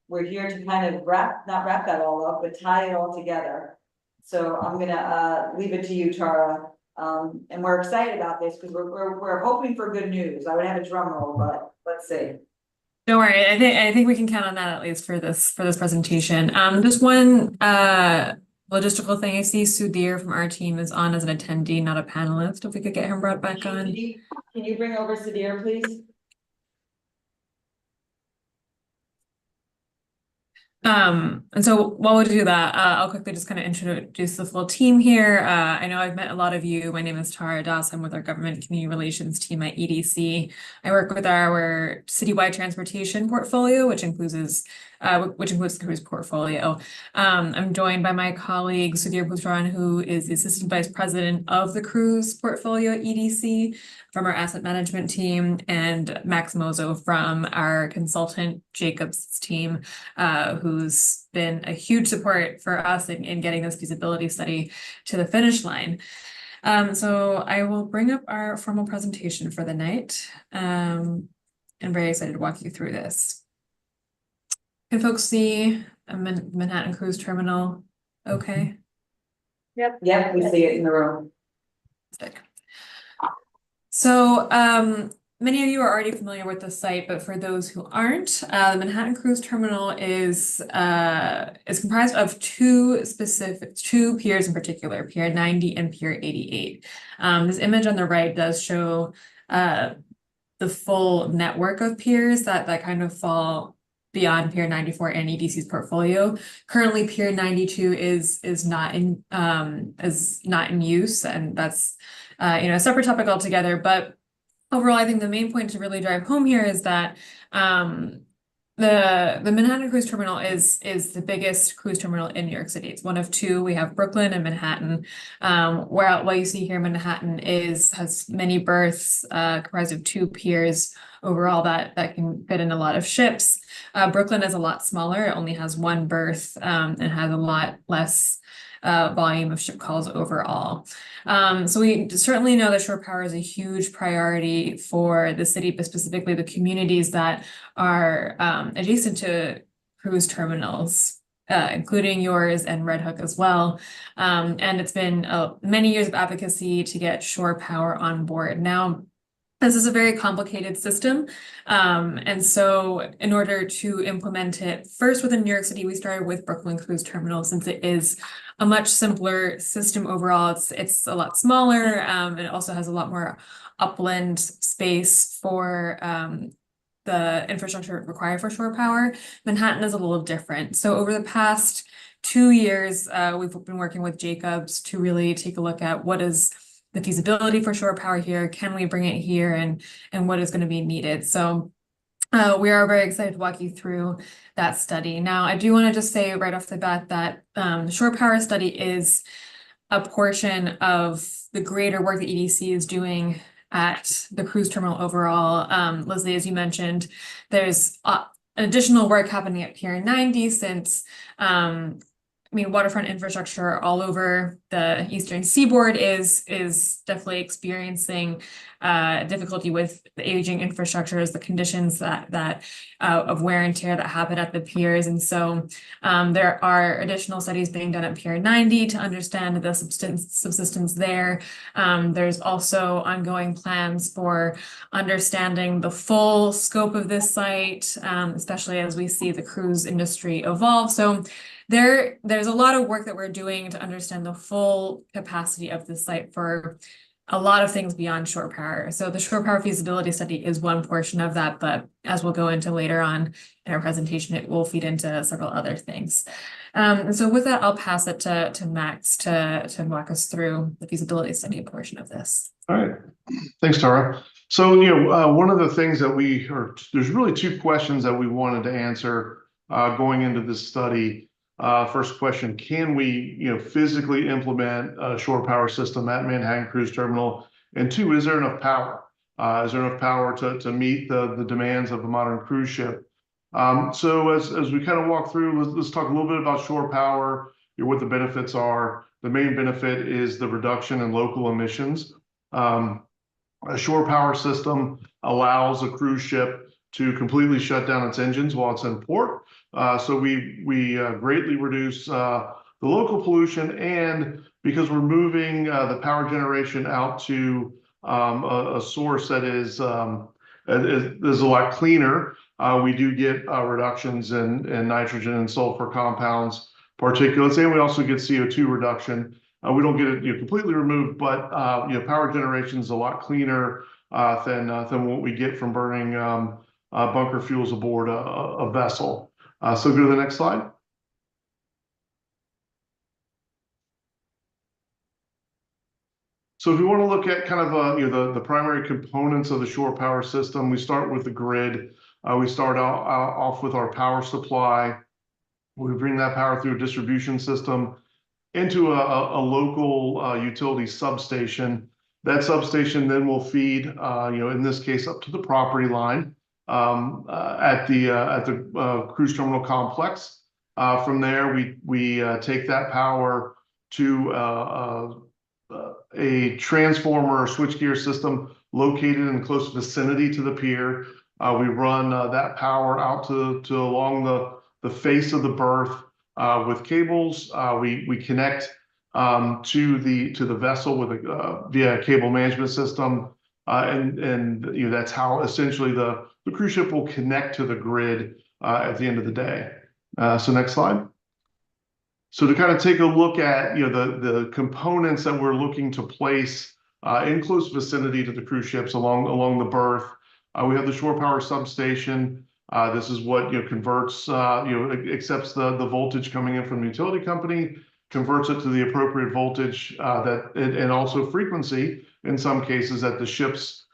[SPEAKER 1] we're here to kind of not wrap that all up, but tie it all together. So I'm gonna leave it to you, Tara. And we're excited about this because we're hoping for good news. I would have a drum roll, but let's see.
[SPEAKER 12] Don't worry, I think we can count on that at least for this presentation. Just one logistical thing. I see Sudhir from our team is on as an attendee, not a panelist. If we could get him brought back on.
[SPEAKER 1] Can you bring over Sudhir, please?
[SPEAKER 12] And so while we do that, I'll quickly just kind of introduce the full team here. I know I've met a lot of you. My name is Tara Das. I'm with our government community relations team at EDC. I work with our citywide transportation portfolio, which includes the cruise portfolio. I'm joined by my colleague Sudhir Putran, who is the assistant vice president of the cruise portfolio at EDC from our asset management team, and Max Mozo from our consultant Jacobs team, who's been a huge support for us in getting this feasibility study to the finish line. So I will bring up our formal presentation for the night. I'm very excited to walk you through this. Can folks see a Manhattan Cruise Terminal okay?
[SPEAKER 1] Yep, we see it in the room.
[SPEAKER 12] So many of you are already familiar with the site, but for those who aren't, the Manhattan Cruise Terminal is comprised of two piers in particular, Pier 90 and Pier 88. This image on the right does show the full network of piers that kind of fall beyond Pier 94 and EDC's portfolio. Currently, Pier 92 is not in use, and that's a separate topic altogether. But overall, I think the main point to really drive home here is that the Manhattan Cruise Terminal is the biggest cruise terminal in New York City. It's one of two. We have Brooklyn and Manhattan. Where what you see here, Manhattan has many berths, comprised of 2 piers overall that can fit in a lot of ships. Brooklyn is a lot smaller. It only has 1 berth, and has a lot less volume of ship calls overall. So we certainly know that shore power is a huge priority for the city, but specifically the communities that are adjacent to cruise terminals, including yours and Red Hook as well. And it's been many years of advocacy to get shore power on board. Now, this is a very complicated system. And so in order to implement it first within New York City, we started with Brooklyn Cruise Terminal since it is a much simpler system overall. It's a lot smaller, and it also has a lot more upland space for the infrastructure required for shore power. Manhattan is a little different. So over the past 2 years, we've been working with Jacobs to really take a look at what is the feasibility for shore power here, can we bring it here, and what is going to be needed. So we are very excited to walk you through that study. Now, I do want to just say right off the bat that the shore power study is a portion of the greater work that EDC is doing at the cruise terminal overall. Leslie, as you mentioned, there's additional work happening at Pier 90 since waterfront infrastructure all over the eastern seaboard is definitely experiencing difficulty with the aging infrastructures, the conditions that of wear and tear that happen at the piers. And so there are additional studies being done at Pier 90 to understand the subsistence there. There's also ongoing plans for understanding the full scope of this site, especially as we see the cruise industry evolve. So there's a lot of work that we're doing to understand the full capacity of the site for a lot of things beyond shore power. So the shore power feasibility study is one portion of that, but as we'll go into later on in our presentation, it will feed into several other things. And so with that, I'll pass it to Max to walk us through the feasibility study portion of this.
[SPEAKER 13] All right, thanks, Tara. So, one of the things that there's really 2 questions that we wanted to answer going into this study. First question, can we, physically implement a shore power system at Manhattan Cruise Terminal? And 2, is there enough power? Is there enough power to meet the demands of a modern cruise ship? So as we kind of walk through, let's talk a little bit about shore power, what the benefits are. The main benefit is the reduction in local emissions. A shore power system allows a cruise ship to completely shut down its engines while it's in port. So we greatly reduce the local pollution, and because we're moving the power generation out to a source that is a lot cleaner, we do get reductions in nitrogen and sulfur compounds, particulates, and we also get CO2 reduction. We don't get it completely removed, but power generation is a lot cleaner than what we get from burning bunker fuels aboard a vessel. So go to the next slide. So if you want to look at kind of the primary components of the shore power system, we start with the grid. We start off with our power supply. We bring that power through a distribution system into a local utility substation. That substation then will feed, in this case, up to the property line at the cruise terminal complex. From there, we take that power to a transformer or switchgear system located in close vicinity to the pier. We run that power out to along the face of the berth with cables. We connect to the vessel with via a cable management system, and that's how essentially the cruise ship will connect to the grid at the end of the day. So next slide. So to kind of take a look at the components that we're looking to place in close vicinity to the cruise ships along the berth, we have the shore power substation. This is what converts accepts the voltage coming in from the utility company, converts it to the appropriate voltage and also frequency in some cases that the ships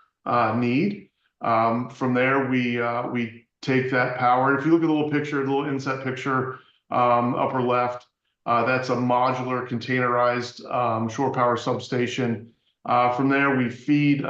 [SPEAKER 13] need. From there, we take that power. If you look at the little picture, the little inset picture, upper left, that's a modular containerized shore power substation. From there, we feed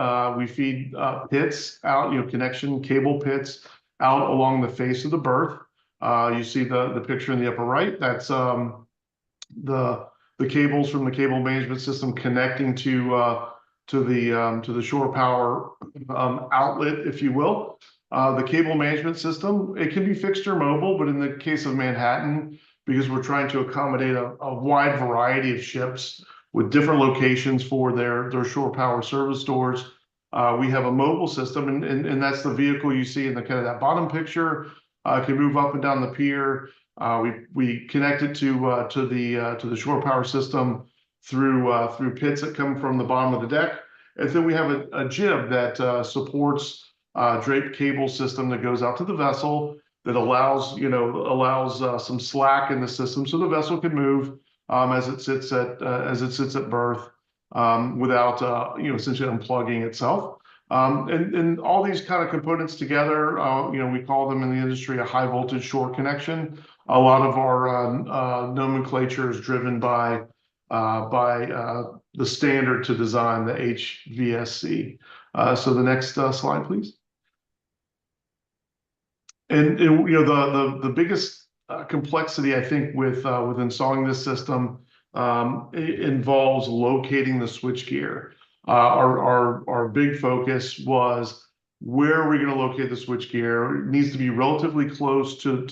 [SPEAKER 13] pits out, connection cable pits out along the face of the berth. You see the picture in the upper right. That's the cables from the cable management system connecting to the shore power outlet, if you will. The cable management system, it can be fixed or mobile, but in the case of Manhattan, because we're trying to accommodate a wide variety of ships with different locations for their shore power service doors, we have a mobile system, and that's the vehicle you see in the kind of that bottom picture. Can move up and down the pier. We connect it to the shore power system through pits that come from the bottom of the deck, and then we have a jib that supports draped cable system that goes out to the vessel that allows some slack in the system so the vessel can move as it sits at berth without essentially unplugging itself. And all these kind of components together, we call them in the industry a high voltage shore connection. A lot of our nomenclature is driven by the standard to design, the HVSC. So the next slide, please. And the biggest complexity, I think, with installing this system it involves locating the switchgear. Our big focus was, where are we going to locate the switchgear? It needs to be relatively close to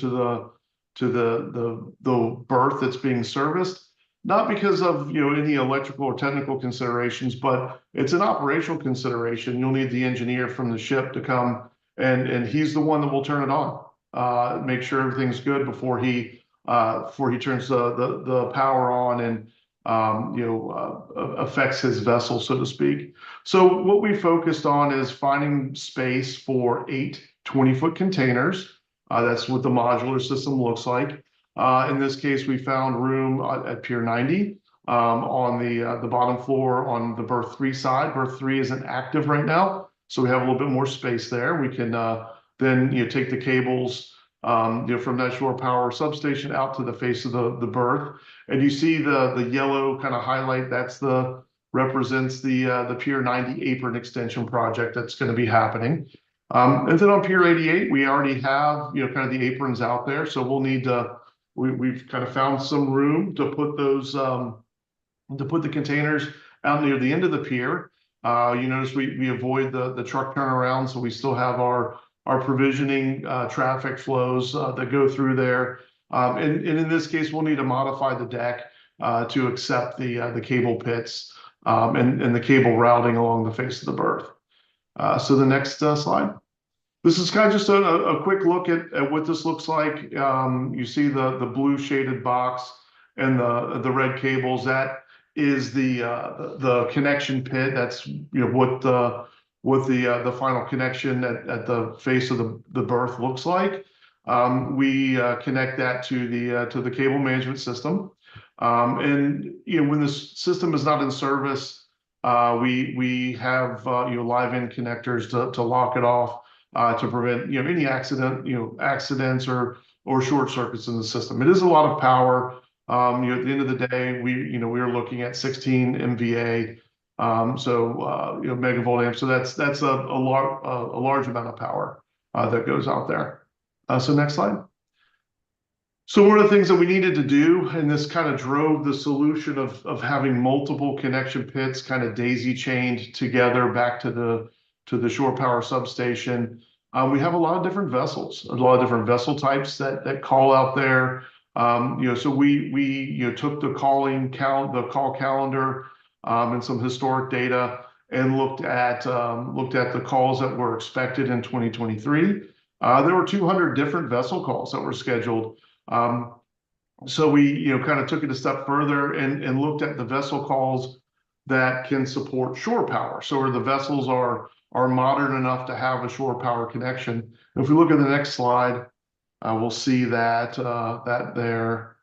[SPEAKER 13] the berth that's being serviced, not because of any electrical or technical considerations, but it's an operational consideration. You'll need the engineer from the ship to come, and he's the one that will turn it on, make sure everything's good before he turns the power on and affects his vessel, so to speak. So what we focused on is finding space for 8 20-foot containers. That's what the modular system looks like. In this case, we found room at Pier 90 on the bottom floor on the berth 3 side. Berth 3 isn't active right now, so we have a little bit more space there. We can then take the cables from that shore power substation out to the face of the berth, and you see the yellow kind of highlight. That's represents the Pier 90 apron extension project that's going to be happening. And then on Pier 88, we already have kind of the aprons out there, so we'll need to. We've kind of found some room to put those to put the containers out near the end of the pier. You notice we avoid the truck turnaround, so we still have our provisioning traffic flows that go through there. And in this case, we'll need to modify the deck to accept the cable pits and the cable routing along the face of the berth. So the next slide. This is kind of just a quick look at what this looks like. You see the blue shaded box and the red cables. That is the connection pit. That's what the final connection at the face of the berth looks like. We connect that to the cable management system. And when this system is not in service, we have live in connectors to lock it off. To prevent any accidents or short circuits in the system. It is a lot of power. At the end of the day, we are looking at 16 MVA, megavolt amp. So that's a large amount of power that goes out there. So next slide. So one of the things that we needed to do, and this kind of drove the solution of having multiple connection pits kind of daisy chained together back to the shore power substation. We have a lot of different vessels, a lot of different vessel types that call out there. So we took the call calendar and some historic data and looked at the calls that were expected in 2023. There were 200 different vessel calls that were scheduled. So we kind of took it a step further and looked at the vessel calls that can support shore power. So where the vessels are modern enough to have a shore power connection. If we look at the next slide, we'll see that there.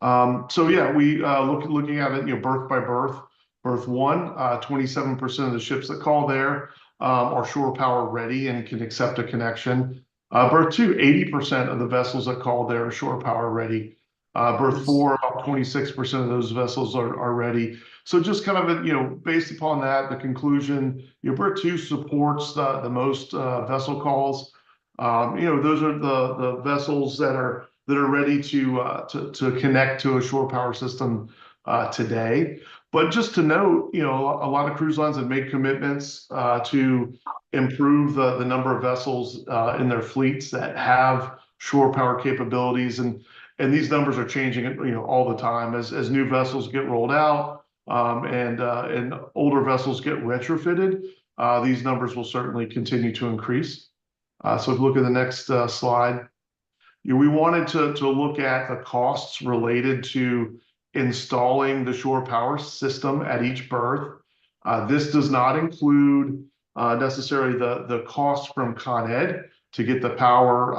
[SPEAKER 13] So yeah, we looking at it, berth by berth. Berth 1, 27% of the ships that call there are shore power ready and can accept a connection. Berth 2, 80% of the vessels that called there are shore power ready. Berth 4, about 26% of those vessels are ready. So just kind of, based upon that, the conclusion, Berth 2 supports the most vessel calls. Those are the vessels that are ready to connect to a shore power system today. But just to note, a lot of cruise lines have made commitments to improve the number of vessels in their fleets that have shore power capabilities, and these numbers are changing, all the time as new vessels get rolled out and older vessels get retrofitted. These numbers will certainly continue to increase. So if you look at the next slide, we wanted to look at the costs related to installing the shore power system at each berth. This does not include necessarily the cost from Con Ed to get the power,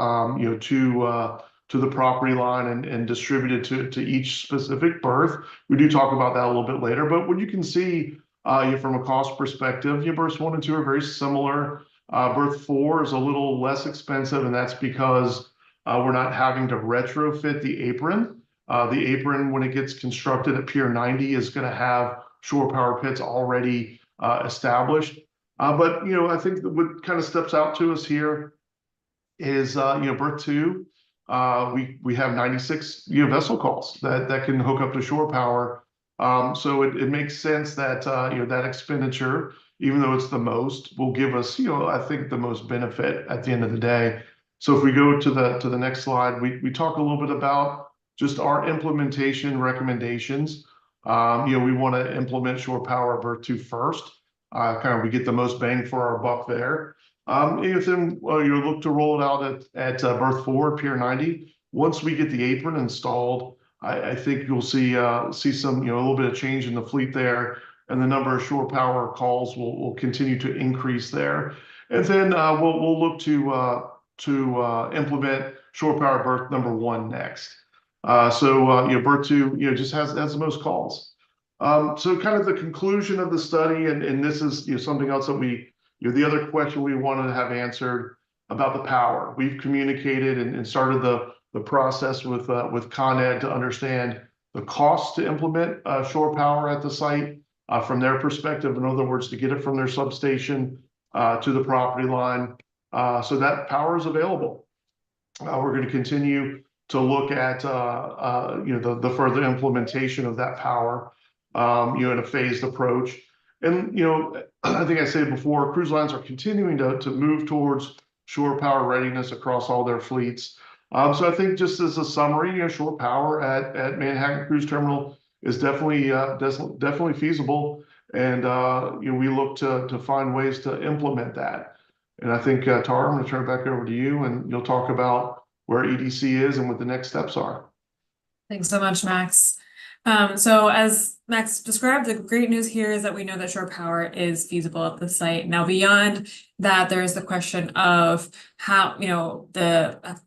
[SPEAKER 13] to the property line and distribute it to each specific berth. We do talk about that a little bit later, but what you can see from a cost perspective, berths 1 and 2 are very similar. Berth 4 is a little less expensive, and that's because we're not having to retrofit the apron. The apron, when it gets constructed at Pier 90, is going to have shore power pits already established. But I think what kind of steps out to us here is berth 2. We have 96 vessel calls that can hook up to shore power. So it makes sense that that expenditure, even though it's the most, will give us I think the most benefit at the end of the day. So if we go to the next slide, we talk a little bit about just our implementation recommendations. We want to implement shore power berth 2 first. We get the most bang for our buck there. If then you look to roll it out at berth 4, Pier 90. Once we get the apron installed, I think you'll see some a little bit of change in the fleet there, and the number of shore power calls will continue to increase there. And then we'll look to implement shore power berth number 1 next. So berth 2 just has the most calls. So kind of the conclusion of the study, and this is something else that the other question we wanted to have answered about the power. We've communicated and started the process with Con Ed to understand the cost to implement shore power at the site from their perspective. In other words, to get it from their substation to the property line, so that power is available. We're going to continue to look at the further implementation of that power, in a phased approach. And I think I said before, cruise lines are continuing to move towards shore power readiness across all their fleets. So I think just as a summary, shore power at Manhattan Cruise Terminal is definitely feasible, and we look to find ways to implement that. And I think Tara, I'm going to turn it back over to you, and you'll talk about where EDC is and what the next steps are.
[SPEAKER 12] Thanks so much, Max. So as Max described, the great news here is that we know that shore power is feasible at the site. Now, beyond that, there is the question of how,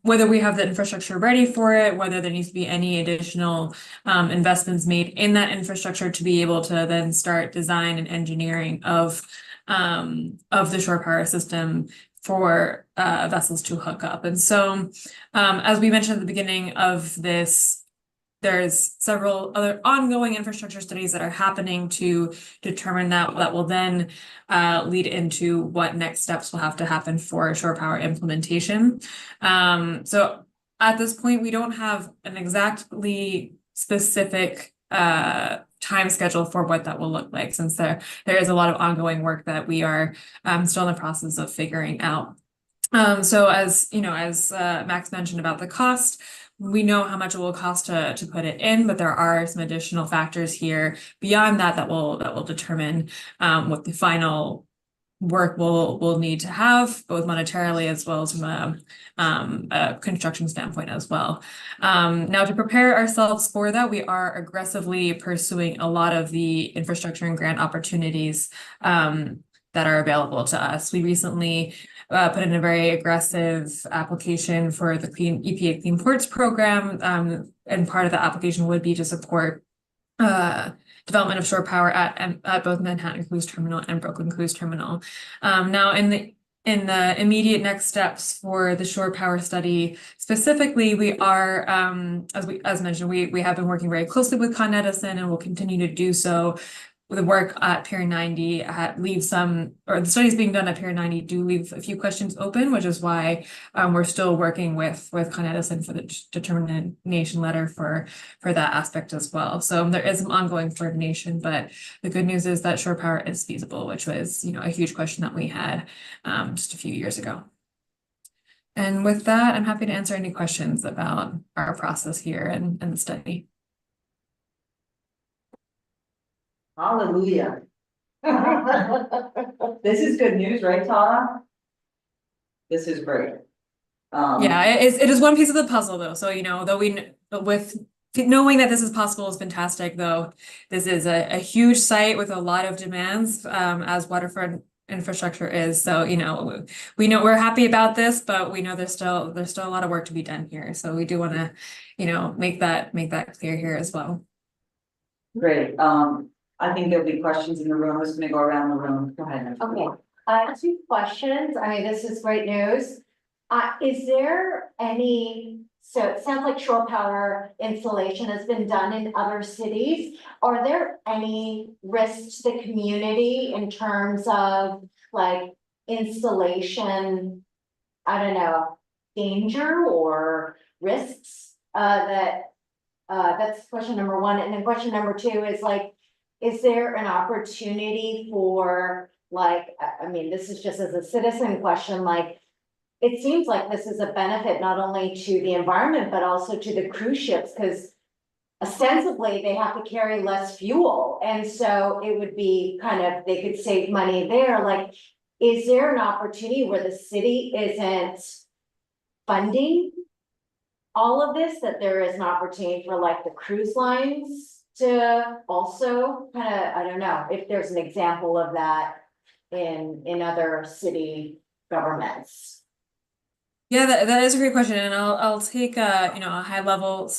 [SPEAKER 12] whether we have the infrastructure ready for it, whether there needs to be any additional investments made in that infrastructure to be able to then start design and engineering of the shore power system for vessels to hook up. And so, as we mentioned at the beginning of this, there's several other ongoing infrastructure studies that are happening to determine that will then lead into what next steps will have to happen for shore power implementation. So at this point, we don't have an exactly specific time schedule for what that will look like, since there is a lot of ongoing work that we are still in the process of figuring out. So as Max mentioned about the cost, we know how much it will cost to put it in, but there are some additional factors here beyond that will determine what the final work will need to have, both monetarily as well as from a construction standpoint as well. Now, to prepare ourselves for that, we are aggressively pursuing a lot of the infrastructure and grant opportunities that are available to us. We recently put in a very aggressive application for the EPA Clean Ports program, and part of the application would be to support development of shore power at both Manhattan Cruise Terminal and Brooklyn Cruise Terminal. Now in the immediate next steps for the shore power study, specifically, we are, as mentioned, we have been working very closely with Con Edison and will continue to do so. The work at Pier 90 leaves some, or the studies being done at Pier 90 do leave a few questions open, which is why we're still working with Con Edison for the determination letter for that aspect as well. So there is some ongoing coordination, but the good news is that shore power is feasible, which was, a huge question that we had just a few years ago. And with that, I'm happy to answer any questions about our process here and the study.
[SPEAKER 1] Hallelujah. This is good news, right, Tara? This is great.
[SPEAKER 12] Yeah, it is one piece of the puzzle though. So, with knowing that this is possible is fantastic, though. This is a huge site with a lot of demands, as waterfront infrastructure is. So, we know we're happy about this, but we know there's still a lot of work to be done here. So we do want to, make that clear here as well.
[SPEAKER 1] Great. I think there'll be questions in the room. I'm just gonna go around the room. Go ahead.
[SPEAKER 5] Okay, I have 2 questions. I mean, this is great news. Is there any, so it sounds like shore power installation has been done in other cities. Are there any risks to the community in terms of like installation, I don't know, danger or risks? That's question number 1. And then question number 2 is like, is there an opportunity for like, I mean, this is just as a citizen question, like, it seems like this is a benefit not only to the environment, but also to the cruise ships, because ostensibly they have to carry less fuel. And so it would be they could save money there. Like, is there an opportunity where the city isn't funding all of this, that there is an opportunity for like the cruise lines to also I don't know if there's an example of that in other city governments?
[SPEAKER 12] Yeah, that is a great question, and I'll take a high level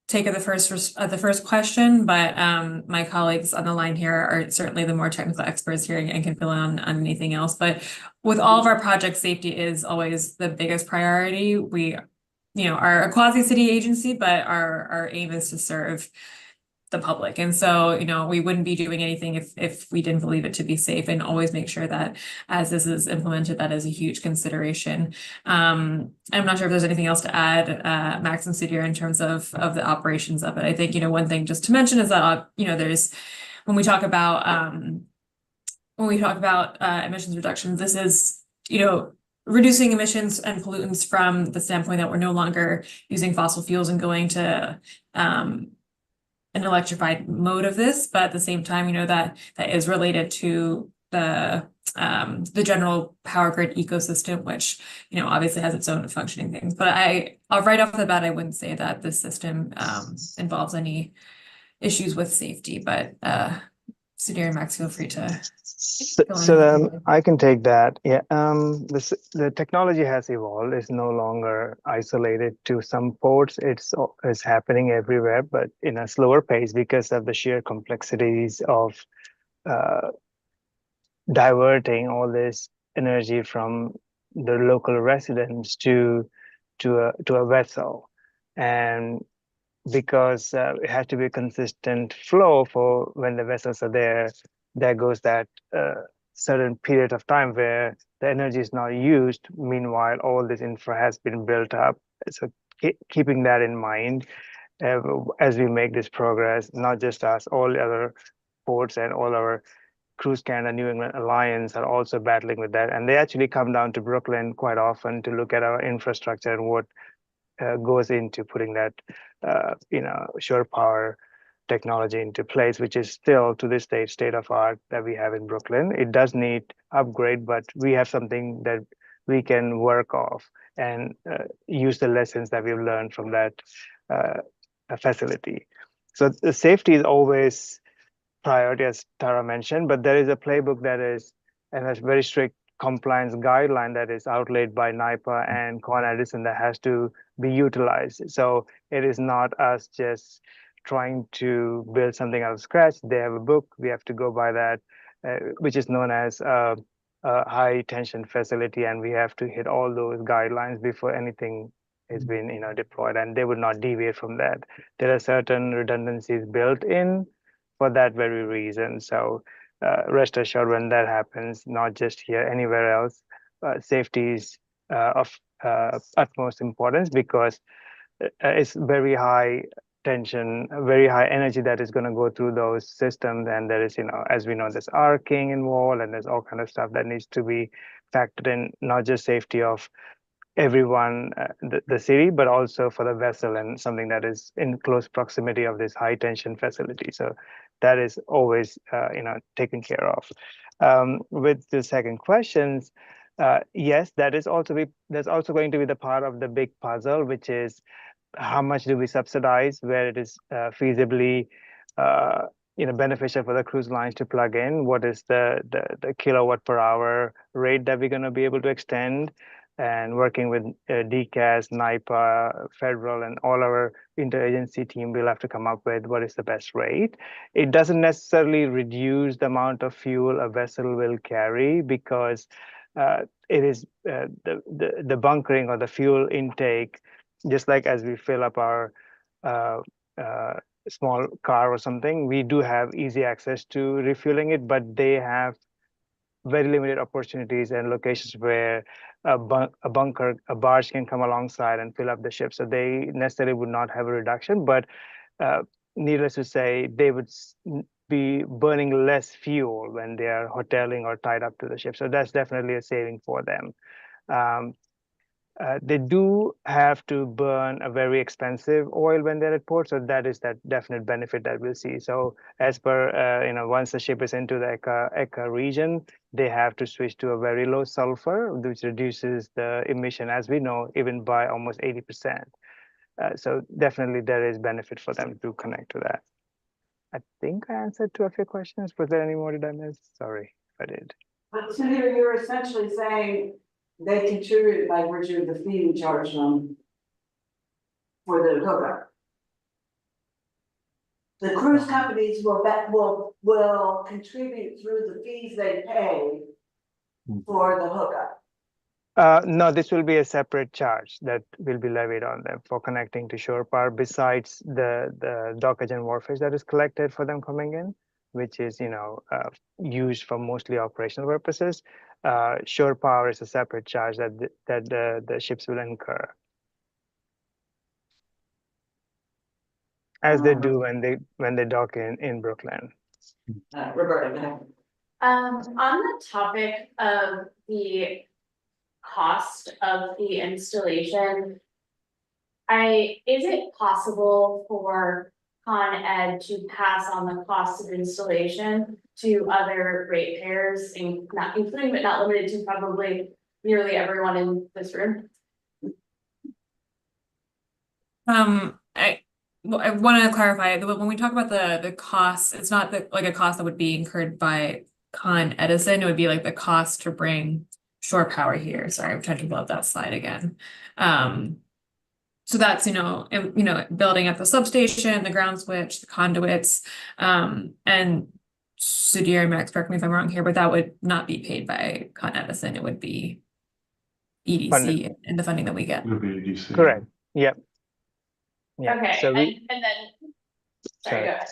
[SPEAKER 12] take of the first question, but my colleagues on the line here are certainly the more technical experts here and can fill in on anything else. But with all of our projects, safety is always the biggest priority. We are a quasi-city agency, but our aim is to serve the public. And so, we wouldn't be doing anything if we didn't believe it to be safe, and always make sure that as this is implemented, that is a huge consideration. I'm not sure if there's anything else to add, Max and Sudhir, in terms of the operations of it. I think, one thing just to mention is that, there's, when we talk about emissions reductions, this is, reducing emissions and pollutants from the standpoint that we're no longer using fossil fuels and going to an electrified mode of this, but at the same time, that is related to the general power grid ecosystem, which obviously has its own functioning things. But right off the bat, I wouldn't say that this system involves any issues with safety. But Sudhir and Max, feel free to.
[SPEAKER 9] I can take that. Yeah, the technology has evolved. It's no longer isolated to some ports. It's happening everywhere, but in a slower pace because of the sheer complexities of diverting all this energy from the local residents to a vessel, and because it has to be a consistent flow for when the vessels are there. There goes that certain period of time where the energy is not used. Meanwhile, all this infra has been built up. So keeping that in mind, as we make this progress, not just us, all the other ports and all our Cruise Canada New England Alliance are also battling with that. And they actually come down to Brooklyn quite often to look at our infrastructure and what goes into putting that, shore power technology into place, which is still to this day state of art that we have in Brooklyn. It does need upgrade, but we have something that we can work off and use the lessons that we've learned from that facility. So the safety is always priority, as Tara mentioned, but there is a playbook that is, and a very strict compliance guideline that is outlaid by NYPA and Con Edison that has to be utilized. So it is not us just trying to build something out of scratch. They have a book, we have to go by that, which is known as a high tension facility, and we have to hit all those guidelines before anything has been, deployed, and they would not deviate from that. There are certain redundancies built in for that very reason. So rest assured, when that happens, not just here, anywhere else, safety is of utmost importance, because it's very high tension, very high energy that is going to go through those systems. And there is, as we know, there's arcing involved, and there's all kind of stuff that needs to be factored in, not just safety of everyone, the city, but also for the vessel and something that is in close proximity of this high tension facility. So that is always, taken care of. With the second questions, yes, that's also going to be the part of the big puzzle, which is how much do we subsidize where it is feasibly beneficial for the cruise lines to plug in. What is the kilowatt per hour rate that we're going to be able to extend? And working with DCAS, NYPA, federal, and all our interagency team, we'll have to come up with what is the best rate. It doesn't necessarily reduce the amount of fuel a vessel will carry, because it is the bunkering or the fuel intake, just like as we fill up our small car or something, we do have easy access to refueling it, but they have very limited opportunities and locations where a barge can come alongside and fill up the ship. So they necessarily would not have a reduction, but needless to say, they would be burning less fuel when they are hoteling or tied up to the ship. So that's definitely a saving for them. They do have to burn a very expensive oil when they're at port, so that is that definite benefit that we'll see. So as per, once the ship is into the ECA region, they have to switch to a very low sulfur, which reduces the emission, as we know, even by almost 80%. So definitely there is benefit for them to connect to that. I think I answered two of your questions. Was there any more did I miss? Sorry if I did.
[SPEAKER 3] But so you're essentially saying they contribute by virtue of the fee we charge them for the hookup. The cruise companies will contribute through the fees they pay for the hookup.
[SPEAKER 9] No, this will be a separate charge that will be levied on them for connecting to shore power, besides the dockage and wharfage that is collected for them coming in, which is used for mostly operational purposes. Shore power is a separate charge that the ships will incur, as they do when they dock in Brooklyn.
[SPEAKER 1] Roberta.
[SPEAKER 6] On the topic of the cost of the installation, is it possible for Con Ed to pass on the cost of installation to other ratepayers, not including but not limited to probably nearly everyone in this room?
[SPEAKER 12] I want to clarify that when we talk about the cost, it's not like a cost that would be incurred by Con Edison. It would be like the cost to bring shore power here. Sorry, I'm trying to pull up that slide again. So that's, building up the substation, the ground switch, the conduits, and Sudhir, Max, correct me if I'm wrong here, but that would not be paid by Con Edison. It would be EDC and the funding that we get.
[SPEAKER 13] It would be EDC.
[SPEAKER 9] Correct. Yep. Yeah.
[SPEAKER 6] Okay,
[SPEAKER 9] So
[SPEAKER 6] and then, sorry, go ahead.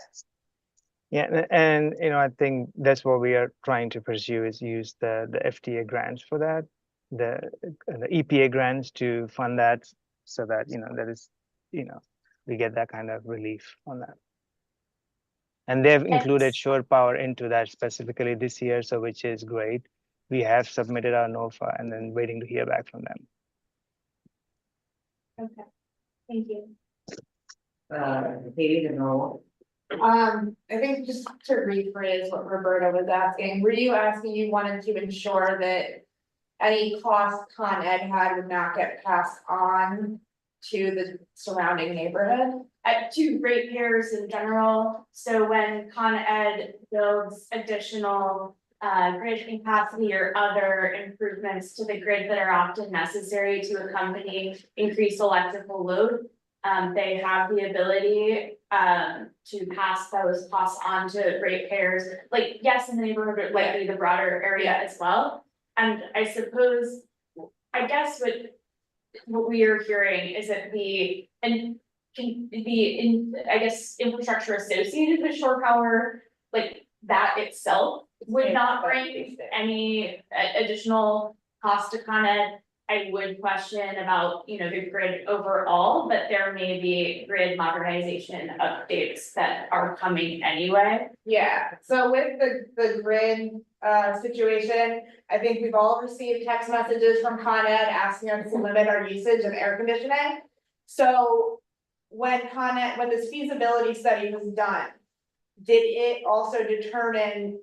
[SPEAKER 9] Yeah, and I think that's what we are trying to pursue, is use the FTA grants for that, the EPA grants to fund that, so that that is we get that kind of relief on that. And they've included shore power into that specifically this year, so which is great. We have submitted our NOFA and then waiting to hear back from them.
[SPEAKER 6] Okay, thank you.
[SPEAKER 1] Katie, the role.
[SPEAKER 6] I think just to rephrase what Roberta was asking, were you asking, you wanted to ensure that any cost Con Ed had would not get passed on to the surrounding neighborhood, to ratepayers in general? So when Con Ed builds additional grid capacity or other improvements to the grid that are often necessary to accompany increased electrical load, They have the ability, to pass those costs on to ratepayers, like, yes, in the neighborhood, but likely the broader area as well. And I suppose, I guess what we are hearing is that I guess, infrastructure associated with shore power, like that itself would not bring any additional cost to Con Ed. I would question about, the grid overall, but there may be grid modernization updates that are coming anyway. Yeah, so with the grid situation, I think we've all received text messages from Con Ed asking us to limit our usage of air conditioning. So when this feasibility study was done, did it also determine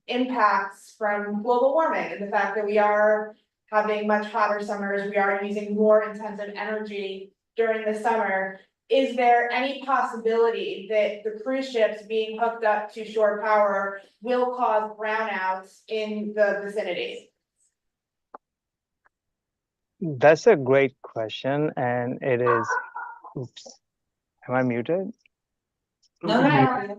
[SPEAKER 6] impacts from global warming and the fact that we are having much hotter summers, we are using more intensive energy during the summer? Is there any possibility that the cruise ships being hooked up to shore power will cause brownouts in the vicinity?
[SPEAKER 9] That's a great question, and it is. Oops, am I muted?
[SPEAKER 1] No.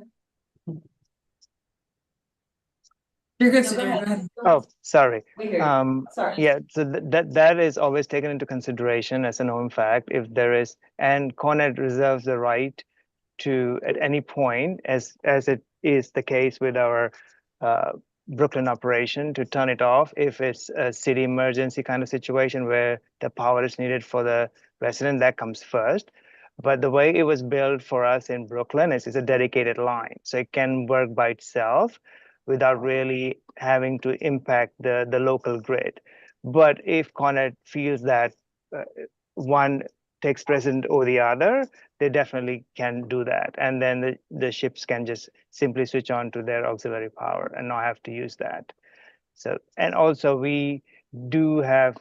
[SPEAKER 12] You're good, Sudhir, go ahead.
[SPEAKER 9] Oh, sorry.
[SPEAKER 1] We hear you. Sorry.
[SPEAKER 9] Yeah, so that is always taken into consideration as a known fact. If there is, and Con Ed reserves the right to, at any point, as it is the case with our Brooklyn operation, to turn it off if it's a city emergency kind of situation where the power is needed for the resident. That comes first. But the way it was built for us in Brooklyn is it's a dedicated line, so it can work by itself without really having to impact the local grid. But if Con Ed feels that one takes precedent over the other, they definitely can do that. And then the ships can just simply switch on to their auxiliary power and not have to use that. So, and also we do have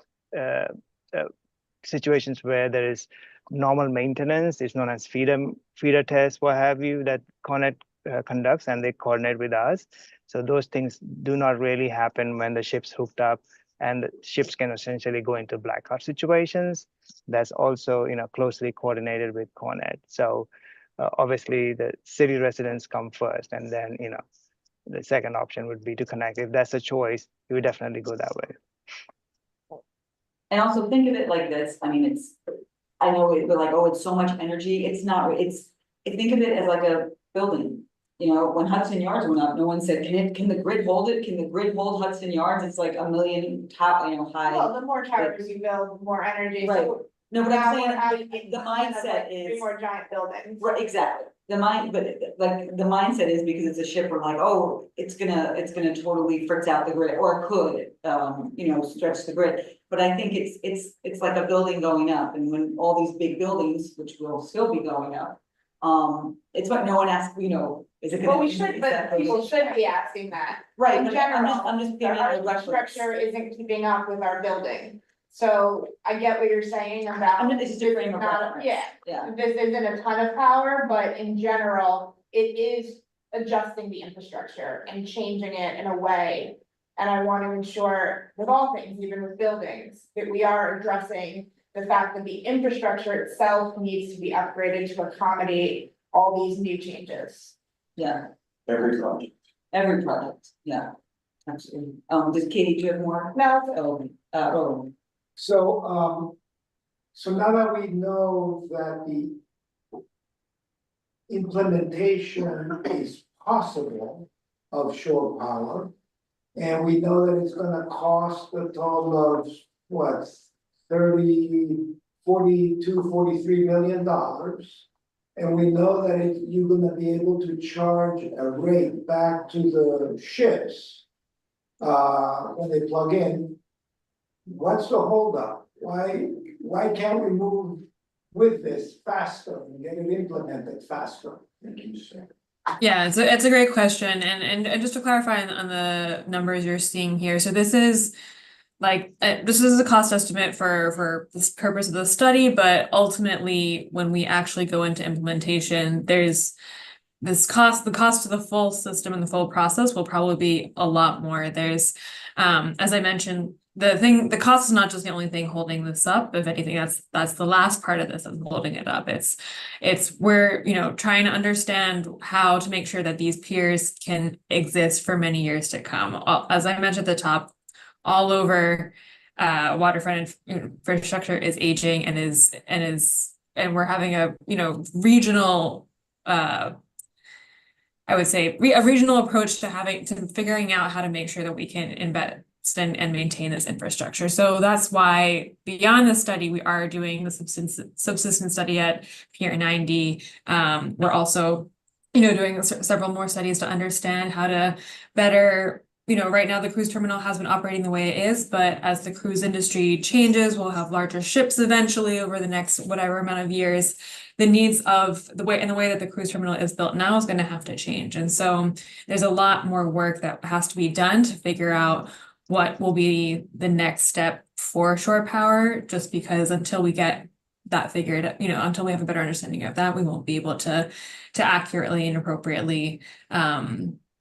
[SPEAKER 9] situations where there is normal maintenance. It's known as feeder tests, what have you, that Con Ed conducts, and they coordinate with us. So those things do not really happen when the ship's hooked up, and the ships can essentially go into blackout situations. That's also, closely coordinated with Con Ed. So obviously the city residents come first, and then, the second option would be to connect. If that's a choice, you would definitely go that way.
[SPEAKER 1] And also think of it like this, I mean, I know we're like, oh, it's so much energy, it's not, think of it as like a building. When Hudson Yards went up, no one said, can the grid hold it? Can the grid hold Hudson Yards? It's like a million high.
[SPEAKER 6] Well, the more towers you build, the more energy.
[SPEAKER 1] Right.
[SPEAKER 6] So
[SPEAKER 1] No, but
[SPEAKER 6] now
[SPEAKER 1] I'm
[SPEAKER 6] we're
[SPEAKER 1] saying
[SPEAKER 6] adding
[SPEAKER 1] the mindset is.
[SPEAKER 6] 3 more giant buildings.
[SPEAKER 1] Right, exactly. But the mindset is because it's a ship, we're like, oh, it's gonna totally fritz out the grid, or it could, stretch the grid. But I think it's like a building going up, and when all these big buildings, which will still be going up, it's what no one asks, is it gonna?
[SPEAKER 6] Well, we should, but people should be asking that.
[SPEAKER 1] Right,
[SPEAKER 6] In
[SPEAKER 1] but
[SPEAKER 6] general,
[SPEAKER 1] I'm just giving
[SPEAKER 6] our
[SPEAKER 1] a reference.
[SPEAKER 6] infrastructure isn't keeping up with our building. So I get what you're saying about.
[SPEAKER 1] It's just different of reference.
[SPEAKER 6] Yeah, this isn't a ton of power, but in general, it is adjusting the infrastructure and changing it in a way. And I want to ensure with all things, even with buildings, that we are addressing the fact that the infrastructure itself needs to be upgraded to accommodate all these new changes.
[SPEAKER 1] Yeah.
[SPEAKER 2] Every project,
[SPEAKER 1] yeah. Absolutely. Does Katie, do you have more?
[SPEAKER 6] No.
[SPEAKER 1] Oh,
[SPEAKER 17] So now that we know that the implementation is possible of shore power, and we know that it's gonna cost a total of what, 43 million dollars. And we know that you're gonna be able to charge a rate back to the ships when they plug in. What's the holdup? Why can't we move with this faster and get it implemented faster? Thank you, sir.
[SPEAKER 12] Yeah, it's a great question, and just to clarify on the numbers you're seeing here, so this is this is a cost estimate for this purpose of the study, but ultimately when we actually go into implementation, there's the cost of the full system and the full process will probably be a lot more. There's as I mentioned, the cost is not just the only thing holding this up. If anything, that's the last part of this that's holding it up. It's we're, trying to understand how to make sure that these piers can exist for many years to come. As I mentioned at the top, all over waterfront infrastructure is aging and we're having a regional I would say a regional approach to figuring out how to make sure that we can invest and maintain this infrastructure. So that's why beyond the study, we are doing the subsistence study at Pier 90. We're also, doing several more studies to understand how to better, right now the cruise terminal has been operating the way it is, but as the cruise industry changes, we'll have larger ships eventually over the next whatever amount of years. The needs of the way that the cruise terminal is built now is going to have to change. And so there's a lot more work that has to be done to figure out what will be the next step for shore power, just because until we get that figured, until we have a better understanding of that, we won't be able to accurately and appropriately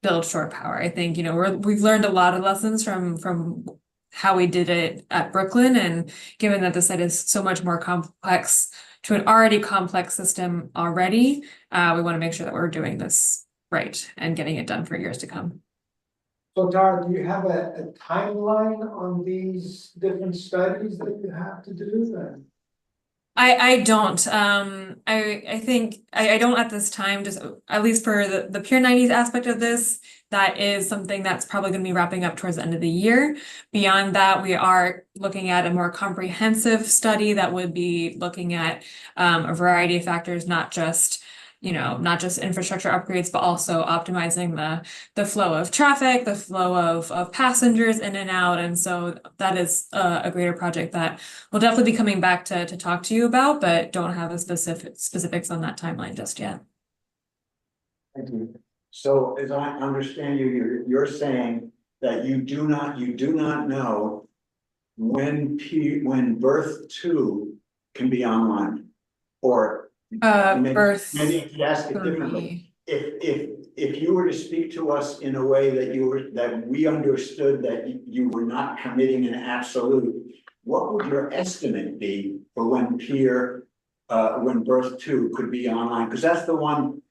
[SPEAKER 12] build shore power. I think, we've learned a lot of lessons from how we did it at Brooklyn, and given that the site is so much more complex to an already complex system already, we want to make sure that we're doing this right and getting it done for years to come.
[SPEAKER 17] So Tara, do you have a timeline on these different studies that you have to do then?
[SPEAKER 12] I don't. I think I don't at this time, just at least for the Pier 90s aspect of this, that is something that's probably going to be wrapping up towards the end of the year. Beyond that, we are looking at a more comprehensive study that would be looking at a variety of factors, not just infrastructure upgrades, but also optimizing the flow of traffic, the flow of passengers in and out. And so that is a greater project that we'll definitely be coming back to talk to you about, but don't have a specifics on that timeline just yet.
[SPEAKER 2] Thank you. So as I understand you, you're saying that you do not know when berth 2 can be online, or
[SPEAKER 12] berth
[SPEAKER 2] maybe I could ask it differently. If you were to speak to us in a way that we understood that you were not committing an absolute, what would your estimate be for when berth 2 could be online? Because that's the one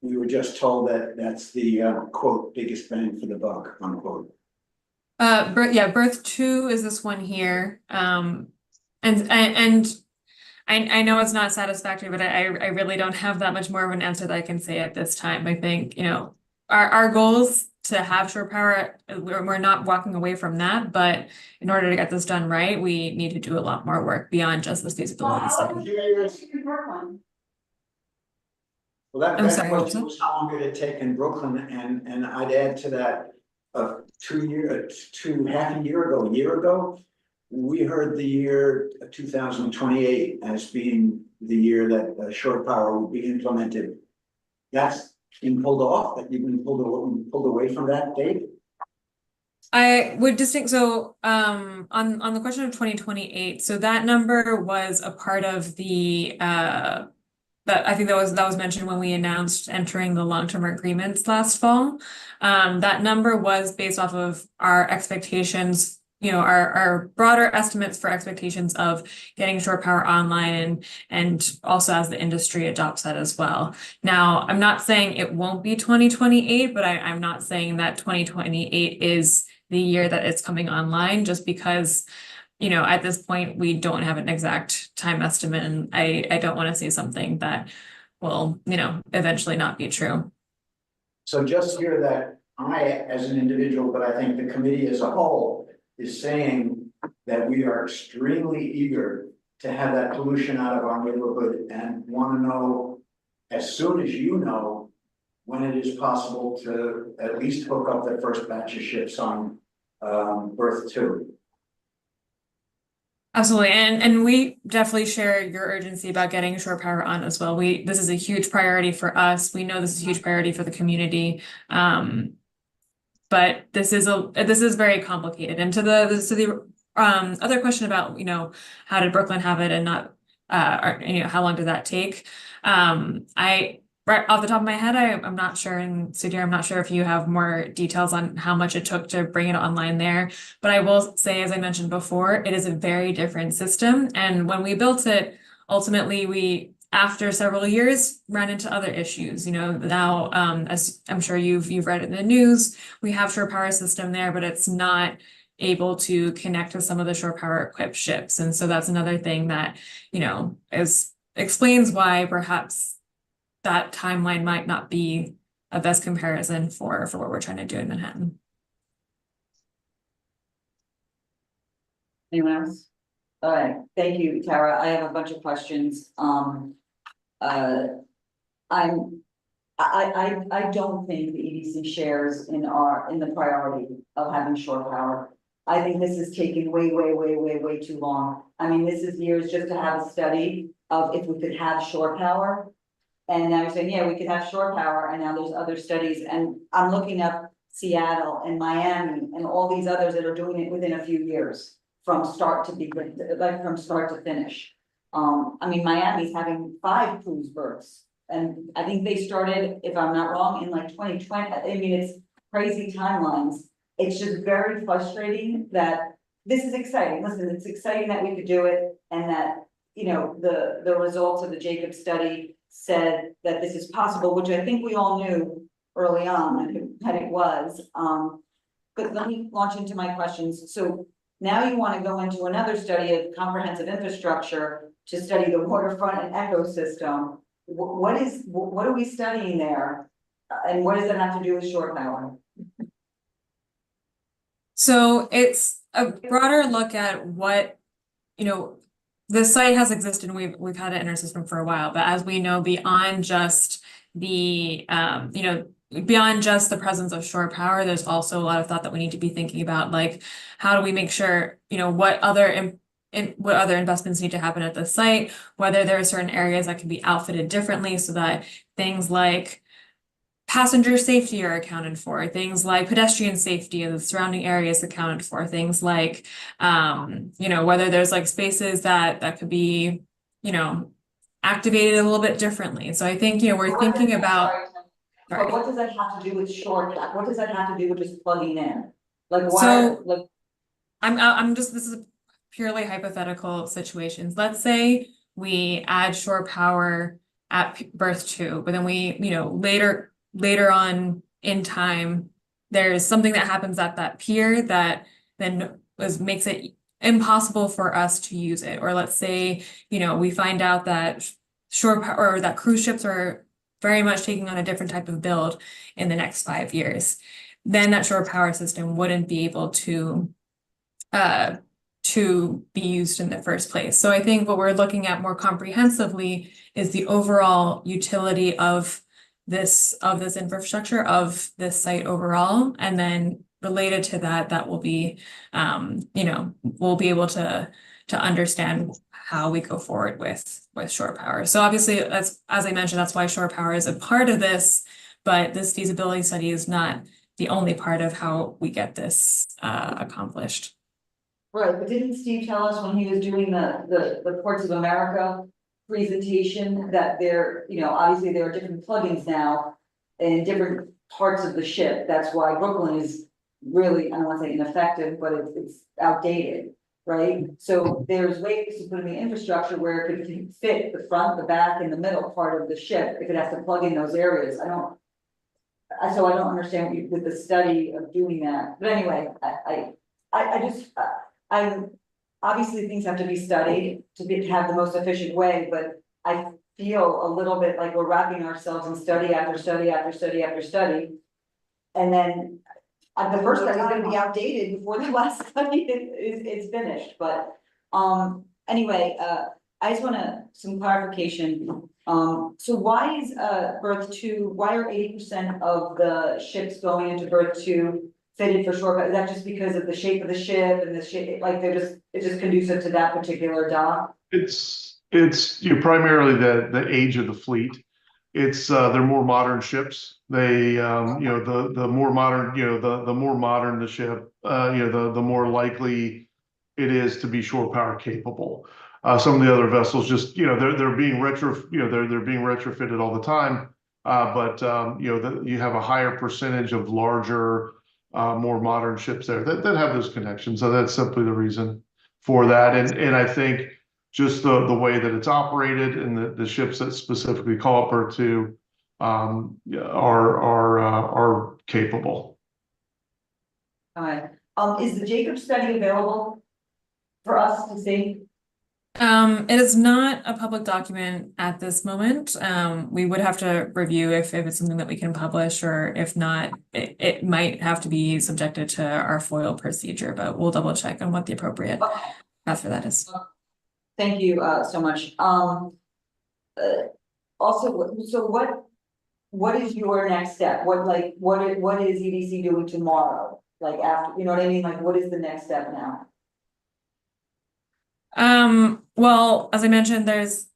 [SPEAKER 2] we were just told that's the quote biggest bang for the buck, unquote.
[SPEAKER 12] Berth 2 is this one here. And I know it's not satisfactory, but I really don't have that much more of an answer that I can say at this time. I think, our goals to have shore power, we're not walking away from that, but in order to get this done right, we need to do a lot more work beyond just this feasibility study.
[SPEAKER 2] Well, that question was how long did it take in Brooklyn, and I'd add to that, half a year ago, we heard the year 2028 as being the year that shore power will be implemented. That's been pulled off, that you've been pulled away from that date?
[SPEAKER 12] I would distinct, so on the question of 2028, so that number was a part of the that I think that was mentioned when we announced entering the long-term agreements last fall. That number was based off of our expectations, our broader estimates for expectations of getting shore power online and also as the industry adopts that as well. Now, I'm not saying it won't be 2028, but I'm not saying that 2028 is the year that it's coming online, just because at this point, we don't have an exact time estimate, and I don't want to say something that will, eventually not be true.
[SPEAKER 2] So just hear that I, as an individual, but I think the committee as a whole, is saying that we are extremely eager to have that pollution out of our neighborhood and want to know, as soon as you know, when it is possible to at least hook up the first batch of ships on berth 2.
[SPEAKER 12] Absolutely, and we definitely share your urgency about getting shore power on as well. This is a huge priority for us. We know this is a huge priority for the community. But this is very complicated. And to the other question about, how did Brooklyn have it and not, how long did that take? right off the top of my head, I'm not sure, and Sudhir, I'm not sure if you have more details on how much it took to bring it online there. But I will say, as I mentioned before, it is a very different system. And when we built it, ultimately, we, after several years, ran into other issues. You know, now, as I'm sure you've read in the news, we have shore power system there, but it's not able to connect to some of the shore power equipped ships. And so that's another thing that, you know, explains why perhaps that timeline might not be a best comparison for what we're trying to do in Manhattan.
[SPEAKER 1] Anyone else? All right, thank you, Tara. I have a bunch of questions. I don't think the EDC shares in the priority of having shore power. I think this is taking way too long. I mean, this is years just to have a study of if we could have shore power. And now you're saying, yeah, we could have shore power, and now there's other studies, and I'm looking up Seattle and Miami and all these others that are doing it within a few years from start to begin, like from start to finish. I mean, Miami's having 5 cruise berths, and I think they started, if I'm not wrong, in like 2020. I mean, it's crazy timelines. It's just very frustrating that this is exciting. Listen, it's exciting that we could do it, and that, you know, the results of the Jacob study said that this is possible, which I think we all knew early on that it was. But let me launch into my questions. So now you want to go into another study of comprehensive infrastructure to study the waterfront and ecosystem. What are we studying there? And what does that have to do with shore power?
[SPEAKER 12] So it's a broader look at what, you know, the site has existed, and we've had it in our system for a while, but as we know, beyond just the beyond just the presence of shore power, there's also a lot of thought that we need to be thinking about, like, how do we make sure, you know, what other investments need to happen at the site, whether there are certain areas that can be outfitted differently so that things like passenger safety are accounted for, things like pedestrian safety and the surrounding areas accounted for, things like, you know, whether there's like spaces that could be, you know, activated a little bit differently. So I think, you know, we're thinking about.
[SPEAKER 1] But what does that have to do with shore? What does that have to do with just plugging in? Like, why?
[SPEAKER 12] So,
[SPEAKER 1] like,
[SPEAKER 12] this is purely hypothetical situations. Let's say we add shore power at berth 2, but then we, you know, later on in time, there's something that happens at that pier that then makes it impossible for us to use it. Or let's say, you know, we find out that shore power or that cruise ships are very much taking on a different type of build in the next 5 years. Then that shore power system wouldn't be able to be used in the first place. So I think what we're looking at more comprehensively is the overall utility of this infrastructure, of this site overall, and then related to that will be, you know, we'll be able to understand how we go forward with shore power. So obviously, that's, as I mentioned, that's why shore power is a part of this, but this feasibility study is not the only part of how we get this accomplished.
[SPEAKER 1] right, but didn't Steve tell us when he was doing the Ports of America presentation that there, you know, obviously there are different plugins now in different parts of the ship. That's why Brooklyn is really, I don't want to say ineffective, but it's outdated, right? So there's ways to put in the infrastructure where it could fit the front, the back, and the middle part of the ship if it has to plug in those areas. I don't understand with the study of doing that. But anyway, I'm obviously things have to be studied to have the most efficient way, but I feel a little bit like we're wrapping ourselves in study after study after study after study. And then the first study is gonna be outdated before the last study is finished, but anyway, I just wanna some clarification. So why is berth 2, why are 80% of the ships going into berth 2 fitted for shore? Is that just because of the shape of the ship and the shape, like it's just conducive to that particular dock?
[SPEAKER 13] It's you know, primarily the age of the fleet. It's they're more modern ships. They you know, the more modern, you know, the more modern the ship, you know, the more likely it is to be shore power capable. Some of the other vessels just, you know, they're being they're being retrofitted all the time. But you have a higher percentage of larger, more modern ships there that have those connections. So that's simply the reason for that. And I think just the way that it's operated and the ships that specifically call up or to are capable.
[SPEAKER 1] All right, is the Jacob study available for us to see?
[SPEAKER 12] It is not a public document at this moment. We would have to review if it's something that we can publish, or if not, it might have to be subjected to our FOIL procedure, but we'll double check on what the appropriate path for that is.
[SPEAKER 1] Thank you, so much. Also, so what is your next step? What is EDC doing tomorrow? Like after, you know what I mean? Like, what is the next step now?
[SPEAKER 12] Well, as I mentioned, there's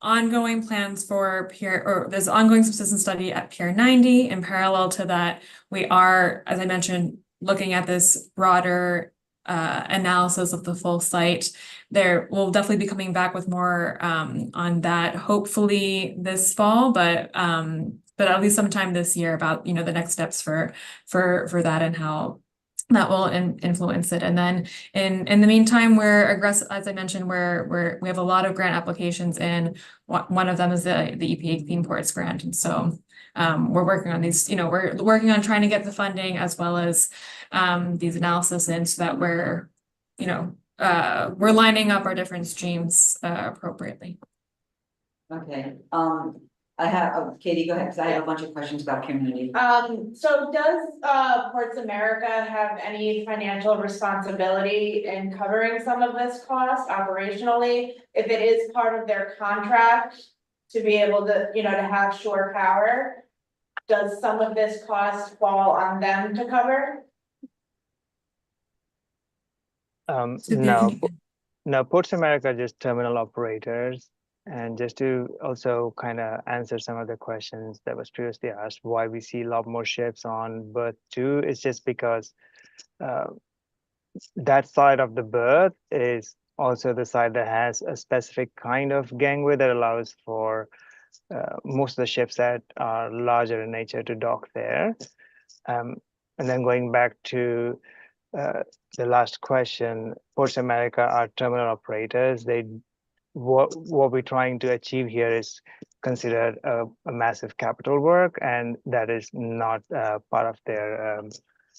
[SPEAKER 12] ongoing plans for there's ongoing subsistence study at Pier 90. In parallel to that, we are, as I mentioned, looking at this broader analysis of the full site. There will definitely be coming back with more on that, hopefully this fall, but at least sometime this year about, the next steps for that and how that will influence it. And then in the meantime, we're aggressive, as I mentioned, we have a lot of grant applications in. One of them is the EPA Clean Ports grant. And so we're working on these, we're working on trying to get the funding as well as these analysis in, so that we're lining up our different streams appropriately.
[SPEAKER 1] Okay, I have, Katie, go ahead, because I have a bunch of questions about community.
[SPEAKER 6] So does Ports America have any financial responsibility in covering some of this cost operationally? If it is part of their contract to be able to, to have shore power, does some of this cost fall on them to cover?
[SPEAKER 9] No, Ports America are just terminal operators. And just to also kind of answer some of the questions that was previously asked, why we see a lot more ships on berth 2, it's just because that side of the berth is also the side that has a specific kind of gangway that allows for most of the ships that are larger in nature to dock there. And then going back to the last question, Ports America are terminal operators. What we're trying to achieve here is considered a massive capital work, and that is not part of their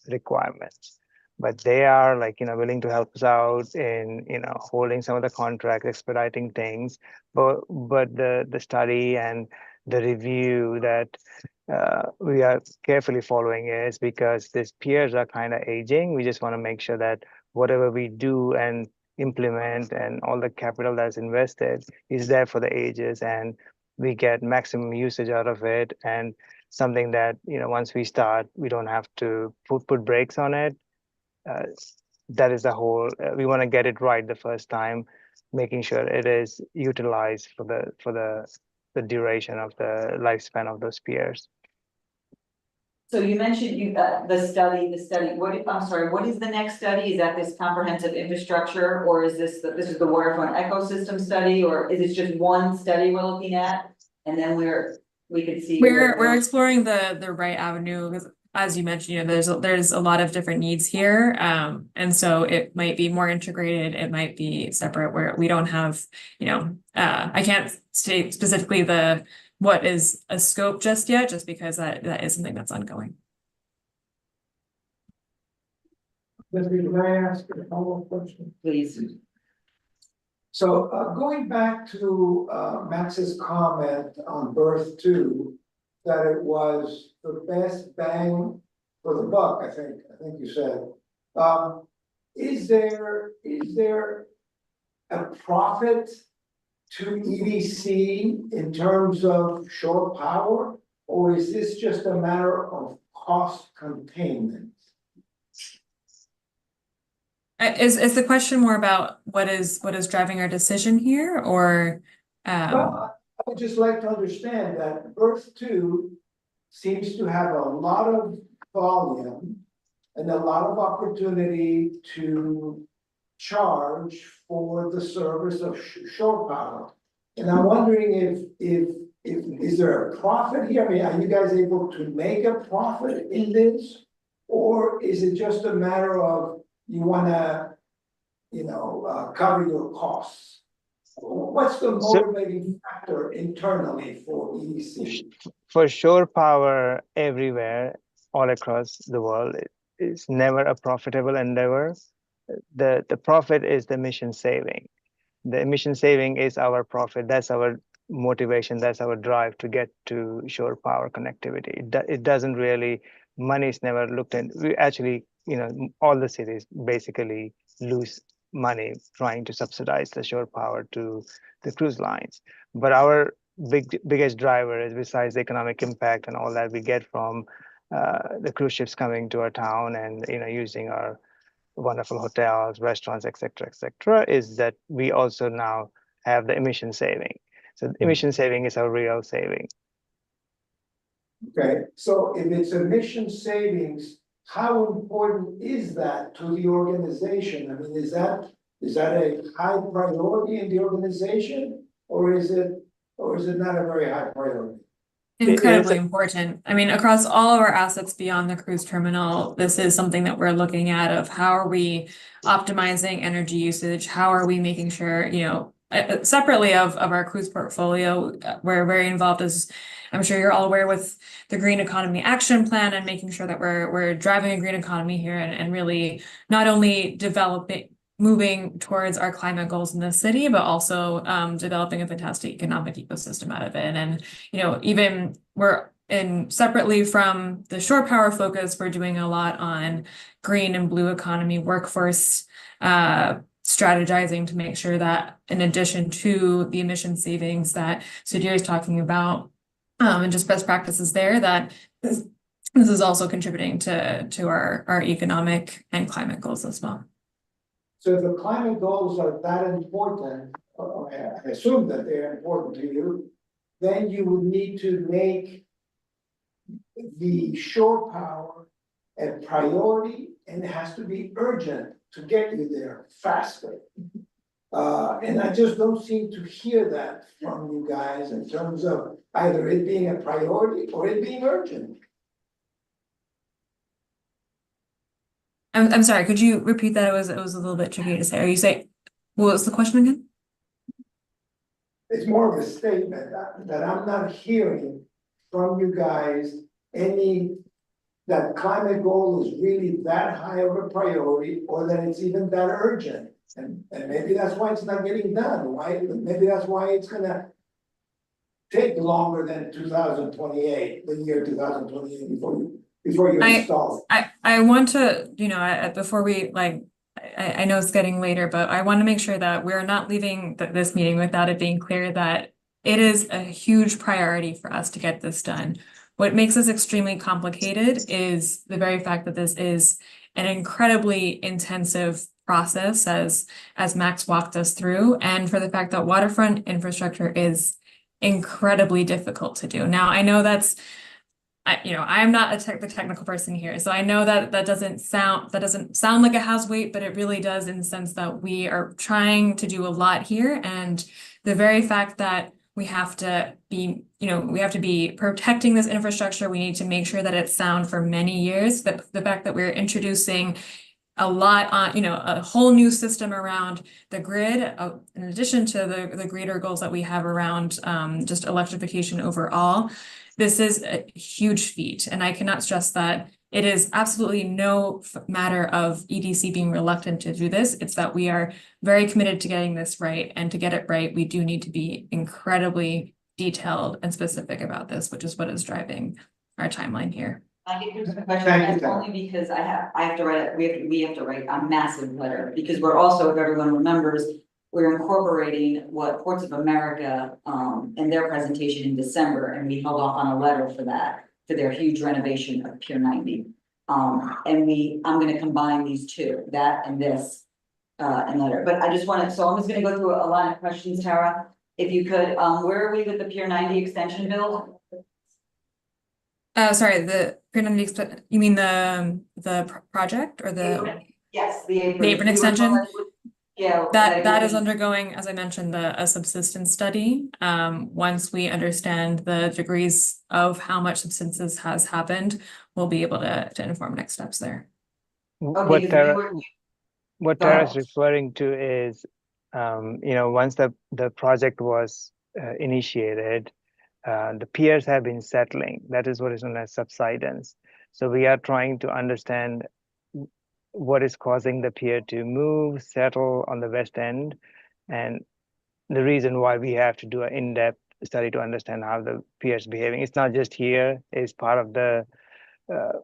[SPEAKER 9] requirements. But they are willing to help us out in holding some of the contracts, expediting things. But the study and the review that we are carefully following is because these piers are kind of aging. We just want to make sure that whatever we do and implement and all the capital that's invested is there for the ages, and we get maximum usage out of it, and something that once we start, we don't have to put brakes on it. That is the whole, we want to get it right the first time, making sure it is utilized for the duration of the lifespan of those piers.
[SPEAKER 1] So you mentioned the study, what is the next study? Is that this comprehensive infrastructure, or is this is the waterfront ecosystem study, or is it just one study we're looking at? And then we could see.
[SPEAKER 12] We're exploring the right avenue, because as you mentioned, there's a lot of different needs here. And so it might be more integrated, it might be separate, where we don't have, I can't state specifically what is a scope just yet, just because that is something that's ongoing.
[SPEAKER 17] Can I ask a follow-up question?
[SPEAKER 1] Please.
[SPEAKER 17] So going back to Max's comment on berth 2, that it was the best bang for the buck, I think you said. Is there a profit to EDC in terms of shore power, or is this just a matter of cost containment?
[SPEAKER 12] Is the question more about what is driving our decision here, or?
[SPEAKER 17] Well, I would just like to understand that berth 2 seems to have a lot of volume and a lot of opportunity to charge for the service of shore power. And I'm wondering if is there a profit here? I mean, are you guys able to make a profit in this? Or is it just a matter of you wanna, cover your costs? What's the motivating factor internally for EDC?
[SPEAKER 9] For shore power everywhere, all across the world, it is never a profitable endeavor. The profit is the emission saving. The emission saving is our profit. That's our motivation. That's our drive to get to shore power connectivity. It doesn't really, money is never looked at. We actually, all the cities basically lose money trying to subsidize the shore power to the cruise lines. But our biggest driver is, besides the economic impact and all that we get from the cruise ships coming to our town and using our wonderful hotels, restaurants, etc., is that we also now have the emission saving. So emission saving is our real saving.
[SPEAKER 17] Okay, so if it's emission savings, how important is that to the organization? I mean, is that a high priority in the organization, or is it not a very high priority?
[SPEAKER 12] Incredibly important. I mean, across all of our assets beyond the cruise terminal, this is something that we're looking at of how are we optimizing energy usage? How are we making sure, separately of our cruise portfolio, we're very involved, as I'm sure you're all aware, with the Green Economy Action Plan and making sure that we're driving a green economy here and really not only moving towards our climate goals in the city, but also developing a fantastic economic ecosystem out of it. And, even separately from the shore power focus, we're doing a lot on green and blue economy workforce strategizing to make sure that, in addition to the emission savings that Sudhir is talking about, and just best practices there, that this is also contributing to our economic and climate goals as well.
[SPEAKER 17] So if the climate goals are that important, I assume that they're important to you, then you would need to make the shore power a priority, and it has to be urgent to get you there faster. And I just don't seem to hear that from you guys in terms of either it being a priority or it being urgent.
[SPEAKER 12] I'm sorry, could you repeat that? It was a little bit tricky to say. Are you saying, what was the question again?
[SPEAKER 17] It's more of a statement that I'm not hearing from you guys that climate goal is really that high of a priority, or that it's even that urgent. And maybe that's why it's not getting done. Maybe that's why it's gonna take longer than 2028, the year 2028 before you install it.
[SPEAKER 12] I want to, before we I know it's getting later, but I want to make sure that we're not leaving this meeting without it being clear that it is a huge priority for us to get this done. What makes this extremely complicated is the very fact that this is an incredibly intensive process, as Max walked us through, and for the fact that waterfront infrastructure is incredibly difficult to do. Now, I know I'm not the technical person here, so I know that doesn't sound like it has weight, but it really does, in the sense that we are trying to do a lot here, and the very fact that we have to be protecting this infrastructure. We need to make sure that it's sound for many years. But the fact that we're introducing a lot on, a whole new system around the grid, in addition to the greater goals that we have around just electrification overall. This is a huge feat, and I cannot stress that it is absolutely no matter of EDC being reluctant to do this. It's that we are very committed to getting this right, and to get it right, we do need to be incredibly detailed and specific about this, which is what is driving our timeline here.
[SPEAKER 1] I can answer the question, that's only because I have to write we have to write a massive letter, because we're also, if everyone remembers, we're incorporating what Ports of America in their presentation in December, and we held off on a letter for that, for their huge renovation of Pier 90. I'm gonna combine these two, that and this and letter. But I just wanted, so I'm just gonna go through a line of questions, Tara. If you could, where are we with the Pier 90 extension build?
[SPEAKER 12] Sorry, the Pier 90 you mean the project or the
[SPEAKER 1] Yes, the
[SPEAKER 12] apron extension?
[SPEAKER 1] Yeah.
[SPEAKER 12] That is undergoing, as I mentioned, a subsistence study. Once we understand the degrees of how much subsistence has happened, we'll be able to inform next steps there.
[SPEAKER 9] What Tara's referring to is, once the project was initiated, the piers have been settling. That is what is known as subsidence. So we are trying to understand what is causing the pier to move, settle on the west end, and the reason why we have to do an in-depth study to understand how the pier is behaving. It's not just here, it's part of the,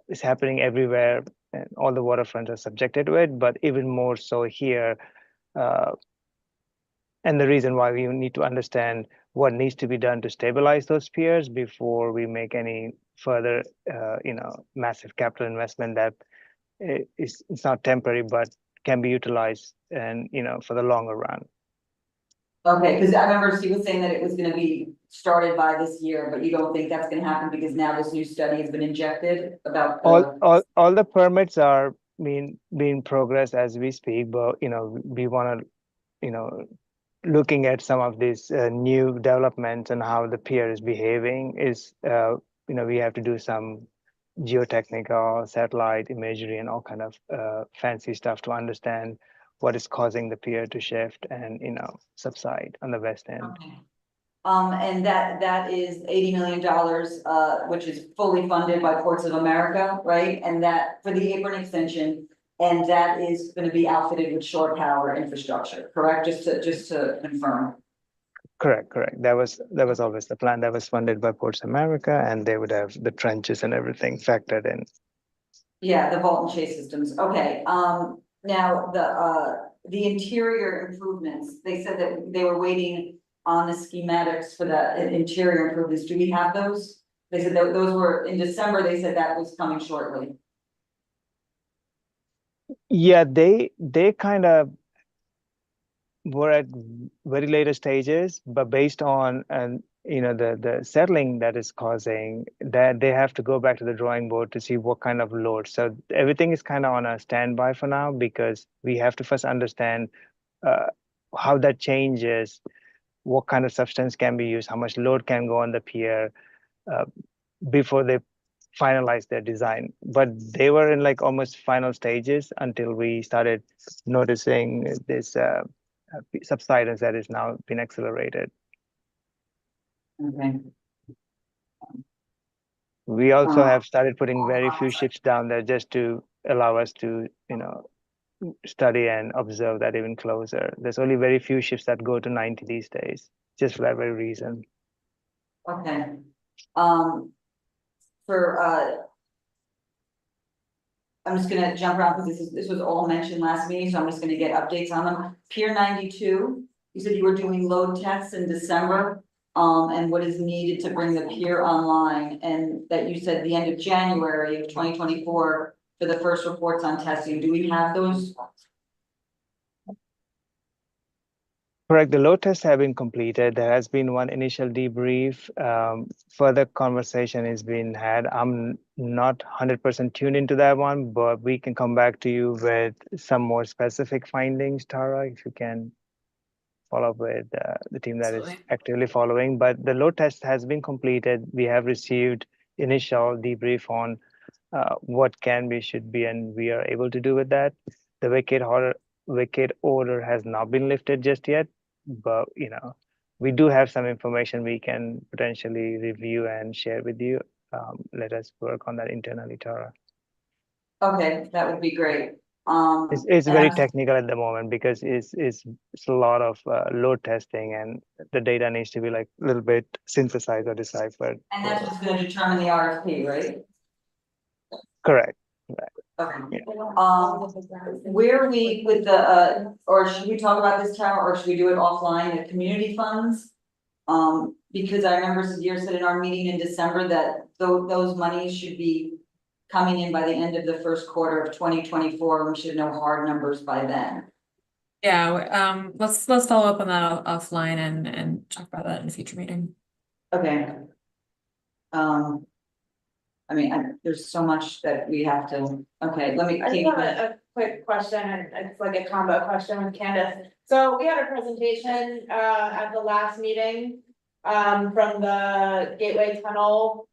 [SPEAKER 9] it's happening everywhere, and all the waterfronts are subjected to it, but even more so here. And the reason why we need to understand what needs to be done to stabilize those piers before we make any further, massive capital investment that it's not temporary, but can be utilized and, for the longer run.
[SPEAKER 1] Okay, because I remember Steve was saying that it was gonna be started by this year, but you don't think that's gonna happen because now this new study has been injected about
[SPEAKER 9] All the permits are being progressed as we speak, but we want to looking at some of these new developments and how the pier is behaving is we have to do some geotechnical satellite imagery and all kind of fancy stuff to understand what is causing the pier to shift and subside on the west end.
[SPEAKER 1] Okay. And that is $80 million, which is fully funded by Ports of America, right? And that for the apron extension, and that is going to be outfitted with shore power infrastructure, correct? Just to confirm.
[SPEAKER 9] Correct. That was always the plan. That was funded by Ports of America, and they would have the trenches and everything factored in.
[SPEAKER 1] Yeah, the vault and chase systems. Okay. Now the interior improvements. They said that they were waiting on the schematics for the interior improvements. Do we have those? They said that those were in December. They said that was coming shortly.
[SPEAKER 9] Yeah, they kind of were at very later stages, but based on the settling that is causing that, they have to go back to the drawing board to see what kind of load. So everything is kind of on a standby for now because we have to first understand how that changes, what kind of substance can be used, how much load can go on the pier before they finalize their design. But they were in like almost final stages until we started noticing this subsidence that is now been accelerated.
[SPEAKER 1] Okay.
[SPEAKER 9] We also have started putting very few ships down there just to allow us to, study and observe that even closer. There's only very few ships that go to 90 these days, just for that very reason.
[SPEAKER 1] Okay. I'm just gonna jump around because this was all mentioned last meeting, so I'm just gonna get updates on them. Pier 92, you said you were doing load tests in December, and what is needed to bring the pier online, and that you said the end of January of 2024 for the first reports on testing. Do we have those?
[SPEAKER 9] Correct. The load tests have been completed. There has been one initial debrief. Further conversation is being had. I'm not 100% tuned into that one, but we can come back to you with some more specific findings, Tara, if you can follow up with the team that is actively following. But the load test has been completed. We have received initial debrief on what can be, should be, and we are able to do with that. The vacate order has not been lifted just yet, but we do have some information we can potentially review and share with you. Let us work on that internally, Tara.
[SPEAKER 1] Okay, that would be great.
[SPEAKER 9] It's very technical at the moment because it's a lot of load testing and the data needs to be like a little bit synthesized or deciphered.
[SPEAKER 1] And that's what's going to determine the RFP, right?
[SPEAKER 9] Correct.
[SPEAKER 1] Okay. Where are we with the or should we talk about this, Tara, or should we do it offline, the community funds? Because I remember Sadir said in our meeting in December that those monies should be coming in by the end of the first quarter of 2024. We should know hard numbers by then.
[SPEAKER 12] Yeah, let's follow up on that offline and talk about that in a future meeting.
[SPEAKER 1] Okay. I mean, there's so much that we have to. Okay, let me.
[SPEAKER 6] I just have a quick question, and it's like a combo question with Candace. So we had a presentation, at the last meeting, from the Gateway Tunnel,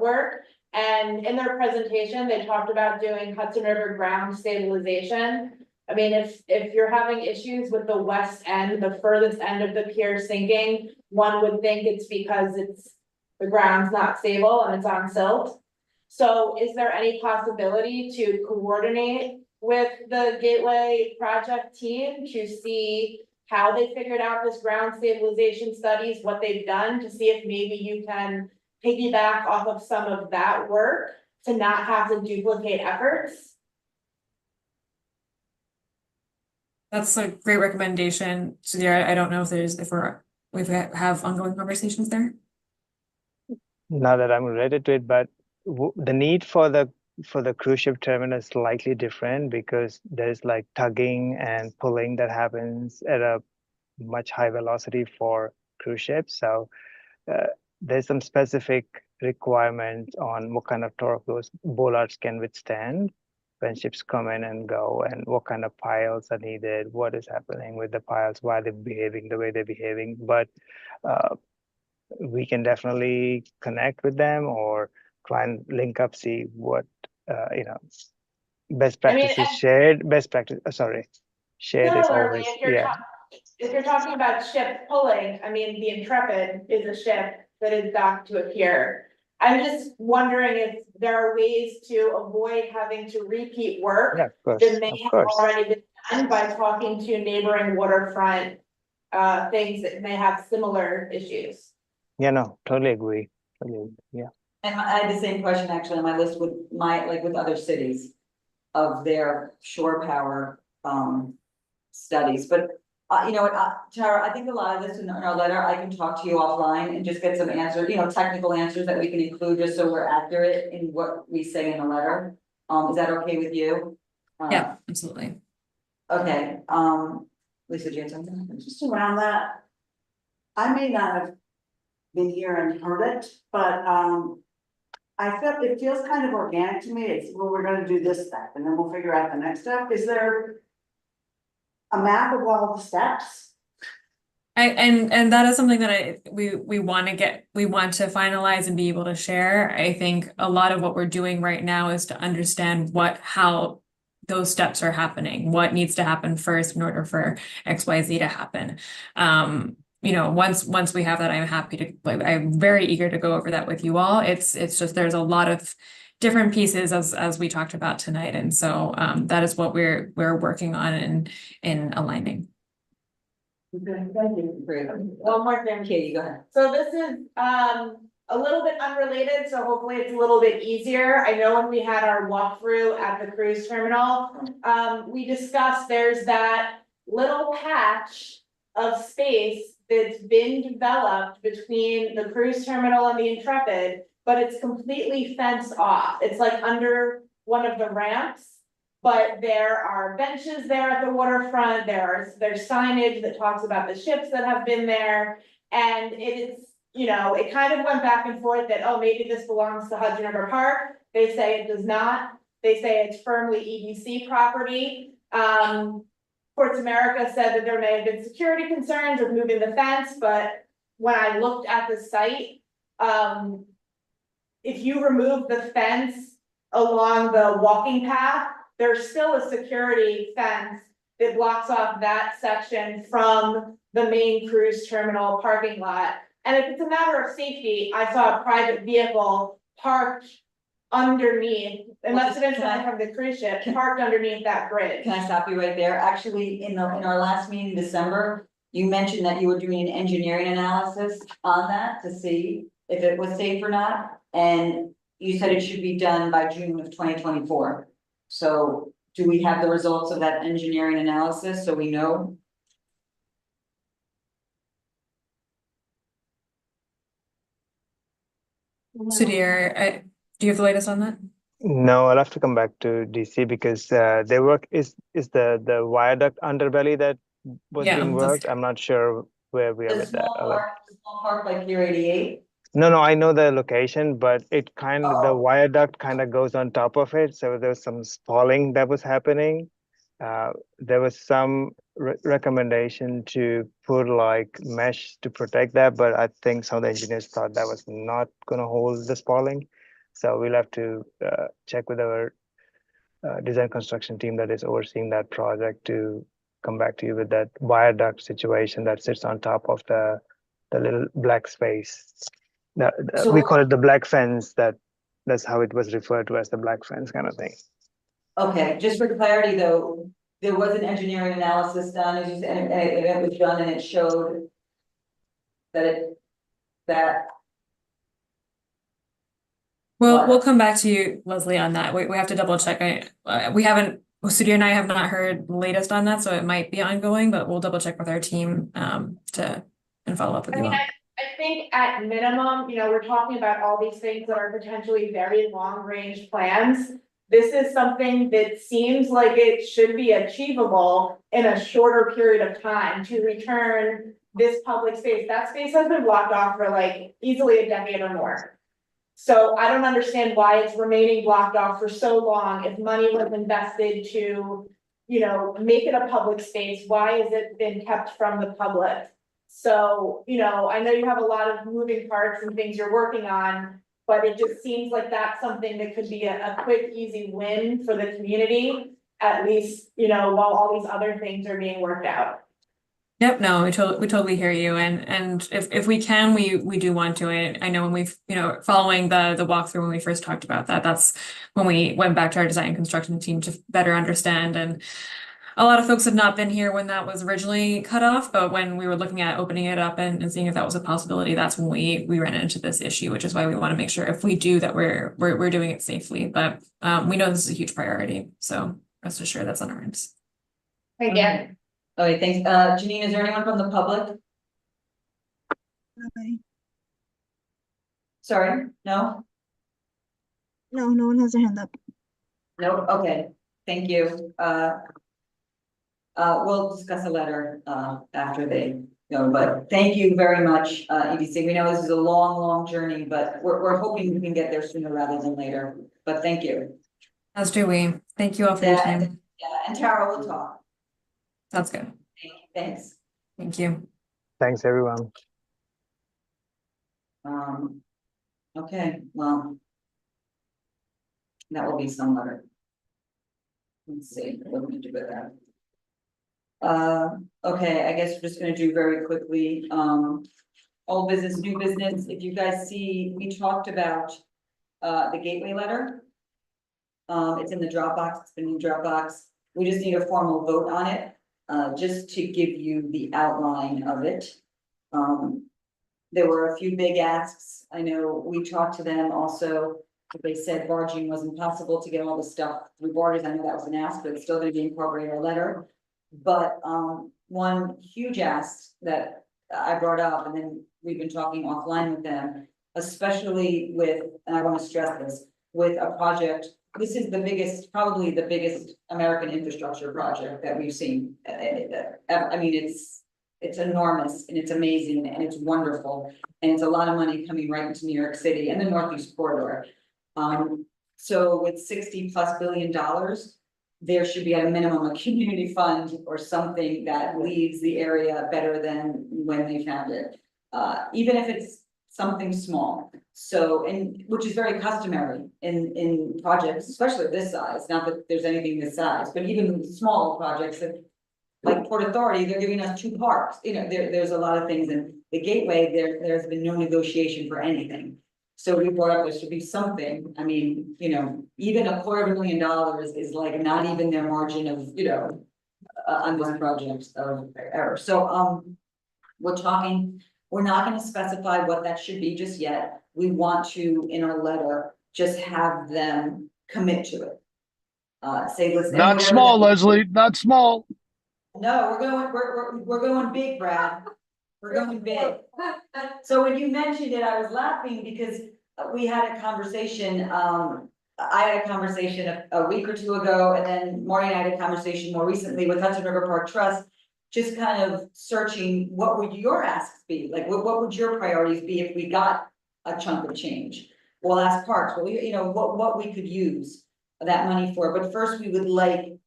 [SPEAKER 6] work. And in their presentation, they talked about doing Hudson River ground stabilization. I mean, if you're having issues with the west end, the furthest end of the pier sinking, one would think it's because the ground's not stable and it's on silt. So is there any possibility to coordinate with the Gateway project team to see how they figured out this ground stabilization studies, what they've done, to see if maybe you can piggyback off of some of that work to not have to duplicate efforts?
[SPEAKER 12] That's a great recommendation, Sudhir. I don't know if we have ongoing conversations there.
[SPEAKER 9] Not that I'm related to it, but the need for the cruise ship terminal is slightly different because there's like tugging and pulling that happens at a much high velocity for cruise ships. So there's some specific requirements on what kind of torque those bollards can withstand when ships come in and go, and what kind of piles are needed, what is happening with the piles, why they're behaving the way they're behaving. But we can definitely connect with them or try and link up, see what best practices shared. Best practice, shared is
[SPEAKER 6] Similarly,
[SPEAKER 9] always, yeah.
[SPEAKER 6] If you're talking about ship pulling, I mean, the Intrepid is a ship that is docked to a pier. I'm just wondering if there are ways to avoid having to repeat work that may have already been done by talking to neighboring waterfront things that may have similar issues.
[SPEAKER 9] Yeah, no, totally agree. Yeah.
[SPEAKER 1] And I had the same question actually on my list with with other cities of their shore power studies, but you know what, Tara, I think a lot of this in our letter, I can talk to you offline and just get some answers, technical answers that we can include just so we're accurate in what we say in the letter. Is that okay with you?
[SPEAKER 12] Yeah, absolutely.
[SPEAKER 1] Okay, Lisa, do you have something?
[SPEAKER 3] Just around that, I may not have been here and heard it, but I felt it feels kind of organic to me. It's, well, we're gonna do this step and then we'll figure out the next step. Is there a map of all the steps?
[SPEAKER 12] And that is something that we want to finalize and be able to share. I think a lot of what we're doing right now is to understand how those steps are happening, what needs to happen first in order for XYZ to happen. Once we have that, I'm very eager to go over that with you all. It's just there's a lot of different pieces as we talked about tonight, and so that is what we're working on in aligning.
[SPEAKER 1] Okay, thank you. Great. One more thing, Katie, go ahead.
[SPEAKER 6] So this is a little bit unrelated, so hopefully it's a little bit easier. I know when we had our walkthrough at the cruise terminal, we discussed there's that little patch of space that's been developed between the cruise terminal and the Intrepid, but it's completely fenced off. It's like under one of the ramps, but there are benches there at the waterfront. There's signage that talks about the ships that have been there. And it is, it kind of went back and forth that, oh, maybe this belongs to Hudson River Park. They say it does not. They say it's firmly EDC property. Ports America said that there may have been security concerns with moving the fence, but when I looked at the site, if you remove the fence along the walking path, there's still a security fence that blocks off that section from the main cruise terminal parking lot. And if it's a matter of safety, I saw a private vehicle parked underneath, it must have been something from the cruise ship, parked underneath that bridge.
[SPEAKER 1] Can I stop you right there? Actually, in our last meeting in December, you mentioned that you were doing an engineering analysis on that to see if it was safe or not. And you said it should be done by June of 2024. So do we have the results of that engineering analysis so we know?
[SPEAKER 12] Sudhir, do you have the latest on that?
[SPEAKER 9] No, I'll have to come back to DC because their work is the viaduct underbelly that was being worked. I'm not sure where we are with that.
[SPEAKER 1] The small park by Pier 88.
[SPEAKER 9] No, I know the location, but it kind of, the viaduct kind of goes on top of it. So there was some spalling that was happening. There was some recommendation to put like mesh to protect that, but I think some of the engineers thought that was not going to hold the spalling. So we'll have to check with our design construction team that is overseeing that project to come back to you with that viaduct situation that sits on top of the little black space. We call it the black fence. That's how it was referred to, as the black fence kind of thing.
[SPEAKER 1] Okay, just for clarity though, there was an engineering analysis done, as you said, and it was done and it showed that
[SPEAKER 12] We'll come back to you, Leslie, on that. We have to double check. We haven't, Studio and I have not heard the latest on that, so it might be ongoing, but we'll double check with our team and follow up with you.
[SPEAKER 6] I think at minimum, we're talking about all these things that are potentially very long-range plans. This is something that seems like it should be achievable in a shorter period of time to return this public space. That space has been blocked off for like easily a decade or more. So I don't understand why it's remaining blocked off for so long. If money was invested to, make it a public space, why has it been kept from the public? So, I know you have a lot of moving parts and things you're working on, but it just seems like that's something that could be a quick, easy win for the community, at least, while all these other things are being worked out.
[SPEAKER 12] Yep, no, we totally hear you. And if we can, we do want to. I know when we've, following the walkthrough when we first talked about that, that's when we went back to our design and construction team to better understand. And a lot of folks have not been here when that was originally cut off, but when we were looking at opening it up and seeing if that was a possibility, that's when we ran into this issue, which is why we want to make sure if we do that we're doing it safely. But we know this is a huge priority, so rest assured that's on our minds.
[SPEAKER 6] Thank you.
[SPEAKER 1] Okay, thanks. Janine, is there anyone from the public?
[SPEAKER 8] Okay.
[SPEAKER 1] Sorry, no?
[SPEAKER 8] No, no one has their hand up.
[SPEAKER 1] No, okay, thank you. We'll discuss a letter after they go, but thank you very much, EDC. We know this is a long journey, but we're hoping we can get there sooner rather than later. But thank you.
[SPEAKER 12] As do we. Thank you all for your time.
[SPEAKER 1] Yeah, and Tara will talk.
[SPEAKER 12] Sounds good.
[SPEAKER 1] Thanks.
[SPEAKER 12] Thank you.
[SPEAKER 9] Thanks, everyone.
[SPEAKER 1] Okay, well, that will be some letter. Let's see what we do with that. Okay, I guess we're just gonna do very quickly, old business, new business. If you guys see, we talked about the gateway letter. It's in the Dropbox, it's been in Dropbox. We just need a formal vote on it, just to give you the outline of it. There were a few big asks. I know we talked to them also. They said barging wasn't possible to get all the stuff through borders. I know that was an ask, but it's still gonna be incorporated in our letter. But one huge ask that I brought up, and then we've been talking offline with them, especially with, and I want to stress this, with a project. This is the biggest, probably the biggest American infrastructure project that we've seen. I mean, it's enormous and it's amazing and it's wonderful. And it's a lot of money coming right into New York City and the Northeast corridor. So with $60+ billion, there should be at a minimum a community fund or something that leaves the area better than when they found it. Even if it's something small. So, and which is very customary in projects, especially this size, not that there's anything this size, but even small projects that, like Port Authority, they're giving us 2 parks. There's a lot of things in the gateway, there's been no negotiation for anything. So we brought up there should be something. I mean, even $250,000 is like not even their margin of, on this project of error. So, we're not gonna specify what that should be just yet. We want to, in our letter, just have them commit to it. Say, listen.
[SPEAKER 18] Not small, Leslie, not small.
[SPEAKER 1] No, we're going big, Brad. We're going big. So when you mentioned it, I was laughing because we had a conversation, I had a conversation a week or 2 ago, and then Marty and I had a conversation more recently with Hudson River Park Trust, just kind of searching, what would your asks be? Like, what would your priorities be if we got a chunk of change. We'll ask Parks, well, you know, what we could use that money for, but first we would like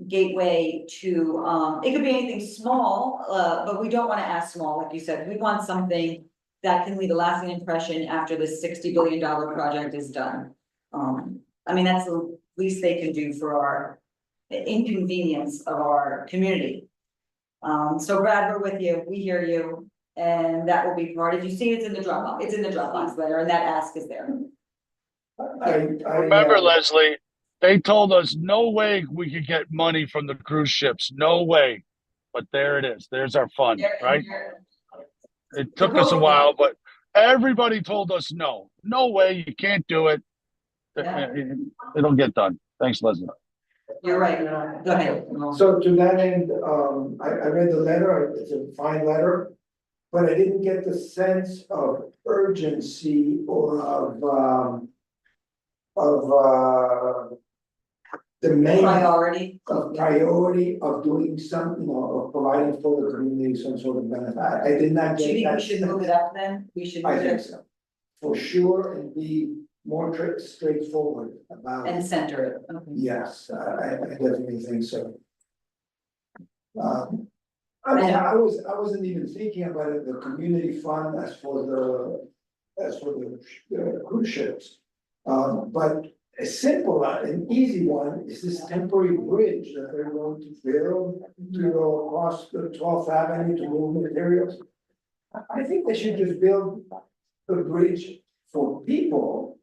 [SPEAKER 1] Gateway to, it could be anything small, but we don't wanna ask small, like you said, we want something that can leave a lasting impression after this $60 billion project is done. I mean, that's the least they can do for our inconvenience of our community. So Brad, we're with you, we hear you, and that will be part, if you see it's in the Dropbox letter, and that ask is there.
[SPEAKER 18] Remember, Leslie, they told us no way we could get money from the cruise ships, no way. But there it is, there's our fund, right? It took us a while, but everybody told us no way, you can't do it. It'll get done. Thanks, Leslie.
[SPEAKER 1] You're right, go ahead.
[SPEAKER 17] So to that end, I read the letter, it's a fine letter, but I didn't get the sense of urgency or of demand. Priority of doing something, you know, of providing for the community some sort of benefit. I did not
[SPEAKER 1] Do
[SPEAKER 17] get
[SPEAKER 1] you think
[SPEAKER 17] that
[SPEAKER 1] we should
[SPEAKER 17] sense.
[SPEAKER 1] move it up then? We should.
[SPEAKER 17] I
[SPEAKER 1] move it
[SPEAKER 17] think
[SPEAKER 1] up
[SPEAKER 17] so, for sure, and be more straightforward about.
[SPEAKER 1] And center it. Okay.
[SPEAKER 17] Yes, I definitely think so. I mean, I wasn't even thinking about it, the community fund as for the cruise ships. But a simple, an easy one is this temporary bridge that they're going to build to go across the 12th Avenue to move materials. I think they should just build the bridge for people.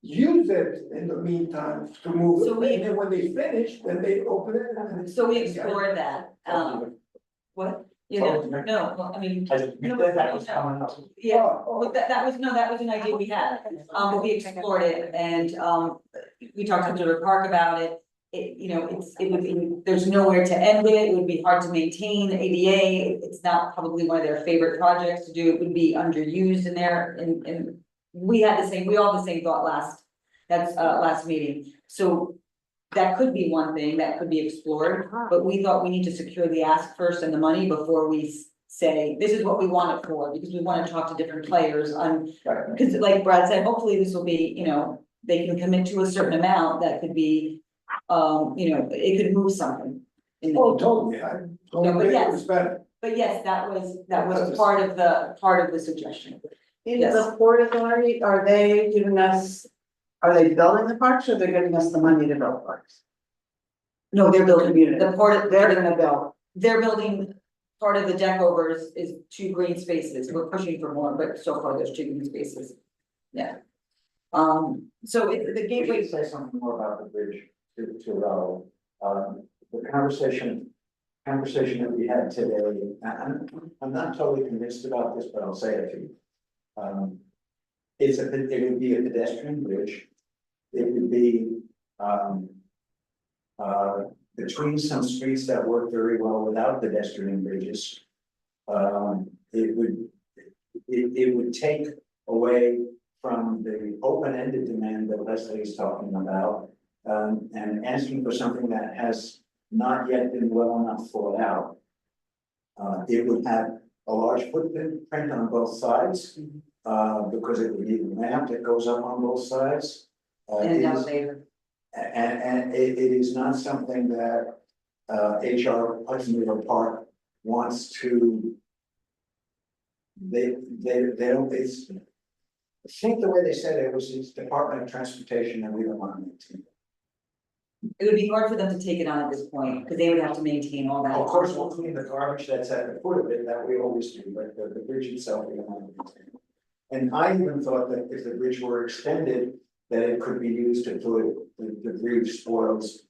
[SPEAKER 17] Use it in the meantime to move,
[SPEAKER 1] So
[SPEAKER 17] and then when they finish, then they open it. And
[SPEAKER 1] So we explored that, what? You know, no, well, I mean.
[SPEAKER 2] That was coming up.
[SPEAKER 1] Yeah, but that was an idea we had, but we explored it and, we talked to Hudson River Park about it. It, you know, it would be, there's nowhere to end it would be hard to maintain, the ADA, it's not probably one of their favorite projects to do, it would be underused in there, and we all had the same thought last meeting, so that could be one thing that could be explored, but we thought we need to secure the ask first and the money before we say, this is what we want it for, because we want to talk to different players on, because like Brad said, hopefully this will be, you know, they can commit to a certain amount that could be, you know, it could move something.
[SPEAKER 17] Totally,
[SPEAKER 1] But yes, that was part of the suggestion.
[SPEAKER 3] In
[SPEAKER 1] Yes.
[SPEAKER 3] the Port Authority, are they building the parks or they're giving us the money to build parks?
[SPEAKER 1] No, they're building,
[SPEAKER 3] They're gonna build.
[SPEAKER 1] they're building, part of the deck overs is 2 green spaces, we're pushing for more, but so far there's 2 green spaces. Yeah. So the gateway.
[SPEAKER 2] Say something more about the bridge to the conversation that we had today. I'm not totally convinced about this, but I'll say it to you. It would be a pedestrian bridge. It would be between some streets that work very well without pedestrian bridges. It would take away from the open-ended demand that Leslie is talking about, and asking for something that has not yet been well enough thought out. It would have a large footprint on both sides, because it would need a ramp that goes up on both sides.
[SPEAKER 1] And elevator.
[SPEAKER 2] And it is not something that HR Hudson River Park wants to. They don't, it's. I think the way they said it was it's Department of Transportation and we don't want to maintain it.
[SPEAKER 1] It would be hard for them to take it on at this point, because they would have to maintain all that.
[SPEAKER 2] Of course, we'll clean the garbage that's at the foot of it, that we always do, but the bridge itself, we don't want to maintain. And I even thought that if the bridge were extended, that it could be used to put the bridge spoils.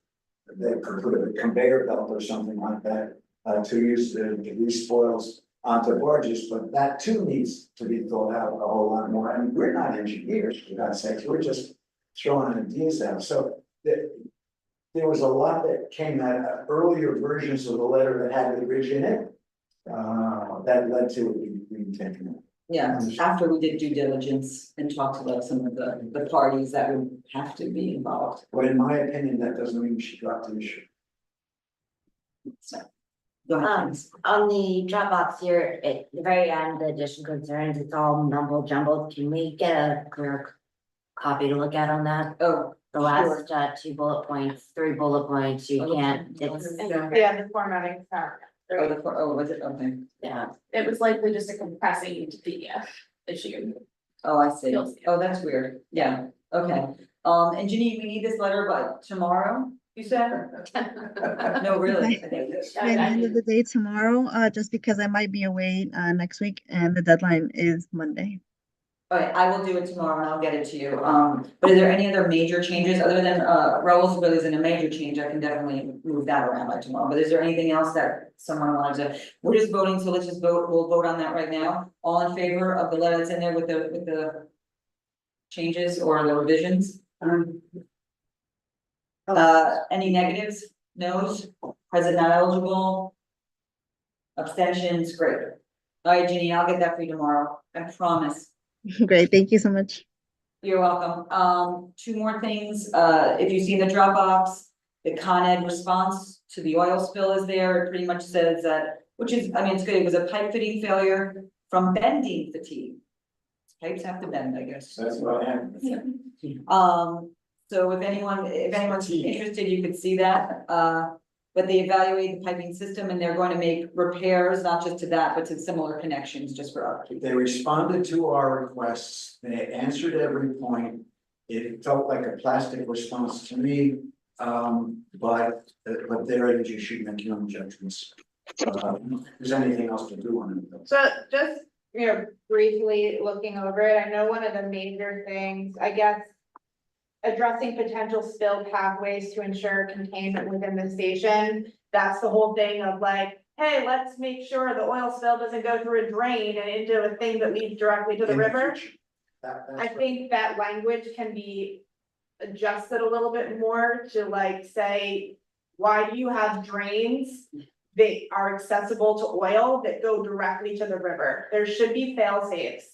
[SPEAKER 2] That could put a conveyor belt or something like that, to use the debris spoils onto barges, but that too needs to be thought out a whole lot more. And we're not engineers, for God's sakes, we're just throwing ideas out. So there was a lot that came out earlier versions of the letter that had the bridge in it. That led to it being taken out.
[SPEAKER 1] Yeah, after we did due diligence and talked to like some of the parties that would have to be involved.
[SPEAKER 2] But in my opinion, that doesn't mean we should drop the issue.
[SPEAKER 1] So, Go ahead, please.
[SPEAKER 5] On the Dropbox here, at the very end, the additional concerns, it's all mumbled jumbled. Can we get a clear copy to look at on that?
[SPEAKER 1] Oh,
[SPEAKER 5] The last, 2 bullet points, 3 bullet points, you can't, it's,
[SPEAKER 6] Yeah, the formatting,
[SPEAKER 1] was it, okay.
[SPEAKER 5] yeah.
[SPEAKER 6] it was likely just a compressing PDF issue.
[SPEAKER 1] Oh, I see.
[SPEAKER 6] You'll see.
[SPEAKER 1] Oh, that's weird. Yeah, okay. And Janine, we need this letter by tomorrow, you said? No, really? I think
[SPEAKER 8] By the end of the day tomorrow, just because I might be away next week and the deadline is Monday.
[SPEAKER 1] All right, I will do it tomorrow and I'll get it to you. But is there any other major changes other than, Raul's really isn't a major change? I can definitely move that around by tomorrow. But is there anything else that someone wanted to, we're just voting, so let's just vote, we'll vote on that right now. All in favor of the letter that's in there with the changes or the revisions? Any negatives? No's? Present not eligible? Abstentions? Great. All right, Ginny, I'll get that for you tomorrow. I promise.
[SPEAKER 8] Great, thank you so much.
[SPEAKER 1] You're welcome. 2 more things. If you see the Dropbox, the Con Ed response to the oil spill is there. It pretty much says that, which is, I mean, it's good. It was a pipe fitting failure from bending fatigue. Pipes have to bend, I guess.
[SPEAKER 2] That's what I have.
[SPEAKER 1] So if anyone's interested, you could see that. But they evaluate the piping system and they're going to make repairs, not just to that, but to similar connections, just for upkeep.
[SPEAKER 2] They responded to our requests, they answered every point. It felt like a plastic response to me, but their energy should make your own judgments. Is there anything else to do on it?
[SPEAKER 6] So just, briefly looking over it, I know one of the major things, I guess, addressing potential spill pathways to ensure containment within the station. That's the whole thing of like, hey, let's make sure the oil spill doesn't go through a drain and into a thing that leads directly to the river. I think that language can be adjusted a little bit more to like say, why do you have drains that are accessible to oil that go directly to the river? There should be fail safes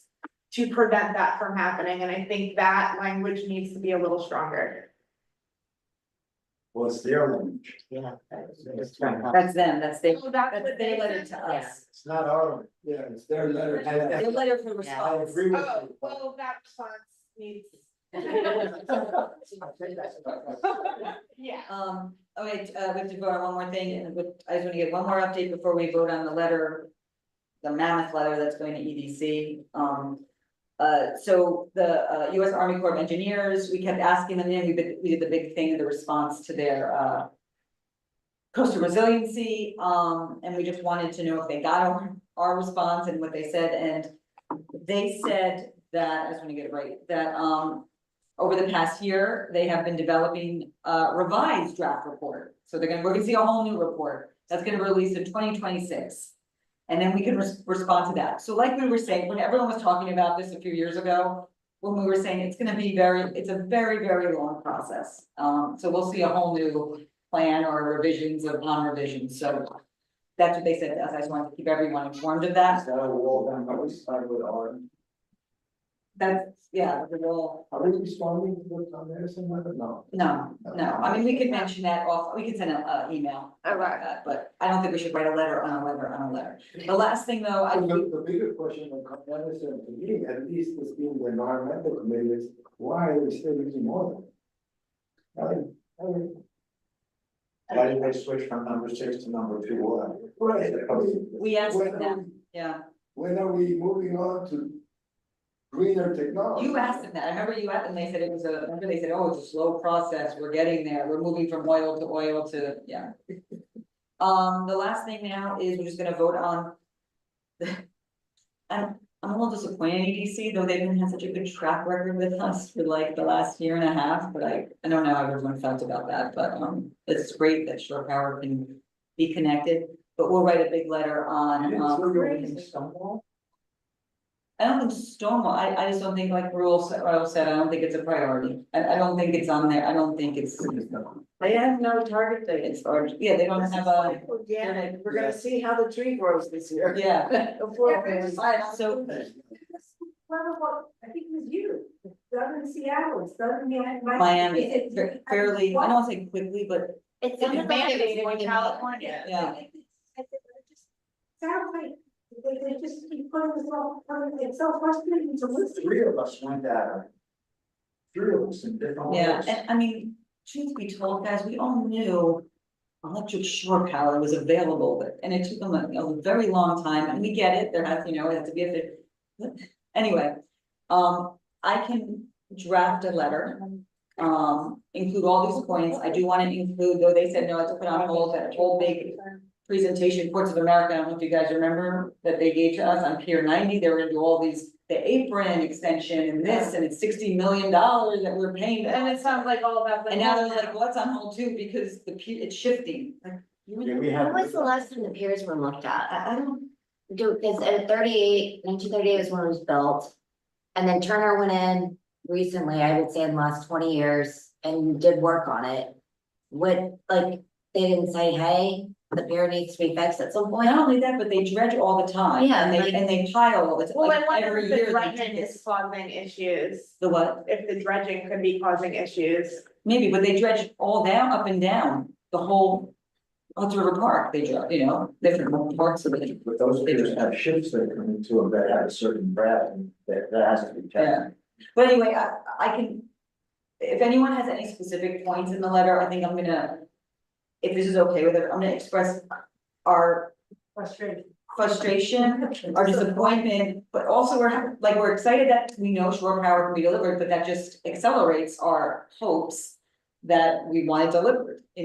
[SPEAKER 6] to prevent that from happening, and I think that language needs to be a little stronger.
[SPEAKER 2] Well, it's their language.
[SPEAKER 5] Yeah.
[SPEAKER 1] That's them, that's their,
[SPEAKER 6] So
[SPEAKER 1] that's
[SPEAKER 6] what
[SPEAKER 1] their
[SPEAKER 6] they
[SPEAKER 1] letter
[SPEAKER 6] said.
[SPEAKER 1] to us.
[SPEAKER 2] It's not our, yeah, it's their letter.
[SPEAKER 1] Their letter for
[SPEAKER 2] I
[SPEAKER 1] response.
[SPEAKER 2] agree with
[SPEAKER 6] Oh,
[SPEAKER 2] you.
[SPEAKER 6] well, that response needs. Yeah.
[SPEAKER 1] Okay, we have to vote on one more thing, and I just want to get one more update before we vote on the letter. The mammoth letter that's going to EDC. So the US Army Corps of Engineers, we kept asking them, we did the big thing in the response to their coastal resiliency, and we just wanted to know if they got our response and what they said, and they said that, I just want to get it right, that over the past year, they have been developing a revised draft report. So we're gonna see a whole new report that's gonna release in 2026. And then we can respond to that. So like we were saying, when everyone was talking about this a few years ago, when we were saying it's gonna be it's a very, very long process. So we'll see a whole new plan or revisions upon revisions. So that's what they said to us. I just wanted to keep everyone informed of that.
[SPEAKER 2] Is that a wall down, how we start with our,
[SPEAKER 1] That's, yeah, the wall.
[SPEAKER 2] are we responding to what's on there somewhere? No.
[SPEAKER 1] No, I mean, we could mention that off, we could send an email.
[SPEAKER 6] Okay.
[SPEAKER 1] But I don't think we should write a letter on a letter on a letter. The last thing though,
[SPEAKER 17] The bigger question that comes down is, to me, at least this being the environmental committee, is why are we still using water?
[SPEAKER 2] Why did they switch from number 6 to number 2?
[SPEAKER 17] Right.
[SPEAKER 1] we asked them, yeah.
[SPEAKER 17] When are we moving on to greener technology?
[SPEAKER 1] You asked them that. I remember you asked them, they said it was remember they said, oh, it's a slow process. We're getting there. We're moving from oil to, yeah. The last thing now is we're just gonna vote on I'm a little disappointed in EDC, though they've been had such a good track record with us for like the last year and a half, but I don't know how everyone felt about that, but it's great that shore power can be connected, but we'll write a big letter on
[SPEAKER 2] Stonewall?
[SPEAKER 1] I don't think Stonewall, I just don't think, like Raul said, I don't think it's a priority. I don't think it's on there. I don't think it's.
[SPEAKER 3] They have no target date.
[SPEAKER 1] It's, or, yeah, they don't have a.
[SPEAKER 3] Organic, we're gonna see how the tree grows this year.
[SPEAKER 1] Yeah. So.
[SPEAKER 3] I think it was you, it's done in Seattle, it's done in
[SPEAKER 1] Miami, fairly, I don't wanna say quickly, but.
[SPEAKER 5] It's
[SPEAKER 6] mandated in California.
[SPEAKER 1] Yeah.
[SPEAKER 4] sounds like they just keep putting this all, it's so frustrating to listen.
[SPEAKER 2] Three of us went at it. Three of us in different
[SPEAKER 1] Yeah,
[SPEAKER 2] ways.
[SPEAKER 1] and I mean, truth be told, guys, we all knew electric shore power was available, and it took them a very long time, and we get it, there has, it has to be a bit. Anyway, I can draft a letter, include all these points. I do want to include, though they said no, I have to put on hold that whole big presentation, Ports of America. I don't know if you guys remember that they gave to us on Pier 90. They were gonna do all these, the apron extension and this, and it's $60 million that we're paying.
[SPEAKER 6] And it sounds like all about.
[SPEAKER 1] And now they're like, well, it's on hold too, because it's shifting. Like,
[SPEAKER 2] Yeah, we have.
[SPEAKER 5] When was the last time the piers were looked at?
[SPEAKER 1] I don't,
[SPEAKER 5] Because 1938 is when it was built. And then Turner went in recently, I would say in the last 20 years, and did work on it. Would, like, they didn't say, hey, the pier needs to be fixed at some point?
[SPEAKER 1] not only that, but they dredge all the time.
[SPEAKER 5] Yeah,
[SPEAKER 1] And
[SPEAKER 5] like-
[SPEAKER 1] they pile all the time.
[SPEAKER 6] Well,
[SPEAKER 1] Like,
[SPEAKER 6] and what
[SPEAKER 1] every
[SPEAKER 6] if
[SPEAKER 1] year
[SPEAKER 6] the
[SPEAKER 1] they
[SPEAKER 6] dredging
[SPEAKER 1] do
[SPEAKER 6] is
[SPEAKER 1] this.
[SPEAKER 6] causing issues?
[SPEAKER 1] The what?
[SPEAKER 6] If the dredging could be causing issues.
[SPEAKER 1] Maybe, but they dredge all down, up and down, the whole Hudson River Park, they dredge, different parts of it.
[SPEAKER 2] But those piers have ships that come into them that have a certain breadth, and that has to be
[SPEAKER 1] Yeah,
[SPEAKER 2] checked.
[SPEAKER 1] but anyway, I can, if anyone has any specific points in the letter, I think I'm gonna, if this is okay with it, I'm gonna express our frustration, our disappointment, but also we're excited that we know shore power can be delivered, but that just accelerates our hopes that we want it delivered, we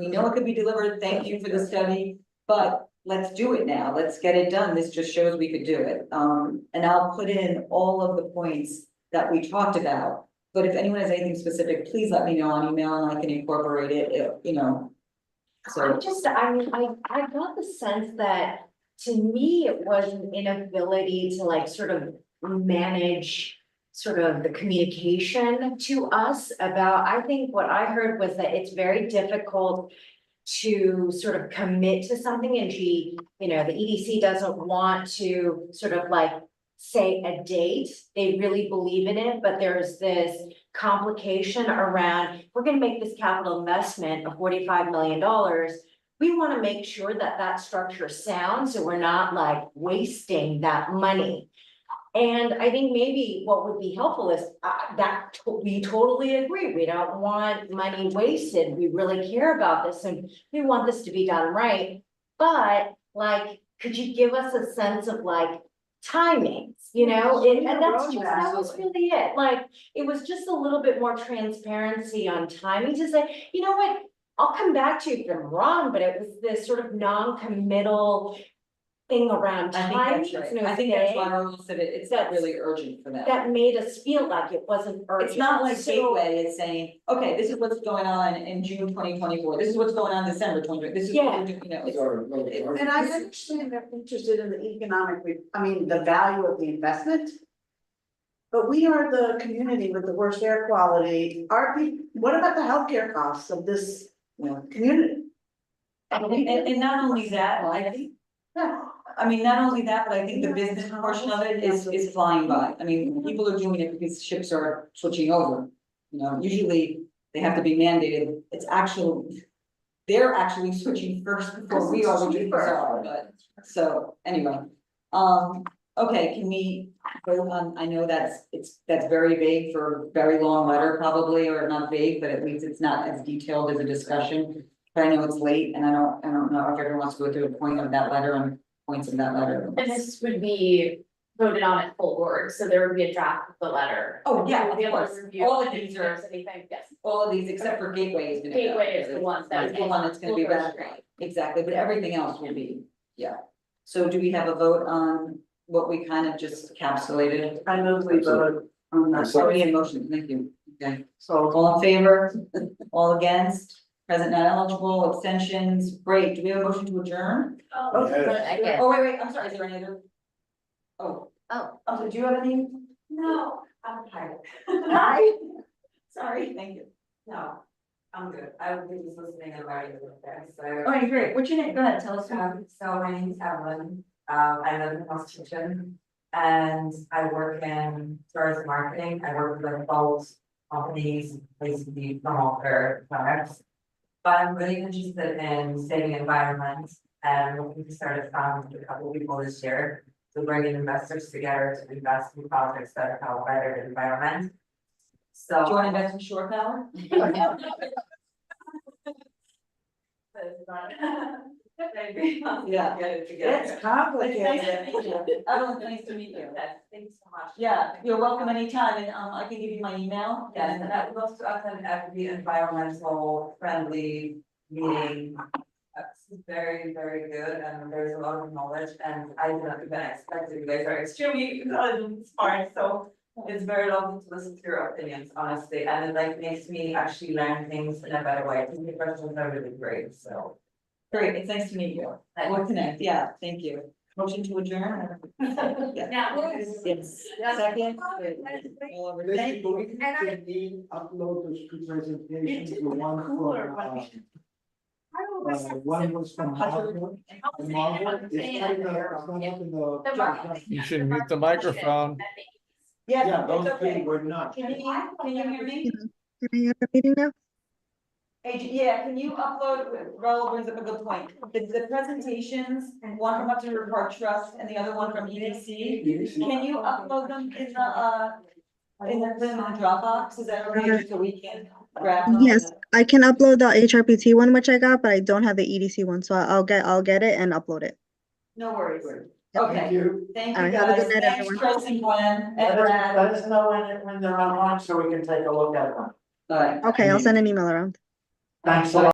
[SPEAKER 1] know it could be delivered, thank you for the study, but let's do it now, let's get it done, this just shows we could do it. And I'll put in all of the points that we talked about, but if anyone has anything specific, please let me know on email and I can incorporate it, So,
[SPEAKER 5] I got the sense that, to me, it was an inability to like sort of manage sort of the communication to us about, I think what I heard was that it's very difficult to sort of commit to something, and the EDC doesn't want to sort of like say a date. They really believe in it, but there's this complication around, we're gonna make this capital investment of $45 million. We want to make sure that that structure is sound, so we're not like wasting that money. And I think maybe what would be helpful is we totally agree. We don't want money wasted. We really care about this and we want this to be done right. But like, could you give us a sense of like timings, and that was really it. Like, it was just a little bit more transparency on timing to say, you know what, I'll come back to you if I'm wrong, but it was this sort of non-committal thing around
[SPEAKER 1] I
[SPEAKER 5] timing.
[SPEAKER 1] think that's right, I think that's why I said it's not really urgent for them.
[SPEAKER 5] That made us feel like it wasn't urgent.
[SPEAKER 1] It's not like
[SPEAKER 5] So-
[SPEAKER 1] Gateway is saying, okay, this is what's going on in June 2024, this is what's going on December 2024, this is what we're doing,
[SPEAKER 3] And I understand they're interested in the the value of the investment. But we are the community with the worst air quality. What about the healthcare costs of this community?
[SPEAKER 1] And not only that, I think, not only that, but I think the business portion of it is flying by. People are doing it because ships are switching over. Usually they have to be mandated. They're actually switching first before we are, which is bizarre, but, so, anyway. Okay, can we vote on, I know that's very vague for a very long letter probably, or not vague, but at least it's not as detailed as a discussion. But I know it's late and I don't know if everyone wants to go through a point of that letter and points of that letter.
[SPEAKER 7] And this would be voted on at full board, so there would be a draft of the letter.
[SPEAKER 1] Oh, yeah,
[SPEAKER 7] We'll be
[SPEAKER 1] of
[SPEAKER 7] able to
[SPEAKER 1] course.
[SPEAKER 7] review
[SPEAKER 1] All
[SPEAKER 7] it
[SPEAKER 1] of
[SPEAKER 7] and
[SPEAKER 1] these
[SPEAKER 7] if
[SPEAKER 1] are-
[SPEAKER 7] there's anything, yes.
[SPEAKER 1] All of these, except for Gateway is gonna go.
[SPEAKER 7] Gateway is the one that
[SPEAKER 1] It's the one that's gonna be
[SPEAKER 7] will go
[SPEAKER 1] ratified, exactly, but everything else will be, yeah. So do we have a vote on what we kind of just encapsulated?
[SPEAKER 3] I move we vote on that.
[SPEAKER 1] Already in motion, thank you, okay, so all in favor, all against, present not eligible, abstentions, great, do we have a motion to adjourn?
[SPEAKER 5] Yes.
[SPEAKER 1] Oh, wait, I'm sorry, is there any other? Do you have any?
[SPEAKER 21] No, I'm tired.
[SPEAKER 1] Hi. Sorry, thank you.
[SPEAKER 21] No, I'm good. I was just listening and learning with there, so.
[SPEAKER 1] Okay, great, what's your name, go ahead, tell us.
[SPEAKER 21] So my name is Evelyn, I live in Constitution, and I work in tourism marketing. I work with like boats, companies, places to promote their products. But I'm really interested in saving the environment and looking to start a fund with a couple of people this year to bring in investors together to invest in projects that help better the environment. So.
[SPEAKER 1] Do you want to invest in shore power?
[SPEAKER 21] Maybe.
[SPEAKER 1] Yeah.
[SPEAKER 21] Get it together.
[SPEAKER 1] It's complicated. Evelyn, nice to meet you.
[SPEAKER 21] Yes, thanks so much.
[SPEAKER 1] Yeah, you're welcome anytime, and I can give you my email.
[SPEAKER 21] Yes, and I would love to attend every environmental friendly meeting. It's very, very good, and there's a lot of knowledge, and I didn't even expect it. You guys are extremely intelligent and smart, so it's very lovely to listen to your opinions, honestly, and it like makes me actually learn things in a better way. I think the questions are really great, so.
[SPEAKER 1] Great, it's nice to meet you. We'll connect, yeah, thank you. Motion to adjourn? Yeah. Yes. Second. All over. Thank you.
[SPEAKER 17] Can we upload those two presentations, the one from, one was from Harvard, and Marvel, it's not in the.
[SPEAKER 14] You should mute the microphone.
[SPEAKER 17] Yeah, those
[SPEAKER 1] it's okay.
[SPEAKER 17] two were not.
[SPEAKER 1] Can you hear me?
[SPEAKER 8] Can I have the meeting now?
[SPEAKER 1] Yeah, can you upload, Raul brings up a good point, the presentations, one from Hudson River Park Trust and the other one from EDC. Can you upload them in the Dropbox, is that okay, just so we can grab them?
[SPEAKER 8] Yes, I can upload the HRPT one, which I got, but I don't have the EDC one, so I'll get it and upload it.
[SPEAKER 1] No worries. Okay,
[SPEAKER 17] Thank you.
[SPEAKER 1] thank
[SPEAKER 8] All
[SPEAKER 1] you
[SPEAKER 8] right, have a
[SPEAKER 1] guys,
[SPEAKER 8] good night,
[SPEAKER 1] thanks
[SPEAKER 8] everyone.
[SPEAKER 1] Chris and Gwen,
[SPEAKER 2] Let
[SPEAKER 1] and Brad.
[SPEAKER 2] us know when they're online so we can take a look at them.
[SPEAKER 1] All right.
[SPEAKER 8] Okay, I'll send an email around.
[SPEAKER 2] Thanks a lot.